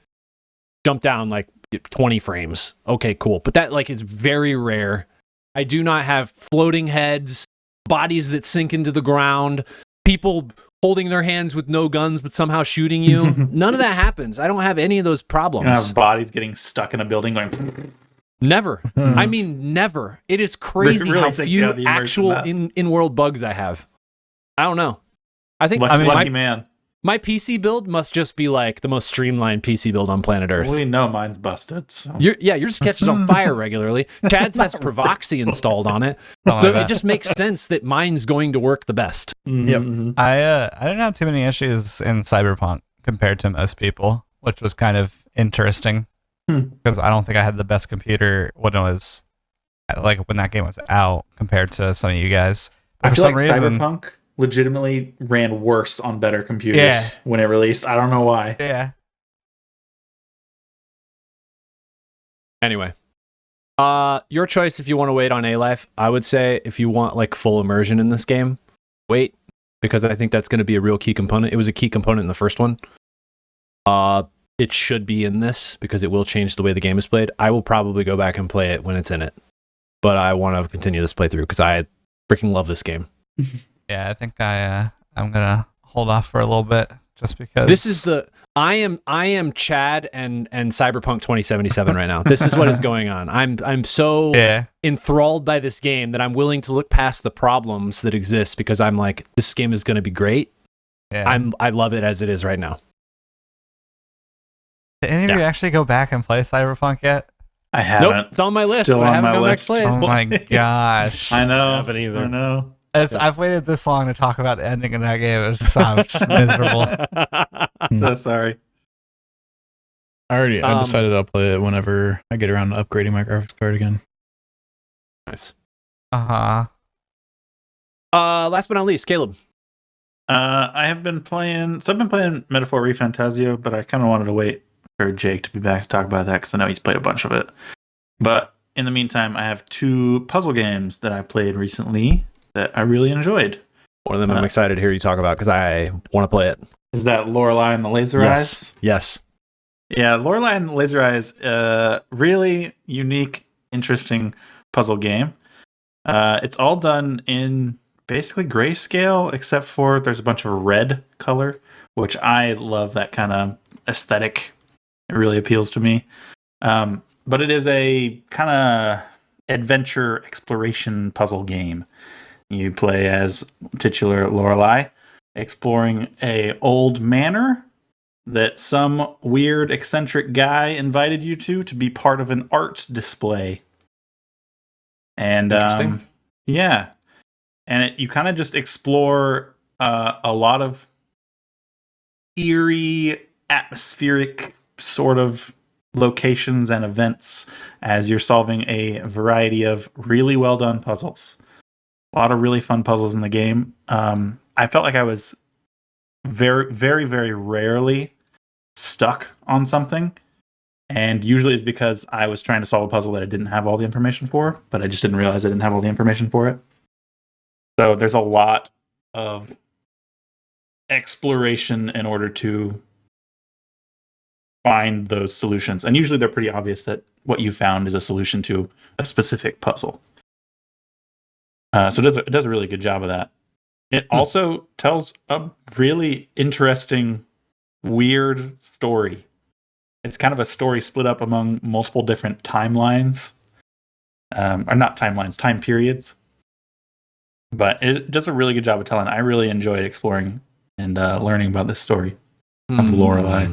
jump down, like, 20 frames. Okay, cool. But that, like, is very rare. I do not have floating heads, bodies that sink into the ground, people holding their hands with no guns but somehow shooting you. None of that happens. I don't have any of those problems. You have bodies getting stuck in a building going... Never. I mean, never. It is crazy really how takes few you out of the immersion actual in-world bugs I have. I don't know. I think lucky man. my PC build must just be like the most streamlined PC build on planet Earth. We know mine's busted. So. Yours catches on fire regularly. Chad's has Provoxy installed on it. So it just makes sense that mine's going to work the best. Yep. I didn't have too many issues in Cyberpunk compared to most people, which was kind of interesting. Because I don't think I had the best computer when it was like when that game was out compared to some of you guys. I feel like Cyberpunk legitimately ran worse on better computers when it released. I don't know why. Yeah. Anyway, your choice if you want to wait on A-Life. I would say if you want like full immersion in this game, wait, because I think that's going to be a real key component. It was a key component in the first one. It should be in this because it will change the way the game is played. I will probably go back and play it when it's in it, but I want to continue this playthrough because I freaking love this game. Yeah, I think I'm gonna hold off for a little bit just because this is I am Chad and Cyberpunk 2077 right now. This is what is going on. I'm so enthralled by this game that I'm willing to look past the problems that exist because I'm like, this game is going to be great. Yeah. I love it as it is right now. Did any of you actually go back and play Cyberpunk yet? I haven't. Nope, it's on my list. Still but I on haven't my gone back list. to play it. Oh my gosh. I know. I haven't either. I know. I've waited this long to talk about the ending of that game. It sounds miserable. So sorry. I decided I'll play it whenever I get around to upgrading my graphics card again. Nice. Uh-huh. Last but not least, Caleb. I have been playing. So I've been playing Metaphor ReFantazio, but I kind of wanted to wait for Jake to be back to talk about that because I know he's played a bunch of it. But in the meantime, I have 2 puzzle games that I played recently that I really enjoyed. One of them I'm excited to hear you talk about because I want to play it. Is that Lorelei and the Laser Eyes? Yes. Yeah, Lorelei and the Laser Eyes, really unique, interesting puzzle game. It's all done in basically grayscale, except for there's a bunch of red color, which I love that kind of aesthetic. It really appeals to me. But it is a kind of adventure exploration puzzle game. You play as titular Lorelei, exploring a old manor that some weird eccentric guy invited you to be part of an art display. And Interesting. Yeah. And you kind of just explore a lot of eerie, atmospheric sort of locations and events as you're solving a variety of really well done puzzles. A lot of really fun puzzles in the game. I felt like I was very, very, very rarely stuck on something. And usually it's because I was trying to solve a puzzle that I didn't have all the information for, but I just didn't realize I didn't have all the information for it. So there's a lot of exploration in order to find those solutions. And usually they're pretty obvious that what you found is a solution to a specific puzzle. So it does a really good job of that. It also tells a really interesting, weird story. It's kind of a story split up among multiple different timelines. Or not timelines, time periods. But it does a really good job of telling. I really enjoyed exploring and learning about this story of Lorelei.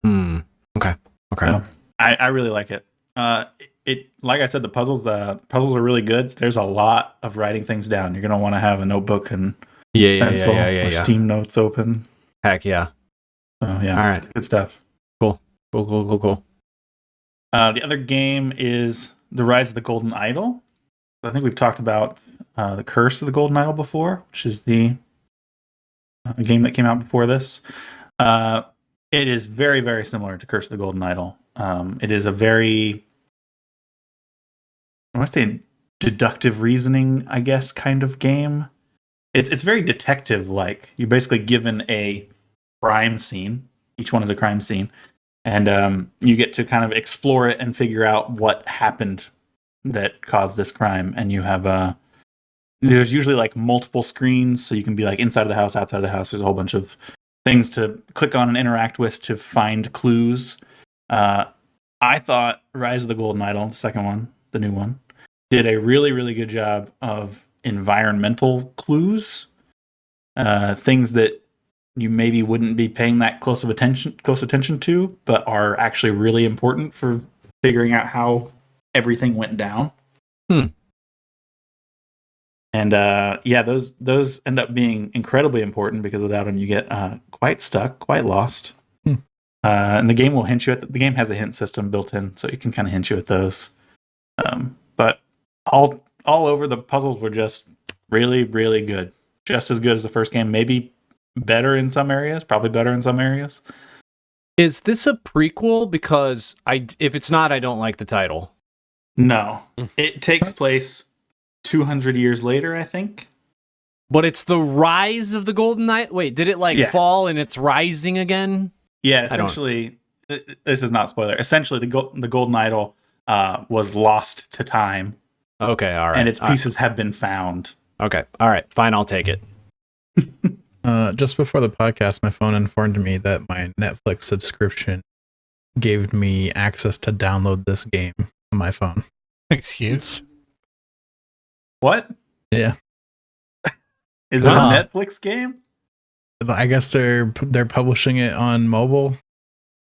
Okay. So, I really like it. It like I said, the puzzles are really good. There's a lot of writing things down. You're gonna want to have a notebook and pencil or Steam Notes open. Heck yeah. So yeah, all right, good stuff. Cool. The other game is The Rise of the Golden Idol. I think we've talked about The Curse of the Golden Idol before, which is the game that came out before this. It is very, very similar to Curse of the Golden Idol. It is a very, I want to say, deductive reasoning, I guess, kind of game. It's very detective-like. You're basically given a crime scene. Each one is a crime scene. And you get to kind of explore it and figure out what happened that caused this crime. And you have there's usually like multiple screens, so you can be like inside of the house, outside of the house. There's a whole bunch of things to click on and interact with to find clues. I thought Rise of the Golden Idol, the second one, the new one, did a really, really good job of environmental clues. Things that you maybe wouldn't be paying that close attention to, but are actually really important for figuring out how everything went down. And those end up being incredibly important because without them you get quite stuck, quite lost. And the game will hint you at the game has a hint system built in, so it can kind of hint you at those. But all over, the puzzles were just really, really good. Just as good as the first game, maybe better in some areas, probably better in some areas. Is this a prequel? Because if it's not, I don't like the title. No, it takes place 200 years later, I think. But it's the rise of the Golden Knight. Wait, did it fall and it's rising again? Yeah, essentially, this is not spoiler. Essentially, the Golden Idol was lost to time. Okay, all right. And its pieces have been found. Okay, all right, fine, I'll take it. Just before the podcast, my phone informed me that my Netflix subscription gave me access to download this game on my phone. Excuse? What? Yeah. Is this a Netflix game? I guess they're publishing it on mobile.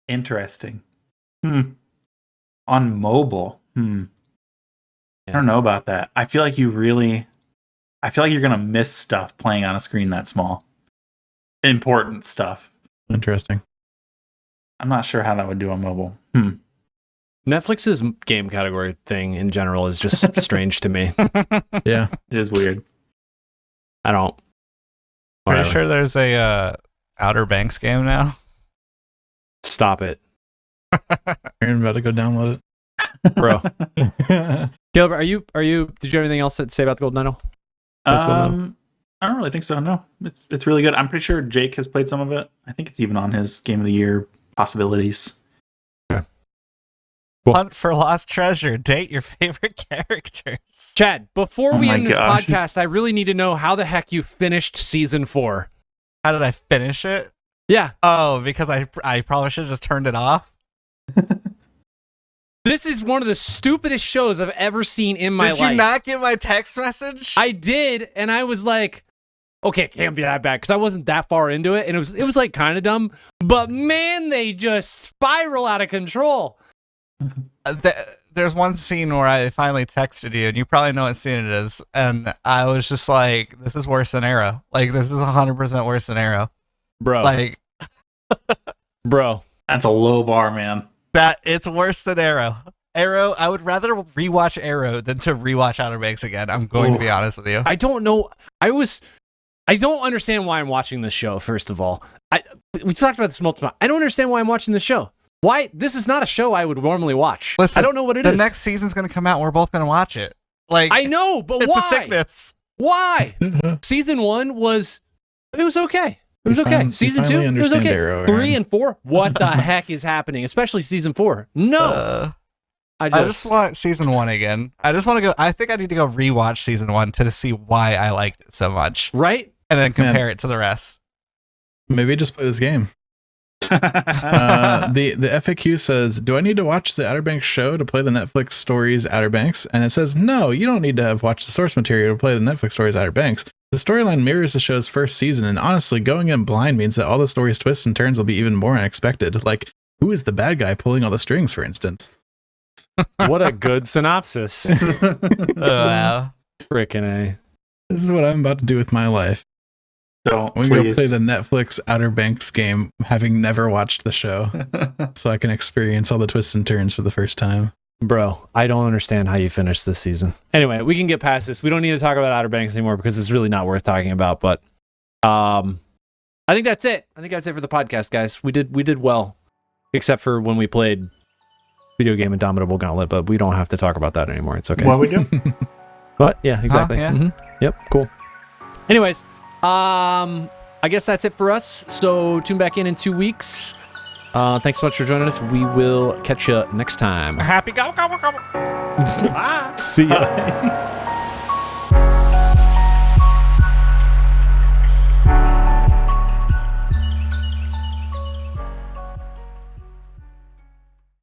Interesting. On mobile. I don't know about that. I feel like you're gonna miss stuff playing on a screen that small. Important stuff. Interesting. I'm not sure how that would do on mobile. Netflix's game category thing in general is just strange to me. Yeah, it is weird. I don't. Pretty sure there's a Outer Banks game now. Stop it. Aaron, about to go download it, bro. Caleb, did you have anything else to say about the Golden Idol? I don't really think so. No, it's really good. I'm pretty sure Jake has played some of it. I think it's even on his Game of the Year possibilities. Okay. Cool. Hunt for lost treasure. Date your favorite characters. Chad, before we end this podcast, I really need to know how the heck you finished season 4. How did I finish it? Yeah. Oh, because I probably should have just turned it off. This is one of the stupidest shows I've ever seen in my life. Did you not get my text message? I did, and I was like, okay, it can't be that bad, because I wasn't that far into it, and it was like kind of dumb. But man, they just spiral out of control. There's one scene where I finally texted you, and you probably know what scene it is, and I was just like, this is worse than Arrow. Like, this is 100% worse than Arrow. Bro. Like, bro. That's a low bar, man. That it's worse than Arrow. Arrow, I would rather rewatch Arrow than to rewatch Outer Banks again. I'm going to be honest with you. I don't know. I don't understand why I'm watching this show, first of all. We talked about this multiple times. I don't understand why I'm watching this show. Why? This is not a show I would normally watch. Listen, I don't know what it is. The next season's going to come out and we're both going to watch it. Like, I know, but it's why? a sickness. Why? Season 1 was okay. It was okay. Season 2, it was okay. Arrow, 3 and 4, what the heck is happening? Especially season 4. No. I just want season 1 again. I just want to go. I think I need to go rewatch season 1 to see why I liked it so much. Right? And then compare it to the rest. Maybe just play this game. The FAQ says, do I need to watch the Outer Banks show to play the Netflix stories Outer Banks? And it says, no, you don't need to have watched the source material to play the Netflix stories Outer Banks. The storyline mirrors the show's first season, and honestly, going in blind means that all the story's twists and turns will be even more unexpected. Like, who is the bad guy pulling all the strings, for instance? What a good synopsis. Wow. Frickin' A. This is what I'm about to do with my life. Don't I'm going to please. go play the Netflix Outer Banks game, having never watched the show, so I can experience all the twists and turns for the first time. Bro, I don't understand how you finished this season. Anyway, we can get past this. We don't need to talk about Outer Banks anymore because it's really not worth talking about. But I think that's it. I think that's it for the podcast, guys. We did well, except for when we played Video Game Indomitable Gauntlet, but we don't have to talk about that anymore. It's okay. What we do? But yeah, exactly. Yeah. Mhm. Yep, cool. Anyways, I guess that's it for us. So tune back in 2 weeks. Thanks so much for joining us. We will catch you next time. Happy go. See ya.